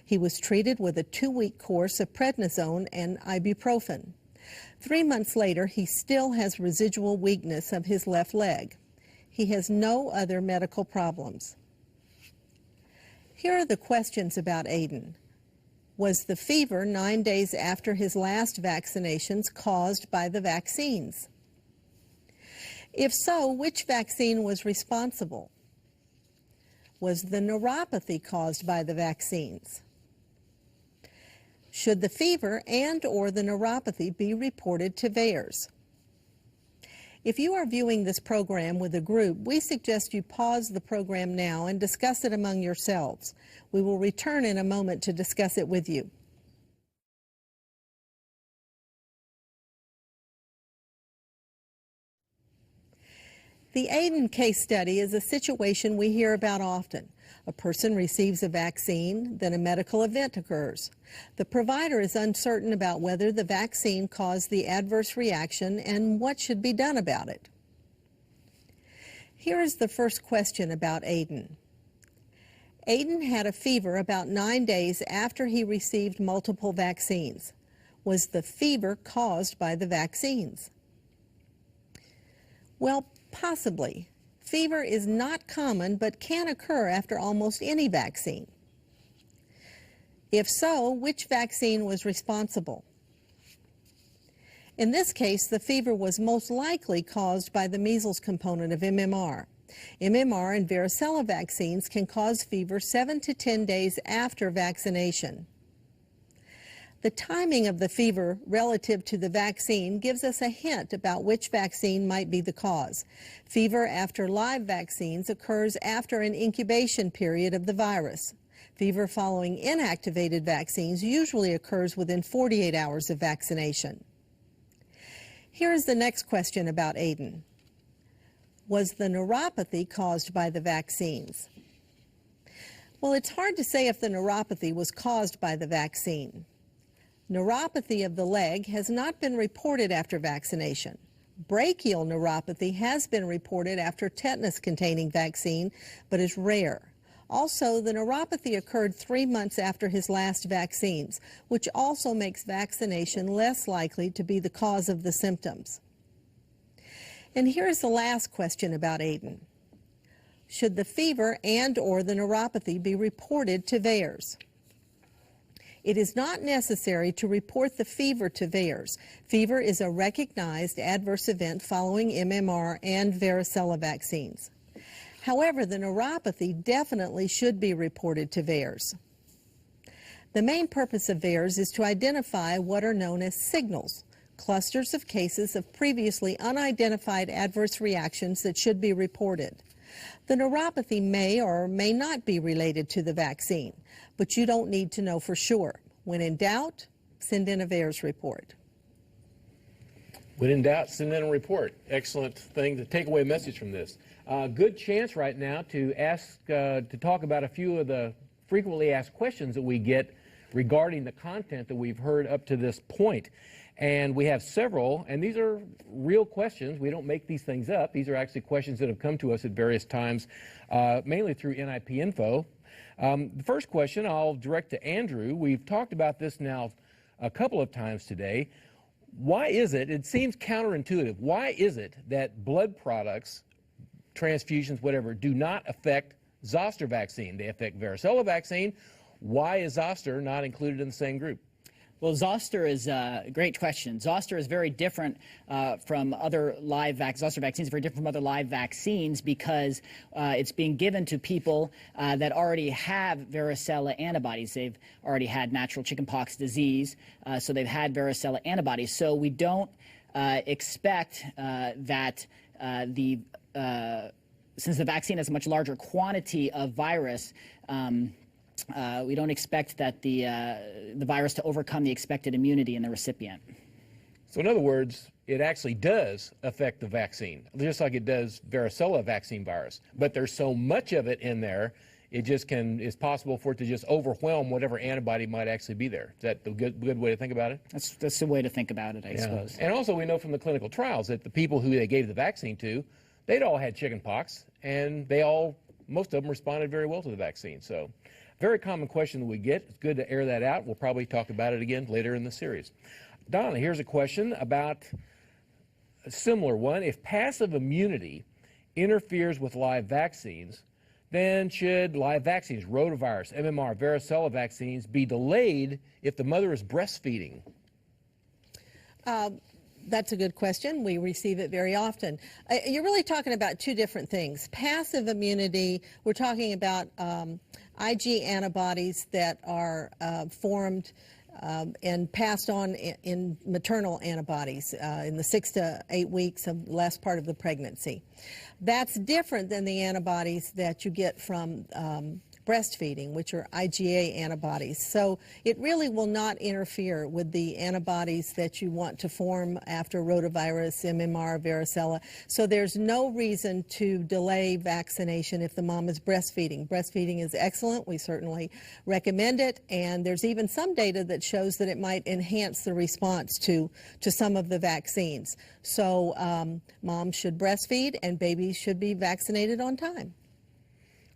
He was treated with a 2-week course of prednisone and ibuprofen. 3 months later, he still has residual weakness of his left leg. He has no other medical problems. Here are the questions about Aiden. Was the fever 9 days after his last vaccinations caused by the vaccines? If so, which vaccine was responsible? Was the neuropathy caused by the vaccines? Should the fever and/or the neuropathy be reported to VAERS? If you are viewing this program with a group, we suggest you pause the program now and discuss it among yourselves. We will return in a moment to discuss it with you. The Aiden case study is a situation we hear about often. A person receives a vaccine, then a medical event occurs. The provider is uncertain about whether the vaccine caused the adverse reaction and what should be done about it. Here is the first question about Aiden. Aiden had a fever about 9 days after he received multiple vaccines. Was the fever caused by the vaccines? Well, possibly. Fever is not common but can occur after almost any vaccine. If so, which vaccine was responsible? In this case, the fever was most likely caused by the measles component of MMR. MMR and varicella vaccines can cause fever 7 to 10 days after vaccination. The timing of the fever relative to the vaccine gives us a hint about which vaccine might be the cause. Fever after live vaccines occurs after an incubation period of the virus. Fever following inactivated vaccines usually occurs within 48 hours of vaccination. Here is the next question about Aiden. Was the neuropathy caused by the vaccines? Well, it's hard to say if the neuropathy was caused by the vaccine. Neuropathy of the leg has not been reported after vaccination. Brachial neuropathy has been reported after tetanus-containing vaccine, but is rare. Also, the neuropathy occurred 3 months after his last vaccines, which also makes vaccination less likely to be the cause of the symptoms. And here's the last question about Aiden. Should the fever and/or the neuropathy be reported to VAERS? It is not necessary to report the fever to VAERS. Fever is a recognized adverse event following MMR and varicella vaccines. However, the neuropathy definitely should be reported to VAERS. The main purpose of VAERS is to identify what are known as signals, clusters of cases of previously unidentified adverse reactions that should be reported. The neuropathy may or may not be related to the vaccine, but you don't need to know for sure. When in doubt, send in a VAERS report. When in doubt, send in a report. Excellent thing to take away a message from this. Good chance right now to talk about a few of the frequently asked questions that we get regarding the content that we've heard up to this point. And we have several, and these are real questions. We don't make these things up. These are actually questions that have come to us at various times, mainly through NIP Info. The first question I'll direct to Andrew. We've talked about this now a couple of times today. Why is it, it seems counterintuitive, why is it that blood products, transfusions, whatever, do not affect zoster vaccine? They affect varicella vaccine. Why is zoster not included in the same group? Well, zoster is a great question. Zoster is very different from other zoster vaccines are very different from other live vaccines because it's being given to people that already have varicella antibodies. They've already had natural chickenpox disease, so they've had varicella antibodies. So we don't expect that since the vaccine has a much larger quantity of virus, we don't expect that the virus to overcome the expected immunity in the recipient. So in other words, it actually does affect the vaccine, just like it does varicella vaccine virus. But there's so much of it in there, it's possible for it to just overwhelm whatever antibody might actually be there. Is that the good way to think about it? That's the way to think about it, I suppose. And also we know from the clinical trials that the people who they gave the vaccine to, they'd all had chickenpox, and most of them responded very well to the vaccine. So very common question that we get. It's good to air that out. We'll probably talk about it again later in the series. Donna, here's a question about a similar one. If passive immunity interferes with live vaccines, then should live vaccines, rotavirus, MMR, varicella vaccines, be delayed if the mother is breastfeeding? That's a good question. We receive it very often. You're really talking about two different things. Passive immunity, we're talking about Ig antibodies that are formed and passed on in maternal antibodies in the 6 to 8 weeks of the last part of the pregnancy. That's different than the antibodies that you get from breastfeeding, which are IgA antibodies. So it really will not interfere with the antibodies that you want to form after rotavirus, MMR, varicella. So there's no reason to delay vaccination if the mom is breastfeeding. Breastfeeding is excellent. We certainly recommend it. And there's even some data that shows that it might enhance the response to some of the vaccines. So moms should breastfeed and babies should be vaccinated on time.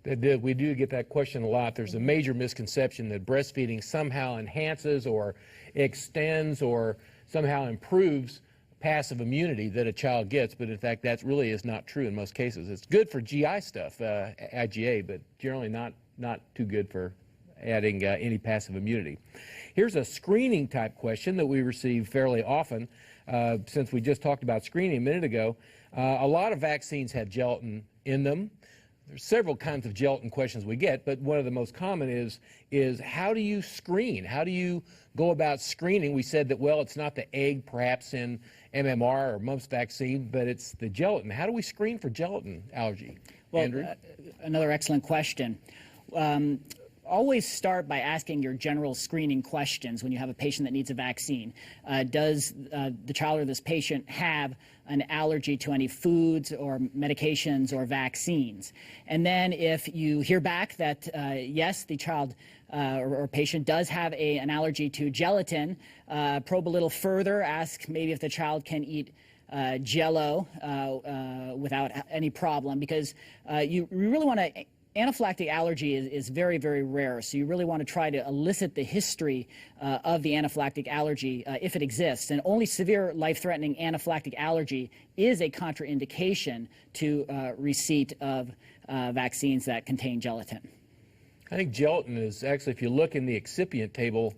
We do get that question a lot. There's a major misconception that breastfeeding somehow enhances or extends or somehow improves passive immunity that a child gets, but in fact that really is not true in most cases. It's good for GI stuff, IgA, but generally not too good for adding any passive immunity. Here's a screening type question that we receive fairly often. Since we just talked about screening a minute ago, a lot of vaccines have gelatin in them. There's several kinds of gelatin questions we get, but one of the most common is how do you screen? How do you go about screening? We said that, well, it's not the egg perhaps in MMR or mumps vaccine, but it's the gelatin. How do we screen for gelatin allergy? Well, Andrew? Another excellent question. Always start by asking your general screening questions when you have a patient that needs a vaccine. Does the child or this patient have an allergy to any foods or medications or vaccines? And then if you hear back that yes, the child or patient does have an allergy to gelatin, probe a little further, ask maybe if the child can eat Jell-O without any problem, because you really want to. Anaphylactic allergy is very, very rare, so you really want to try to elicit the history of the anaphylactic allergy if it exists. And only severe life-threatening anaphylactic allergy is a contraindication to receipt of vaccines that contain gelatin. I think gelatin is actually, if you look in the excipient table,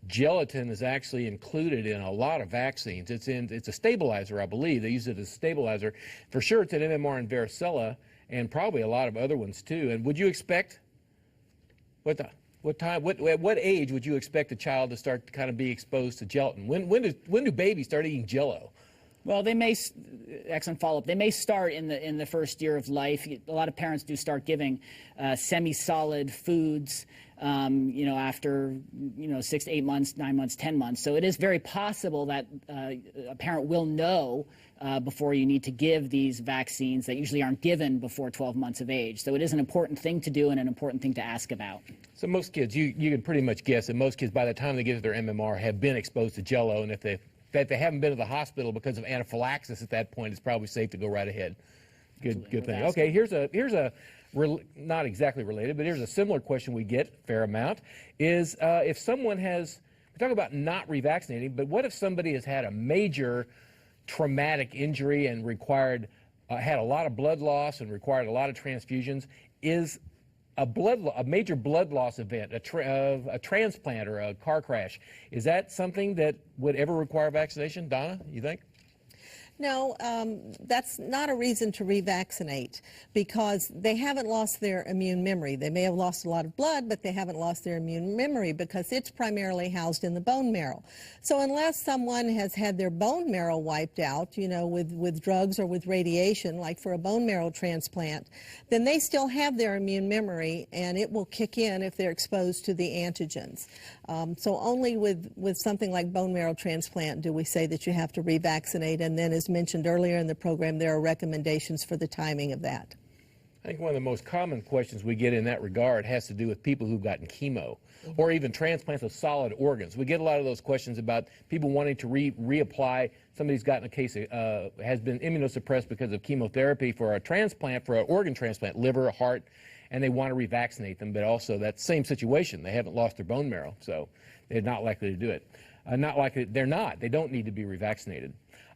gelatin is actually included in a lot of vaccines. It's a stabilizer, I believe. They use it as a stabilizer. For sure, it's in MMR and varicella, and probably a lot of other ones too. And would you expect, at what age would you expect a child to start to kind of be exposed to gelatin? When do babies start eating Jell-O? Well, they may, excellent follow-up, they may start in the first year of life. A lot of parents do start giving semi-solid foods, after, 6 to 8 months, 9 months, 10 months. So it is very possible that a parent will know before you need to give these vaccines that usually aren't given before 12 months of age. So it is an important thing to do and an important thing to ask about. So most kids, you can pretty much guess that most kids, by the time they get to their MMR, have been exposed to Jell-O, and if they haven't been to the hospital because of anaphylaxis at that point, it's probably safe to go right ahead. Good thing. Okay, here's a not exactly related, but here's a similar question we get a fair amount, is if someone has, we talk about not revaccinating, but what if somebody has had a major traumatic injury and had a lot of blood loss and required a lot of transfusions? Is a major blood loss event, a transplant or a car crash, is that something that would ever require vaccination? Donna, you think? No, that's not a reason to revaccinate because they haven't lost their immune memory. They may have lost a lot of blood, but they haven't lost their immune memory because it's primarily housed in the bone marrow. So unless someone has had their bone marrow wiped out, you know, with drugs or with radiation, like for a bone marrow transplant, then they still have their immune memory and it will kick in if they're exposed to the antigens. So only with something like bone marrow transplant do we say that you have to revaccinate, and then as mentioned earlier in the program, there are recommendations for the timing of that. I think one of the most common questions we get in that regard has to do with people who've gotten chemo or even transplants of solid organs. We get a lot of those questions about people wanting to reapply. Somebody's gotten a case, has been immunosuppressed because of chemotherapy for a transplant, for an organ transplant, liver, heart, and they want to revaccinate them, but also that same situation. They haven't lost their bone marrow, so they're not likely to do it. They don't need to be revaccinated.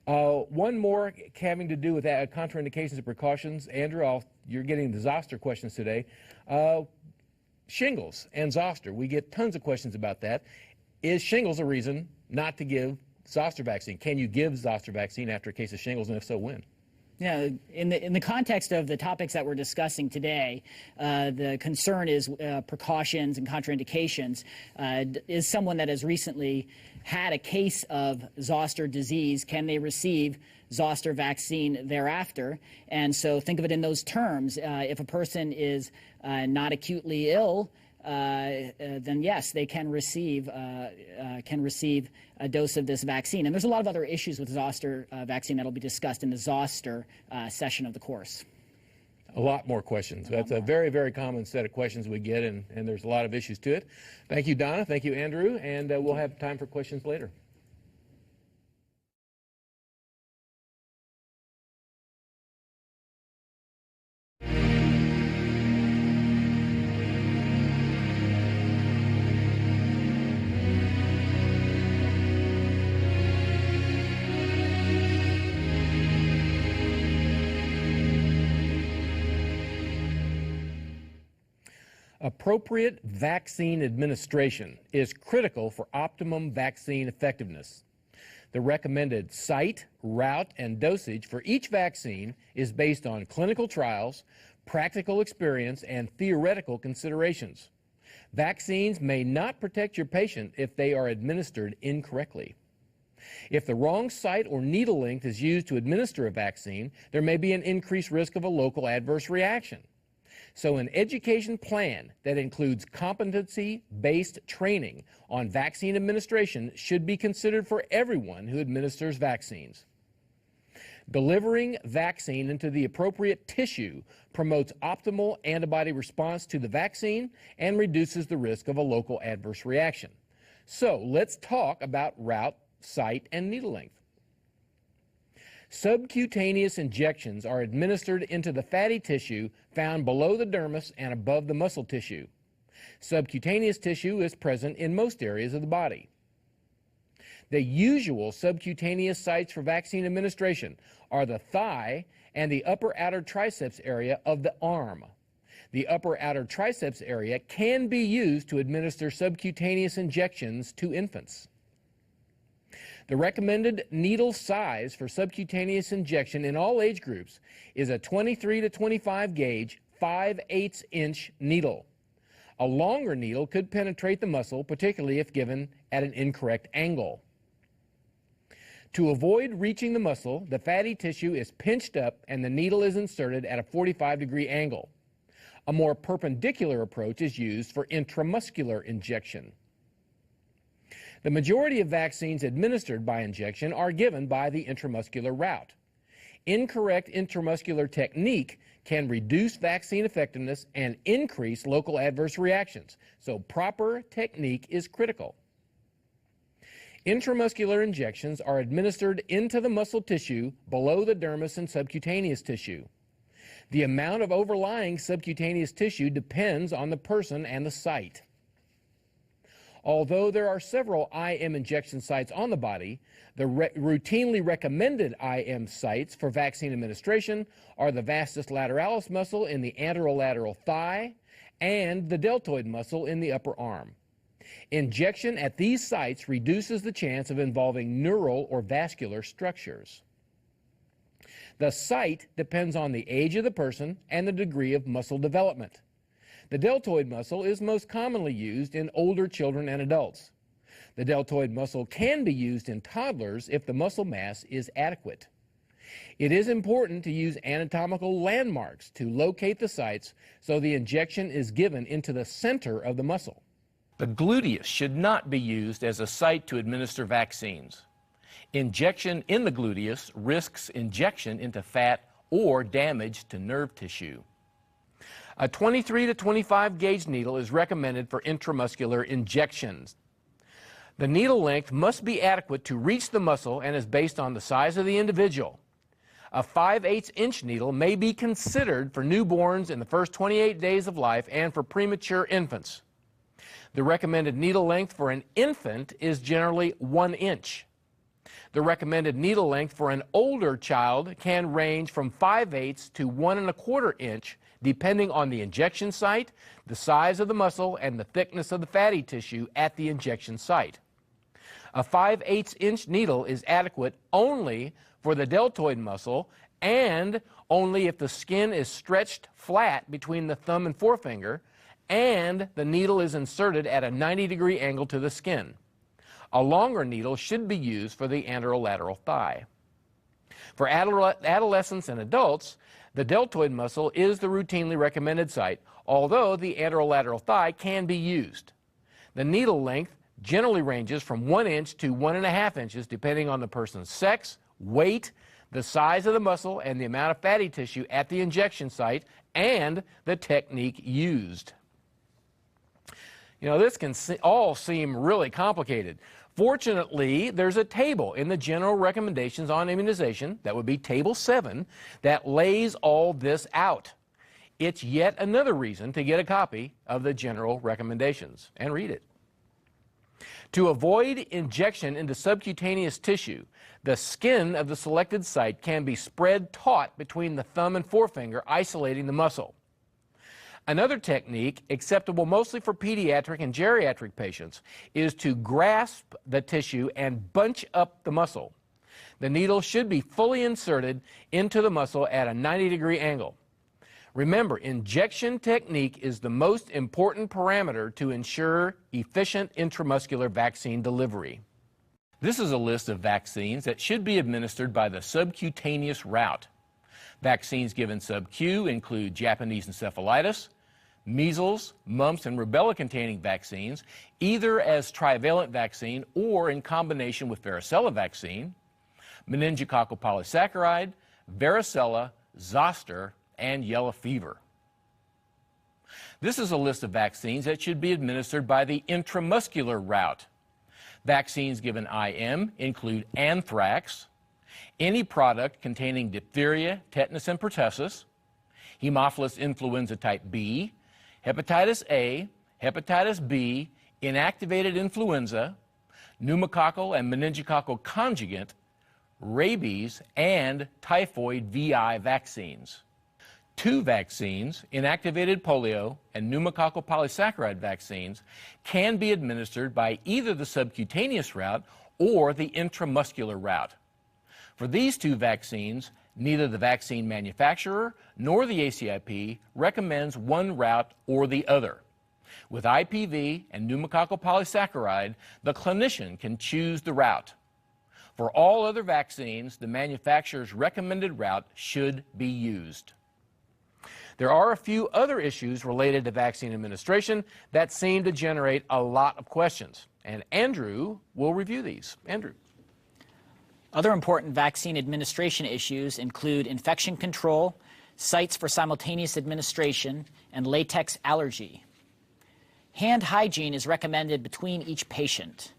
One more having to do with contraindications and precautions. Andrew, you're getting the zoster questions today. Shingles and zoster. We get tons of questions about that. Is shingles a reason not to give zoster vaccine? Can you give zoster vaccine after a case of shingles, and if so, when? Yeah, in the context of the topics that we're discussing today, the concern is precautions and contraindications. Is someone that has recently had a case of zoster disease, can they receive zoster vaccine thereafter? And so think of it in those terms. If a person is not acutely ill, then yes, they can receive a dose of this vaccine. And there's a lot of other issues with zoster vaccine that will be discussed in the zoster session of the course. A lot more questions. That's a very, very common set of questions we get, and there's a lot of issues to it. Thank you, Donna. Thank you, Andrew. And we'll have time for questions later. Appropriate vaccine administration is critical for optimum vaccine effectiveness. The recommended site, route, and dosage for each vaccine is based on clinical trials, practical experience, and theoretical considerations. Vaccines may not protect your patient if they are administered incorrectly. If the wrong site or needle length is used to administer a vaccine, there may be an increased risk of a local adverse reaction. So an education plan that includes competency-based training on vaccine administration should be considered for everyone who administers vaccines. Delivering vaccine into the appropriate tissue promotes optimal antibody response to the vaccine and reduces the risk of a local adverse reaction. So let's talk about route, site, and needle length. Subcutaneous injections are administered into the fatty tissue found below the dermis and above the muscle tissue. Subcutaneous tissue is present in most areas of the body. The usual subcutaneous sites for vaccine administration are the thigh and the upper outer triceps area of the arm. The upper outer triceps area can be used to administer subcutaneous injections to infants. The recommended needle size for subcutaneous injection in all age groups is a 23 to 25 gauge 5/8 inch needle. A longer needle could penetrate the muscle, particularly if given at an incorrect angle. To avoid reaching the muscle, the fatty tissue is pinched up and the needle is inserted at a 45-degree angle. A more perpendicular approach is used for intramuscular injection. The majority of vaccines administered by injection are given by the intramuscular route. Incorrect intramuscular technique can reduce vaccine effectiveness and increase local adverse reactions, so proper technique is critical. Intramuscular injections are administered into the muscle tissue below the dermis and subcutaneous tissue. The amount of overlying subcutaneous tissue depends on the person and the site. Although there are several IM injection sites on the body, the routinely recommended IM sites for vaccine administration are the vastus lateralis muscle in the anterolateral thigh and the deltoid muscle in the upper arm. Injection at these sites reduces the chance of involving neural or vascular structures. The site depends on the age of the person and the degree of muscle development. The deltoid muscle is most commonly used in older children and adults. The deltoid muscle can be used in toddlers if the muscle mass is adequate. It is important to use anatomical landmarks to locate the sites so the injection is given into the center of the muscle. The gluteus should not be used as a site to administer vaccines. Injection in the gluteus risks injection into fat or damage to nerve tissue. A 23 to 25 gauge needle is recommended for intramuscular injections. The needle length must be adequate to reach the muscle and is based on the size of the individual. A 5/8 inch needle may be considered for newborns in the first 28 days of life and for premature infants. The recommended needle length for an infant is generally 1 inch. The recommended needle length for an older child can range from 5/8 to 1 1/4 inch, depending on the injection site, the size of the muscle, and the thickness of the fatty tissue at the injection site. A 5/8 inch needle is adequate only for the deltoid muscle and only if the skin is stretched flat between the thumb and forefinger and the needle is inserted at a 90-degree angle to the skin. A longer needle should be used for the anterolateral thigh. For adolescents and adults, the deltoid muscle is the routinely recommended site, although the anterolateral thigh can be used. The needle length generally ranges from 1 inch to 1 1/2 inches depending on the person's sex, weight, the size of the muscle, and the amount of fatty tissue at the injection site, and the technique used. You know, this can all seem really complicated. Fortunately, there's a table in the General Recommendations on Immunization, that would be Table 7, that lays all this out. It's yet another reason to get a copy of the General Recommendations and read it. To avoid injection into subcutaneous tissue, the skin of the selected site can be spread taut between the thumb and forefinger, isolating the muscle. Another technique, acceptable mostly for pediatric and geriatric patients, is to grasp the tissue and bunch up the muscle. The needle should be fully inserted into the muscle at a 90-degree angle. Remember, injection technique is the most important parameter to ensure efficient intramuscular vaccine delivery. This is a list of vaccines that should be administered by the subcutaneous route. Vaccines given sub-Q include Japanese encephalitis, measles, mumps, and rubella-containing vaccines, either as trivalent vaccine or in combination with varicella vaccine, meningococcal polysaccharide, varicella, zoster, and yellow fever. This is a list of vaccines that should be administered by the intramuscular route. Vaccines given IM include anthrax, any product containing diphtheria, tetanus, and pertussis, Haemophilus influenza type B, hepatitis A, hepatitis B, inactivated influenza, pneumococcal and meningococcal conjugate, rabies, and typhoid VI vaccines. 2 vaccines, inactivated polio and pneumococcal polysaccharide vaccines, can be administered by either the subcutaneous route or the intramuscular route. For these 2 vaccines, neither the vaccine manufacturer nor the ACIP recommends one route or the other. With IPV and pneumococcal polysaccharide, the clinician can choose the route. For all other vaccines, the manufacturer's recommended route should be used. There are a few other issues related to vaccine administration that seem to generate a lot of questions, and Andrew will review these. Andrew. Other important vaccine administration issues include infection control, sites for simultaneous administration, and latex allergy. Hand hygiene is recommended between each patient.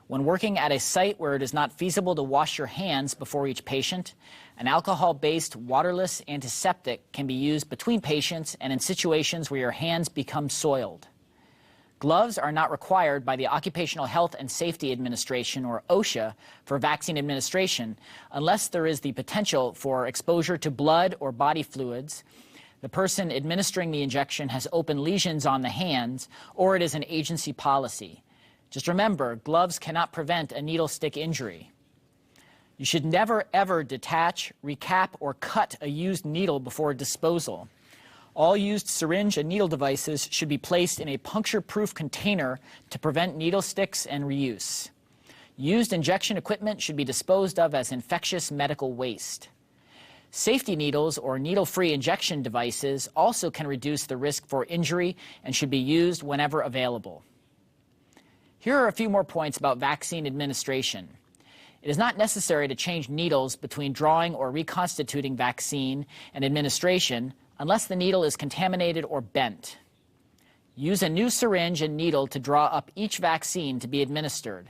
When working at a site where it is not feasible to wash your hands before each patient, an alcohol-based waterless antiseptic can be used between patients and in situations where your hands become soiled. Gloves are not required by the Occupational Health and Safety Administration, or OSHA, for vaccine administration unless there is the potential for exposure to blood or body fluids, the person administering the injection has open lesions on the hands, or it is an agency policy. Just remember, gloves cannot prevent a needle stick injury. You should never, ever detach, recap, or cut a used needle before disposal. All used syringe and needle devices should be placed in a puncture-proof container to prevent needle sticks and reuse. Used injection equipment should be disposed of as infectious medical waste. Safety needles or needle-free injection devices also can reduce the risk for injury and should be used whenever available. Here are a few more points about vaccine administration. It is not necessary to change needles between drawing or reconstituting vaccine and administration unless the needle is contaminated or bent. Use a new syringe and needle to draw up each vaccine to be administered.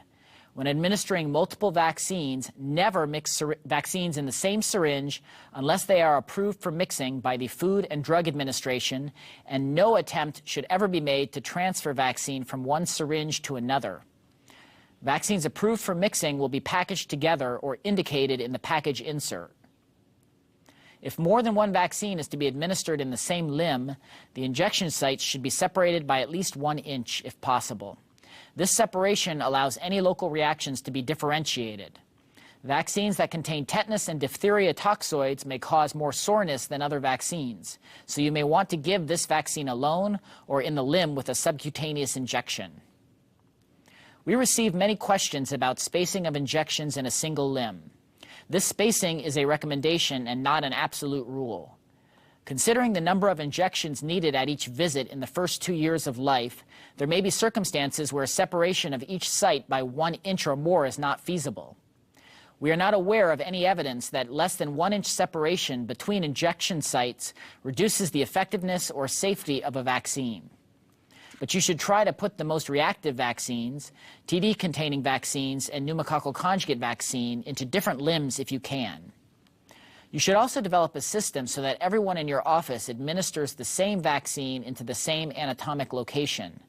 When administering multiple vaccines, never mix vaccines in the same syringe unless they are approved for mixing by the Food and Drug Administration, and no attempt should ever be made to transfer vaccine from one syringe to another. Vaccines approved for mixing will be packaged together or indicated in the package insert. If more than one vaccine is to be administered in the same limb, the injection sites should be separated by at least 1 inch if possible. This separation allows any local reactions to be differentiated. Vaccines that contain tetanus and diphtheria toxoids may cause more soreness than other vaccines, so you may want to give this vaccine alone or in the limb with a subcutaneous injection. We receive many questions about spacing of injections in a single limb. This spacing is a recommendation and not an absolute rule. Considering the number of injections needed at each visit in the first 2 years of life, there may be circumstances where separation of each site by 1 inch or more is not feasible. We are not aware of any evidence that less than 1 inch separation between injection sites reduces the effectiveness or safety of a vaccine. But you should try to put the most reactive vaccines, TD-containing vaccines, and pneumococcal conjugate vaccine into different limbs if you can. You should also develop a system so that everyone in your office administers the same vaccine into the same anatomic location.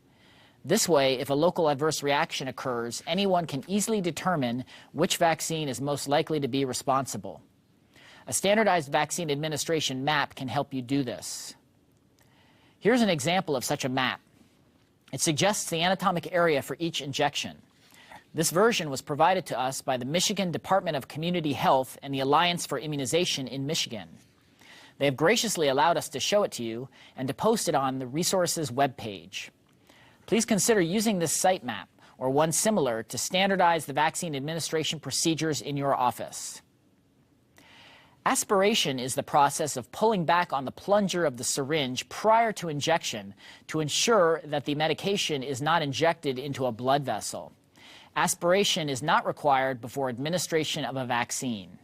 This way, if a local adverse reaction occurs, anyone can easily determine which vaccine is most likely to be responsible. A standardized vaccine administration map can help you do this. Here's an example of such a map. It suggests the anatomic area for each injection. This version was provided to us by the Michigan Department of Community Health and the Alliance for Immunization in Michigan. They have graciously allowed us to show it to you and to post it on the resources webpage. Please consider using this site map or one similar to standardize the vaccine administration procedures in your office. Aspiration is the process of pulling back on the plunger of the syringe prior to injection to ensure that the medication is not injected into a blood vessel. Aspiration is not required before administration of a vaccine.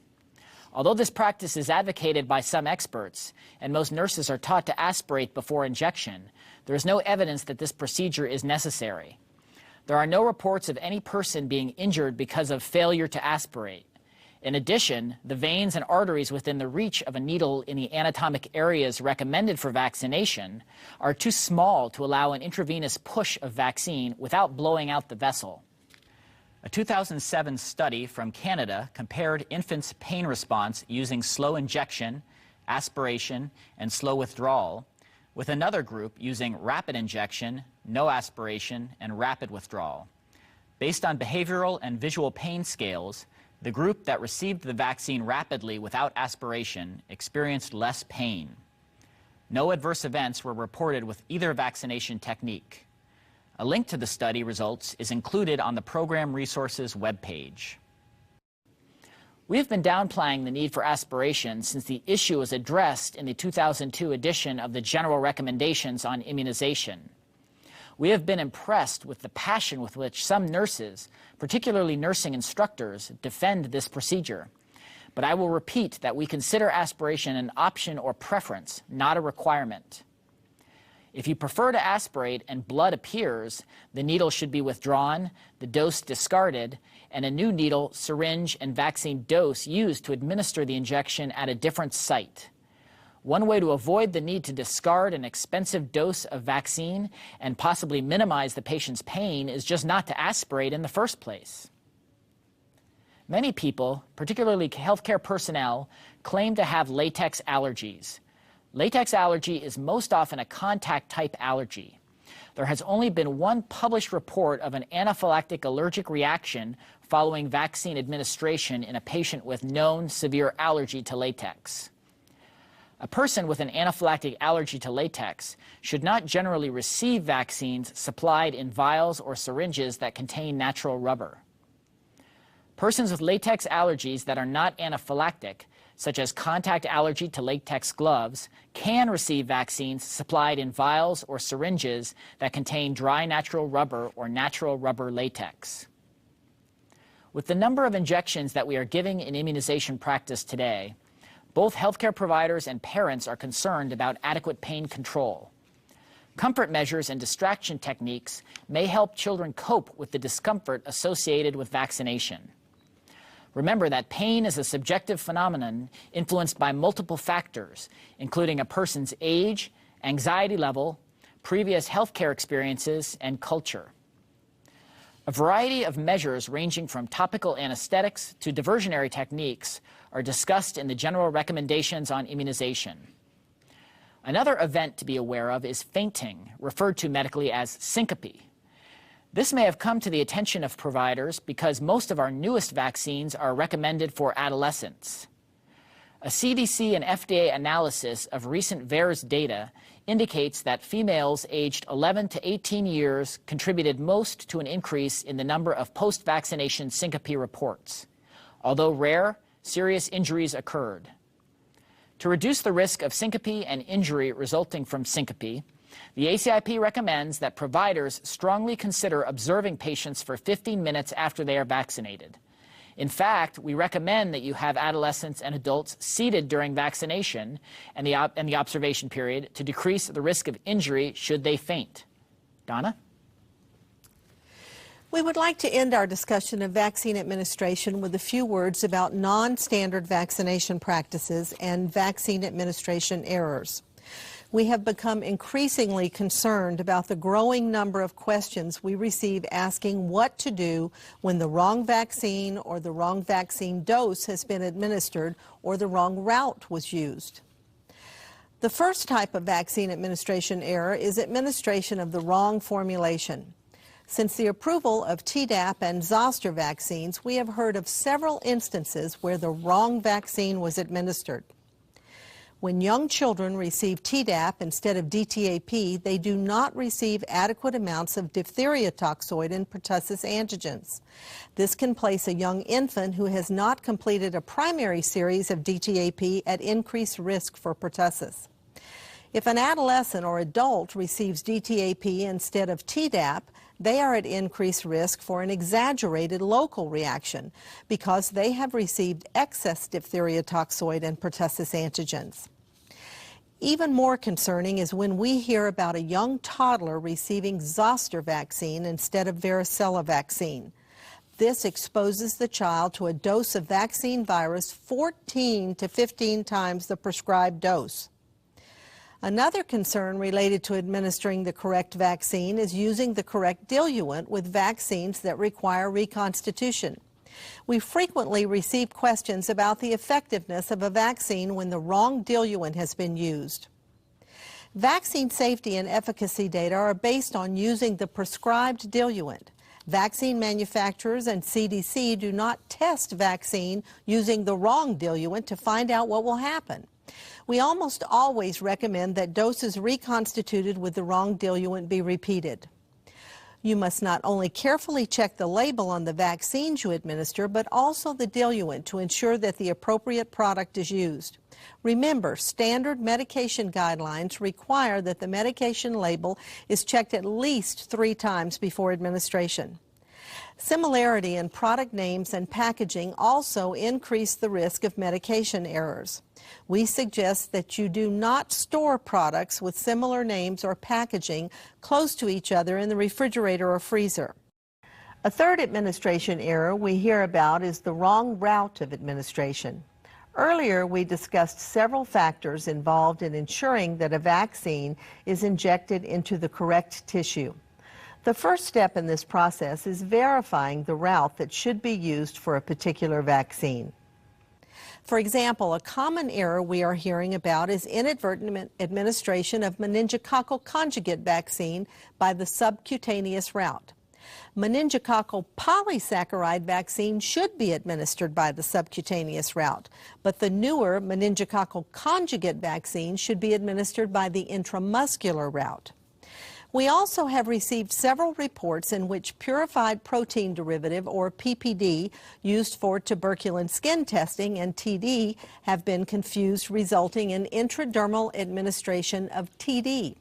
Although this practice is advocated by some experts, and most nurses are taught to aspirate before injection, there is no evidence that this procedure is necessary. There are no reports of any person being injured because of failure to aspirate. In addition, the veins and arteries within the reach of a needle in the anatomic areas recommended for vaccination are too small to allow an intravenous push of vaccine without blowing out the vessel. A 2007 study from Canada compared infants' pain response using slow injection, aspiration, and slow withdrawal with another group using rapid injection, no aspiration, and rapid withdrawal. Based on behavioral and visual pain scales, the group that received the vaccine rapidly without aspiration experienced less pain. No adverse events were reported with either vaccination technique. A link to the study results is included on the Program Resources webpage. We have been downplaying the need for aspiration since the issue was addressed in the 2002 edition of the General Recommendations on Immunization. We have been impressed with the passion with which some nurses, particularly nursing instructors, defend this procedure. But I will repeat that we consider aspiration an option or preference, not a requirement. If you prefer to aspirate and blood appears, the needle should be withdrawn, the dose discarded, and a new needle, syringe, and vaccine dose used to administer the injection at a different site. One way to avoid the need to discard an expensive dose of vaccine and possibly minimize the patient's pain is just not to aspirate in the first place. Many people, particularly healthcare personnel, claim to have latex allergies. Latex allergy is most often a contact-type allergy. There has only been one published report of an anaphylactic allergic reaction following vaccine administration in a patient with known severe allergy to latex. A person with an anaphylactic allergy to latex should not generally receive vaccines supplied in vials or syringes that contain natural rubber. Persons with latex allergies that are not anaphylactic, such as contact allergy to latex gloves, can receive vaccines supplied in vials or syringes that contain dry natural rubber or natural rubber latex. With the number of injections that we are giving in immunization practice today, both healthcare providers and parents are concerned about adequate pain control. Comfort measures and distraction techniques may help children cope with the discomfort associated with vaccination. Remember that pain is a subjective phenomenon influenced by multiple factors, including a person's age, anxiety level, previous healthcare experiences, and culture. A variety of measures ranging from topical anesthetics to diversionary techniques are discussed in the general recommendations on immunization. Another event to be aware of is fainting, referred to medically as syncope. This may have come to the attention of providers because most of our newest vaccines are recommended for adolescents. A CDC and FDA analysis of recent VAERS data indicates that females aged 11 to 18 years contributed most to an increase in the number of post-vaccination syncope reports. Although rare, serious injuries occurred. To reduce the risk of syncope and injury resulting from syncope, the ACIP recommends that providers strongly consider observing patients for 15 minutes after they are vaccinated. In fact, we recommend that you have adolescents and adults seated during vaccination and the observation period to decrease the risk of injury should they faint. Donna? We would like to end our discussion of vaccine administration with a few words about non-standard vaccination practices and vaccine administration errors. We have become increasingly concerned about the growing number of questions we receive asking what to do when the wrong vaccine or the wrong vaccine dose has been administered or the wrong route was used. The first type of vaccine administration error is administration of the wrong formulation. Since the approval of Tdap and zoster vaccines, we have heard of several instances where the wrong vaccine was administered. When young children receive Tdap instead of DTaP, they do not receive adequate amounts of diphtheria toxoid and pertussis antigens. This can place a young infant who has not completed a primary series of DTaP at increased risk for pertussis. If an adolescent or adult receives DTaP instead of Tdap, they are at increased risk for an exaggerated local reaction because they have received excess diphtheria toxoid and pertussis antigens. Even more concerning is when we hear about a young toddler receiving zoster vaccine instead of varicella vaccine. This exposes the child to a dose of vaccine virus 14 to 15 times the prescribed dose. Another concern related to administering the correct vaccine is using the correct diluent with vaccines that require reconstitution. We frequently receive questions about the effectiveness of a vaccine when the wrong diluent has been used. Vaccine safety and efficacy data are based on using the prescribed diluent. Vaccine manufacturers and CDC do not test vaccine using the wrong diluent to find out what will happen. We almost always recommend that doses reconstituted with the wrong diluent be repeated. You must not only carefully check the label on the vaccines you administer, but also the diluent to ensure that the appropriate product is used. Remember, standard medication guidelines require that the medication label is checked at least 3 times before administration. Similarity in product names and packaging also increase the risk of medication errors. We suggest that you do not store products with similar names or packaging close to each other in the refrigerator or freezer. A third administration error we hear about is the wrong route of administration. Earlier, we discussed several factors involved in ensuring that a vaccine is injected into the correct tissue. The first step in this process is verifying the route that should be used for a particular vaccine. For example, a common error we are hearing about is inadvertent administration of meningococcal conjugate vaccine by the subcutaneous route. Meningococcal polysaccharide vaccine should be administered by the subcutaneous route, but the newer meningococcal conjugate vaccine should be administered by the intramuscular route. We also have received several reports in which purified protein derivative, or PPD, used for tuberculin skin testing and TD have been confused, resulting in intradermal administration of TD.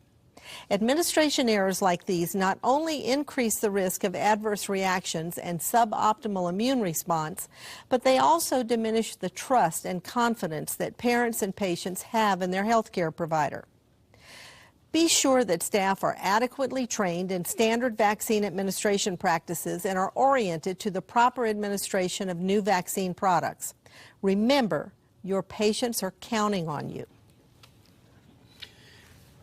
Administration errors like these not only increase the risk of adverse reactions and suboptimal immune response, but they also diminish the trust and confidence that parents and patients have in their healthcare provider. Be sure that staff are adequately trained in standard vaccine administration practices and are oriented to the proper administration of new vaccine products. Remember, your patients are counting on you.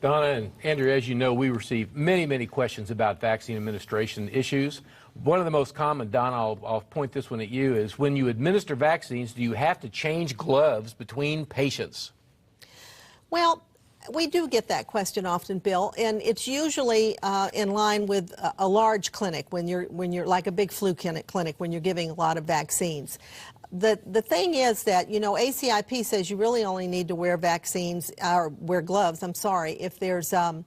Donna and Andrew, as you know, we receive many questions about vaccine administration issues. One of the most common, Donna, I'll point this one at you, is when you administer vaccines, do you have to change gloves between patients? Well, we do get that question often, Bill, and it's usually in line with a large clinic when you're like a big flu clinic when you're giving a lot of vaccines. The thing is that, you know, ACIP says you really only need to wear gloves, if there's a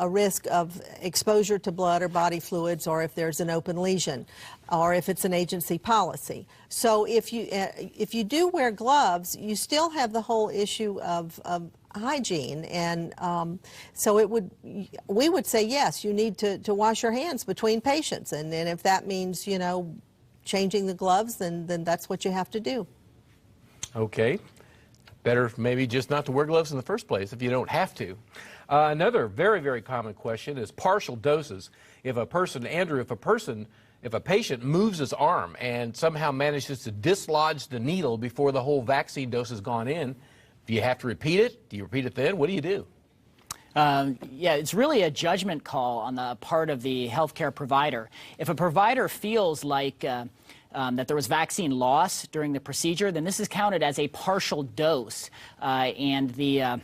risk of exposure to blood or body fluids, or if there's an open lesion, or if it's an agency policy. So if you do wear gloves, you still have the whole issue of hygiene, and so we would say yes, you need to wash your hands between patients, and if that means, you know, changing the gloves, then that's what you have to do. Okay. Better maybe just not to wear gloves in the first place if you don't have to. Another very common question is partial doses. If a patient moves his arm and somehow manages to dislodge the needle before the whole vaccine dose has gone in, do you have to repeat it? Do you repeat it then? What do you do? Yeah, it's really a judgment call on the part of the healthcare provider. If a provider feels like that there was vaccine loss during the procedure, then this is counted as a partial dose, and the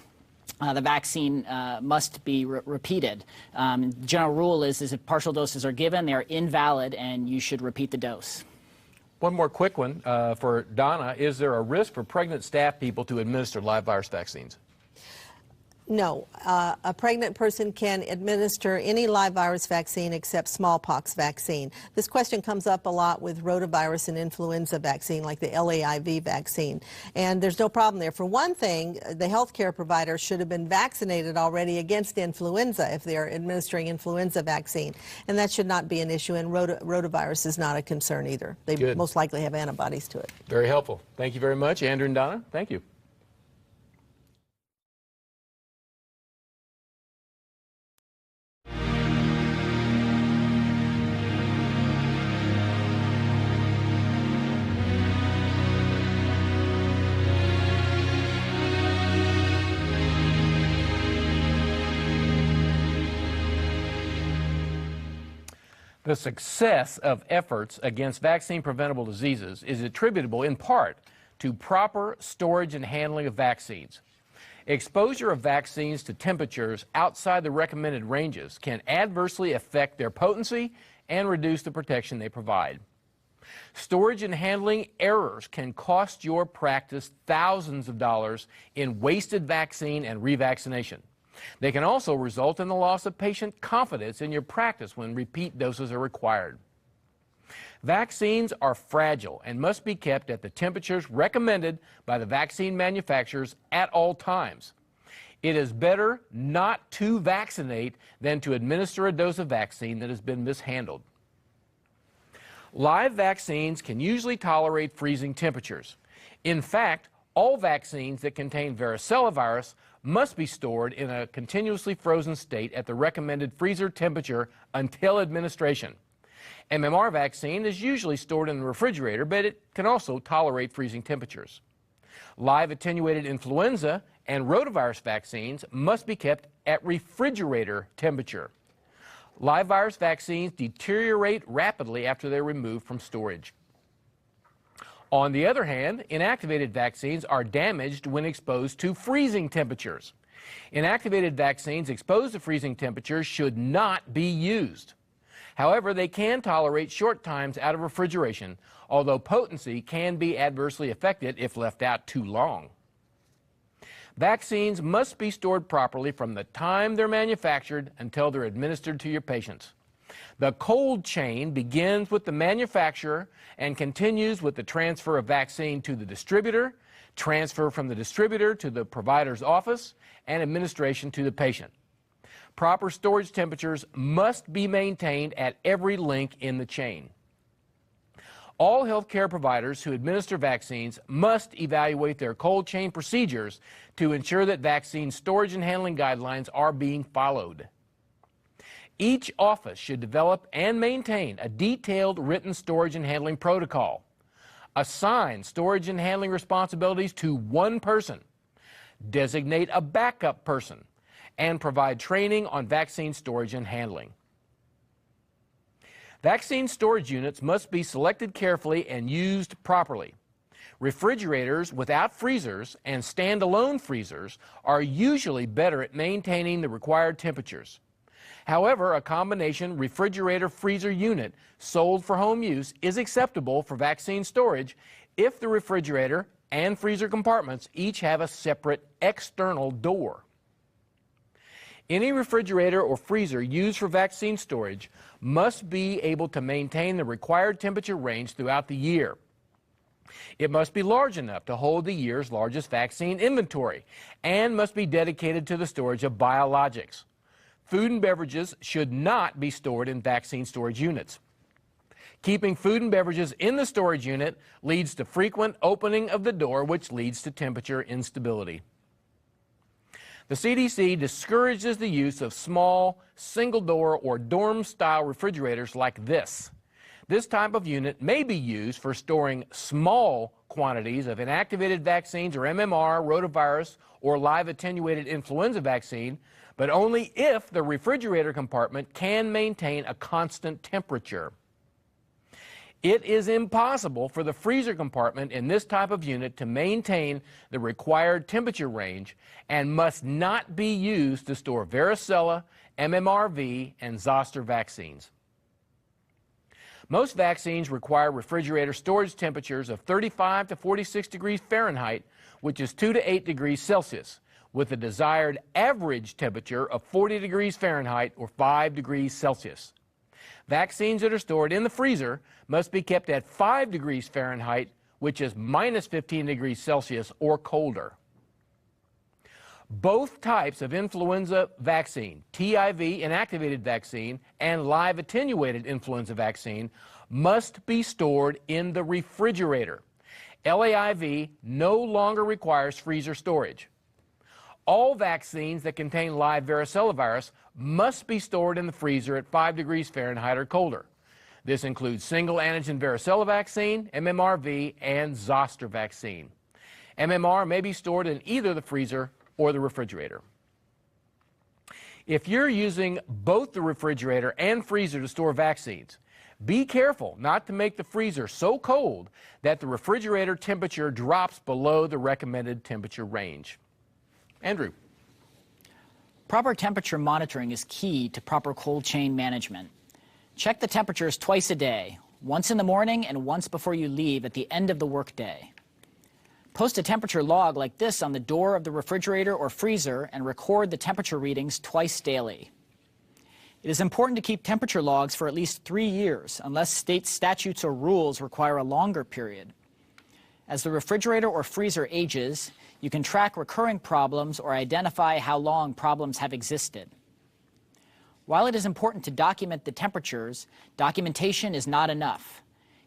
vaccine must be repeated. The general rule is if partial doses are given, they are invalid, and you should repeat the dose. One more quick one for Donna. Is there a risk for pregnant staff people to administer live virus vaccines? No, a pregnant person can administer any live virus vaccine except smallpox vaccine. This question comes up a lot with rotavirus and influenza vaccine, like the LAIV vaccine. And there's no problem there. For one thing, the healthcare provider should have been vaccinated already against influenza if they're administering influenza vaccine. And that should not be an issue, and rotavirus is not a concern either. They most likely have antibodies to it. Very helpful. Thank you very much, Andrew and Donna. Thank you. The success of efforts against vaccine-preventable diseases is attributable in part to proper storage and handling of vaccines. Exposure of vaccines to temperatures outside the recommended ranges can adversely affect their potency and reduce the protection they provide. Storage and handling errors can cost your practice thousands of dollars in wasted vaccine and revaccination. They can also result in the loss of patient confidence in your practice when repeat doses are required. Vaccines are fragile and must be kept at the temperatures recommended by the vaccine manufacturers at all times. It is better not to vaccinate than to administer a dose of vaccine that has been mishandled. Live vaccines can usually tolerate freezing temperatures. In fact, all vaccines that contain varicella virus must be stored in a continuously frozen state at the recommended freezer temperature until administration. MMR vaccine is usually stored in the refrigerator, but it can also tolerate freezing temperatures. Live attenuated influenza and rotavirus vaccines must be kept at refrigerator temperature. Live virus vaccines deteriorate rapidly after they're removed from storage. On the other hand, inactivated vaccines are damaged when exposed to freezing temperatures. Inactivated vaccines exposed to freezing temperatures should not be used. However, they can tolerate short times out of refrigeration, although potency can be adversely affected if left out too long. Vaccines must be stored properly from the time they're manufactured until they're administered to your patients. The cold chain begins with the manufacturer and continues with the transfer of vaccine to the distributor, transfer from the distributor to the provider's office, and administration to the patient. Proper storage temperatures must be maintained at every link in the chain. All healthcare providers who administer vaccines must evaluate their cold chain procedures to ensure that vaccine storage and handling guidelines are being followed. Each office should develop and maintain a detailed written storage and handling protocol. Assign storage and handling responsibilities to one person. Designate a backup person, and provide training on vaccine storage and handling. Vaccine storage units must be selected carefully and used properly. Refrigerators without freezers and standalone freezers are usually better at maintaining the required temperatures. However, a combination refrigerator-freezer unit sold for home use is acceptable for vaccine storage if the refrigerator and freezer compartments each have a separate external door. Any refrigerator or freezer used for vaccine storage must be able to maintain the required temperature range throughout the year. It must be large enough to hold the year's largest vaccine inventory and must be dedicated to the storage of biologics. Food and beverages should not be stored in vaccine storage units. Keeping food and beverages in the storage unit leads to frequent opening of the door, which leads to temperature instability. The CDC discourages the use of small, single-door or dorm-style refrigerators like this. This type of unit may be used for storing small quantities of inactivated vaccines or MMR, rotavirus, or live attenuated influenza vaccine, but only if the refrigerator compartment can maintain a constant temperature. It is impossible for the freezer compartment in this type of unit to maintain the required temperature range and must not be used to store varicella, MMRV, and zoster vaccines. Most vaccines require refrigerator storage temperatures of 35 to 46 degrees Fahrenheit, which is 2 to 8 degrees Celsius, with a desired average temperature of 40 degrees Fahrenheit or 5 degrees Celsius. Vaccines that are stored in the freezer must be kept at 5 degrees Fahrenheit, which is minus 15 degrees Celsius or colder. Both types of influenza vaccine, TIV inactivated vaccine and live attenuated influenza vaccine, must be stored in the refrigerator. LAIV no longer requires freezer storage. All vaccines that contain live varicella virus must be stored in the freezer at 5 degrees Fahrenheit or colder. This includes single antigen varicella vaccine, MMRV, and zoster vaccine. MMR may be stored in either the freezer or the refrigerator. If you're using both the refrigerator and freezer to store vaccines, be careful not to make the freezer so cold that the refrigerator temperature drops below the recommended temperature range. Andrew. Proper temperature monitoring is key to proper cold chain management. Check the temperatures twice a day, once in the morning and once before you leave at the end of the workday. Post a temperature log like this on the door of the refrigerator or freezer and record the temperature readings twice daily. It is important to keep temperature logs for at least 3 years, unless state statutes or rules require a longer period. As the refrigerator or freezer ages, you can track recurring problems or identify how long problems have existed. While it is important to document the temperatures, documentation is not enough.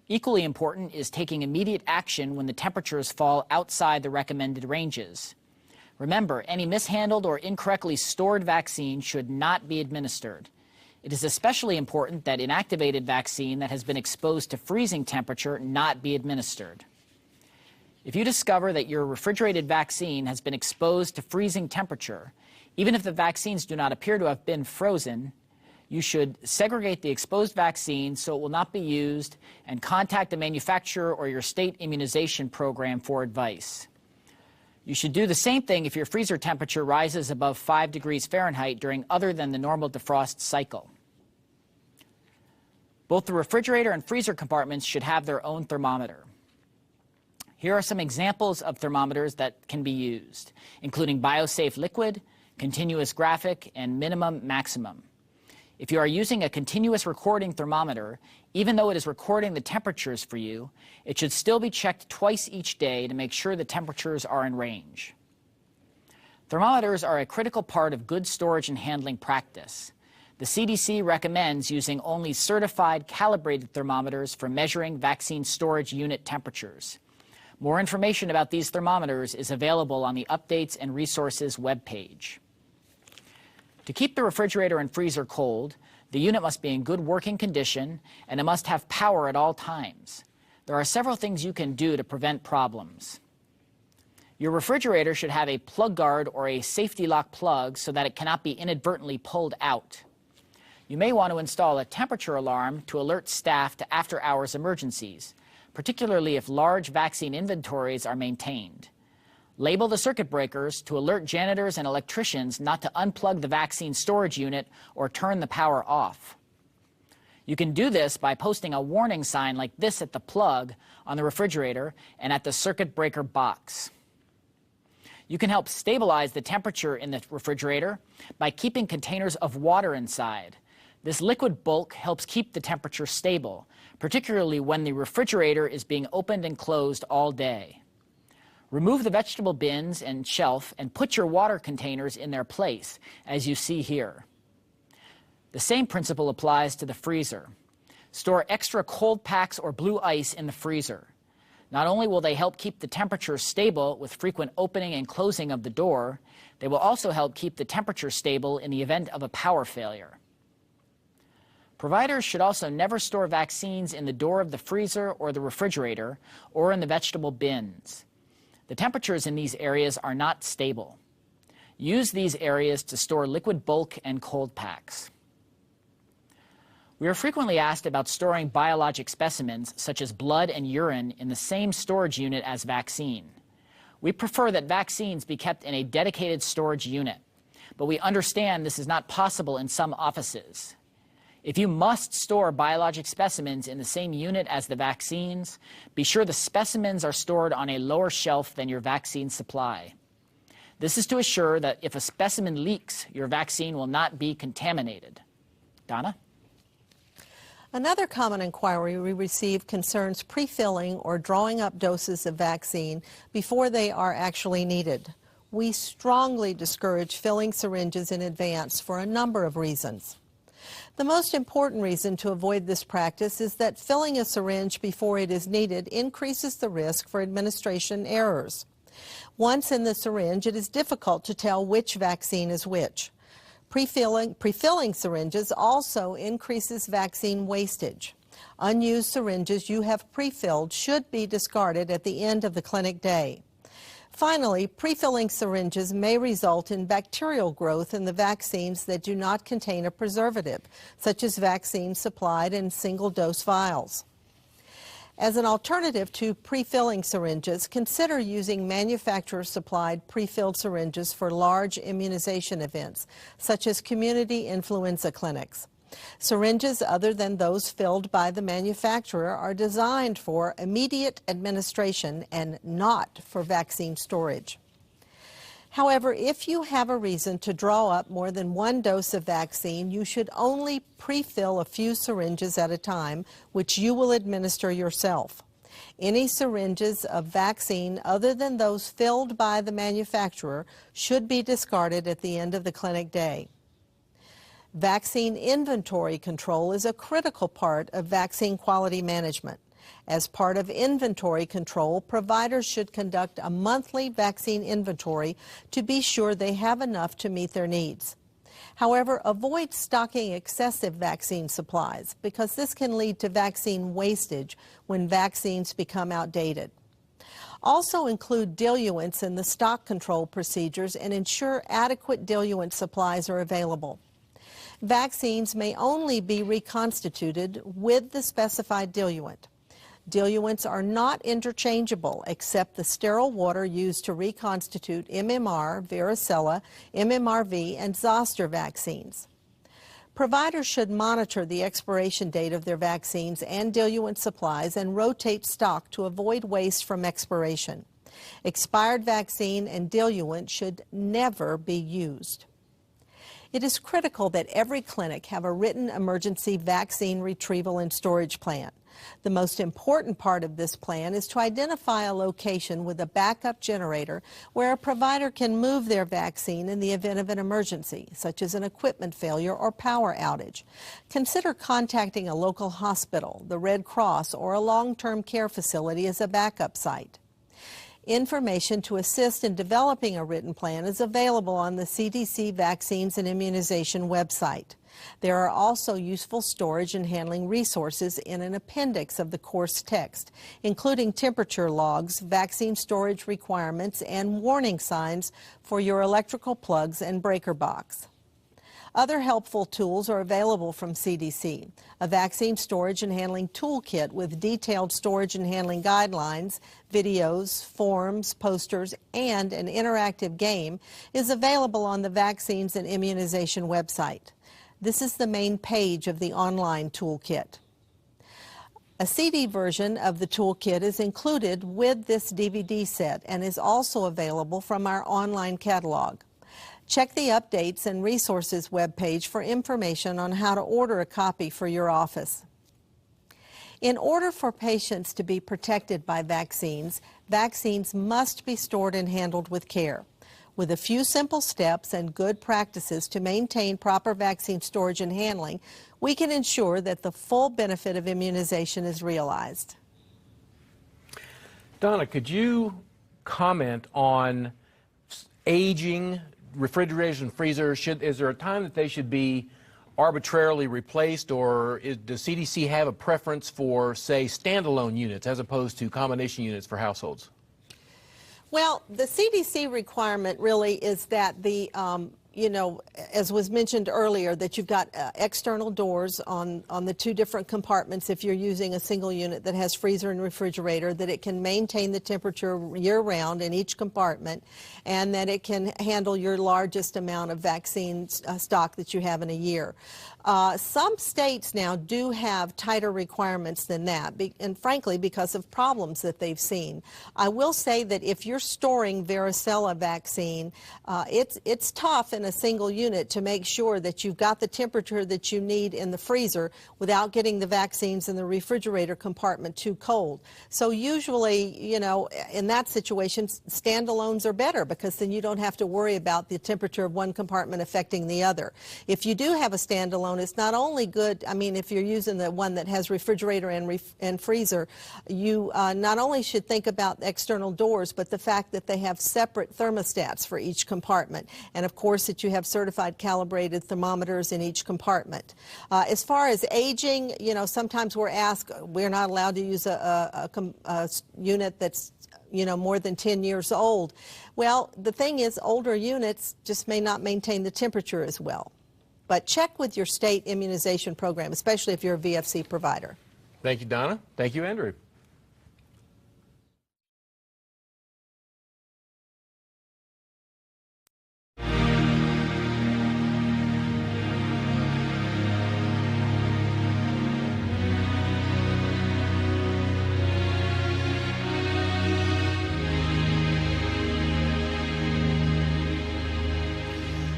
Equally important is taking immediate action when the temperatures fall outside the recommended ranges. Remember, any mishandled or incorrectly stored vaccine should not be administered. It is especially important that inactivated vaccine that has been exposed to freezing temperature not be administered. If you discover that your refrigerated vaccine has been exposed to freezing temperature, even if the vaccines do not appear to have been frozen, You should segregate the exposed vaccine so it will not be used and contact the manufacturer or your state immunization program for advice. You should do the same thing if your freezer temperature rises above 5 degrees Fahrenheit during other than the normal defrost cycle. Both the refrigerator and freezer compartments should have their own thermometer. Here are some examples of thermometers that can be used, including BioSafe Liquid, Continuous Graphic, and Minimum Maximum. If you are using a continuous recording thermometer, even though it is recording the temperatures for you, it should still be checked twice each day to make sure the temperatures are in range. Thermometers are a critical part of good storage and handling practice. The CDC recommends using only certified calibrated thermometers for measuring vaccine storage unit temperatures. More information about these thermometers is available on the Updates and Resources webpage. To keep the refrigerator and freezer cold, the unit must be in good working condition and it must have power at all times. There are several things you can do to prevent problems. Your refrigerator should have a plug guard or a safety lock plug so that it cannot be inadvertently pulled out. You may want to install a temperature alarm to alert staff to after-hours emergencies, particularly if large vaccine inventories are maintained. Label the circuit breakers to alert janitors and electricians not to unplug the vaccine storage unit or turn the power off. You can do this by posting a warning sign like this at the plug on the refrigerator and at the circuit breaker box. You can help stabilize the temperature in the refrigerator by keeping containers of water inside. This liquid bulk helps keep the temperature stable, particularly when the refrigerator is being opened and closed all day. Remove the vegetable bins and shelf and put your water containers in their place, as you see here. The same principle applies to the freezer. Store extra cold packs or blue ice in the freezer. Not only will they help keep the temperature stable with frequent opening and closing of the door, they will also help keep the temperature stable in the event of a power failure. Providers should also never store vaccines in the door of the freezer or the refrigerator or in the vegetable bins. The temperatures in these areas are not stable. Use these areas to store liquid bulk and cold packs. We are frequently asked about storing biologic specimens, such as blood and urine, in the same storage unit as vaccine. We prefer that vaccines be kept in a dedicated storage unit, but we understand this is not possible in some offices. If you must store biologic specimens in the same unit as the vaccines, be sure the specimens are stored on a lower shelf than your vaccine supply. This is to assure that if a specimen leaks, your vaccine will not be contaminated. Donna? Another common inquiry we receive concerns pre-filling or drawing up doses of vaccine before they are actually needed. We strongly discourage filling syringes in advance for a number of reasons. The most important reason to avoid this practice is that filling a syringe before it is needed increases the risk for administration errors. Once in the syringe, it is difficult to tell which vaccine is which. Pre-filling syringes also increases vaccine wastage. Unused syringes you have pre-filled should be discarded at the end of the clinic day. Finally, pre-filling syringes may result in bacterial growth in the vaccines that do not contain a preservative, such as vaccines supplied in single-dose vials. As an alternative to pre-filling syringes, consider using manufacturer-supplied pre-filled syringes for large immunization events, such as community influenza clinics. Syringes other than those filled by the manufacturer are designed for immediate administration and not for vaccine storage. However, if you have a reason to draw up more than one dose of vaccine, you should only pre-fill a few syringes at a time, which you will administer yourself. Any syringes of vaccine other than those filled by the manufacturer should be discarded at the end of the clinic day. Vaccine inventory control is a critical part of vaccine quality management. As part of inventory control, providers should conduct a monthly vaccine inventory to be sure they have enough to meet their needs. However, avoid stocking excessive vaccine supplies because this can lead to vaccine wastage when vaccines become outdated. Also include diluents in the stock control procedures and ensure adequate diluent supplies are available. Vaccines may only be reconstituted with the specified diluent. Diluents are not interchangeable except the sterile water used to reconstitute MMR, varicella, MMRV, and zoster vaccines. Providers should monitor the expiration date of their vaccines and diluent supplies and rotate stock to avoid waste from expiration. Expired vaccine and diluent should never be used. It is critical that every clinic have a written emergency vaccine retrieval and storage plan. The most important part of this plan is to identify a location with a backup generator where a provider can move their vaccine in the event of an emergency, such as an equipment failure or power outage. Consider contacting a local hospital, the Red Cross, or a long-term care facility as a backup site. Information to assist in developing a written plan is available on the CDC Vaccines and Immunization website. There are also useful storage and handling resources in an appendix of the course text, including temperature logs, vaccine storage requirements, and warning signs for your electrical plugs and breaker box. Other helpful tools are available from CDC. A vaccine storage and handling toolkit with detailed storage and handling guidelines, videos, forms, posters, and an interactive game is available on the Vaccines and Immunization website. This is the main page of the online toolkit. A CD version of the toolkit is included with this DVD set and is also available from our online catalog. Check the Updates and Resources webpage for information on how to order a copy for your office. In order for patients to be protected by vaccines, vaccines must be stored and handled with care. With a few simple steps and good practices to maintain proper vaccine storage and handling, we can ensure that the full benefit of immunization is realized. Donna, could you comment on aging refrigerators and freezers? Is there a time that they should be arbitrarily replaced, or does CDC have a preference for, say, standalone units as opposed to combination units for households? Well, the CDC requirement really is that the, as was mentioned earlier, that you've got external doors on the two different compartments if you're using a single unit that has freezer and refrigerator, that it can maintain the temperature year-round in each compartment, and that it can handle your largest amount of vaccine stock that you have in a year. Some states now do have tighter requirements than that, and frankly, because of problems that they've seen. I will say that if you're storing varicella vaccine, it's tough in a single unit to make sure that you've got the temperature that you need in the freezer without getting the vaccines in the refrigerator compartment too cold. So usually, in that situation, standalones are better because then you don't have to worry about the temperature of one compartment affecting the other. If you do have a standalone, it's not only good, if you're using the one that has refrigerator and freezer, you not only should think about external doors, but the fact that they have separate thermostats for each compartment. And of course that you have certified calibrated thermometers in each compartment. As far as aging, sometimes we're asked, we're not allowed to use a unit that's more than 10 years old. Well, the thing is, older units just may not maintain the temperature as well. But check with your state immunization program, especially if you're a VFC provider. Thank you, Donna. Thank you, Andrew.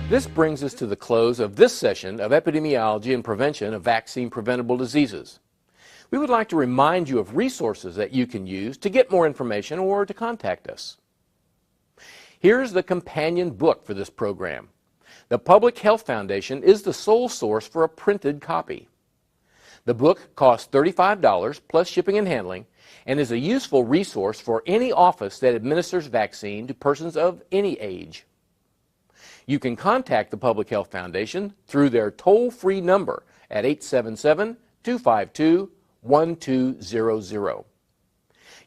This brings us to the close of this session of Epidemiology and Prevention of Vaccine-Preventable Diseases. We would like to remind you of resources that you can use to get more information or to contact us. Here's the companion book for this program. The Public Health Foundation is the sole source for a printed copy. The book costs $35 plus shipping and handling and is a useful resource for any office that administers vaccine to persons of any age. You can contact the Public Health Foundation through their toll-free number at 877-252-1200.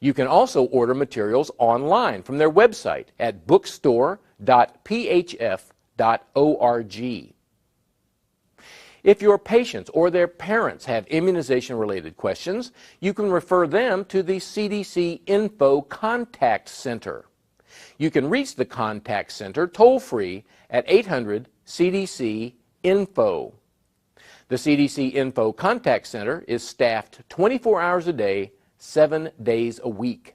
You can also order materials online from their website at bookstore.phf.org. If your patients or their parents have immunization-related questions, you can refer them to the CDC Info Contact Center. You can reach the Contact Center toll-free at 800-CDC-INFO. The CDC Info Contact Center is staffed 24 hours a day, 7 days a week.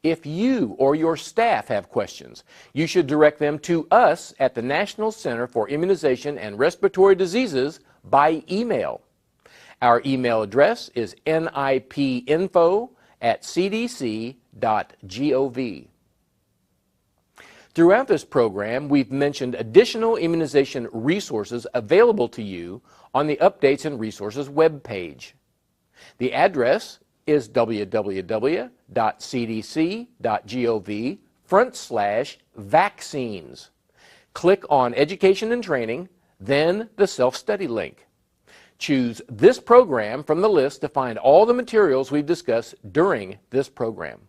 If you or your staff have questions, you should direct them to us at the National Center for Immunization and Respiratory Diseases by email. Our email address is nipinfo@cdc.gov. Throughout this program, we've mentioned additional immunization resources available to you on the Updates and Resources webpage. The address is www.cdc.gov/vaccines. Click on Education and Training, then the Self-Study link. Choose this program from the list to find all the materials we've discussed during this program.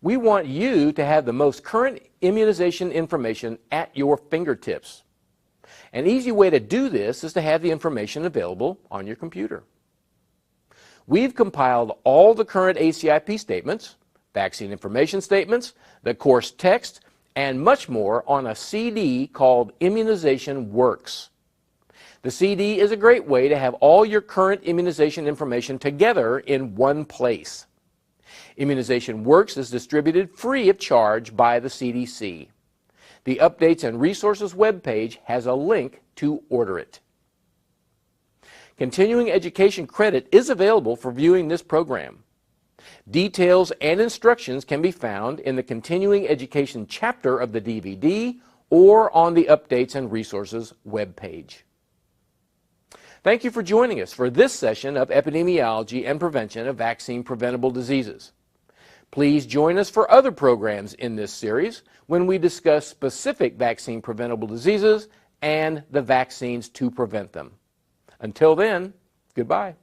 We want you to have the most current immunization information at your fingertips. An easy way to do this is to have the information available on your computer. We've compiled all the current ACIP statements, vaccine information statements, the course text, and much more on a CD called Immunization Works. The CD is a great way to have all your current immunization information together in one place. Immunization Works is distributed free of charge by the CDC. The Updates and Resources webpage has a link to order it. Continuing education credit is available for viewing this program. Details and instructions can be found in the Continuing Education chapter of the DVD or on the Updates and Resources webpage. Thank you for joining us for this session of Epidemiology and Prevention of Vaccine-Preventable Diseases. Please join us for other programs in this series when we discuss specific vaccine-preventable diseases and the vaccines to prevent them. Until then, goodbye.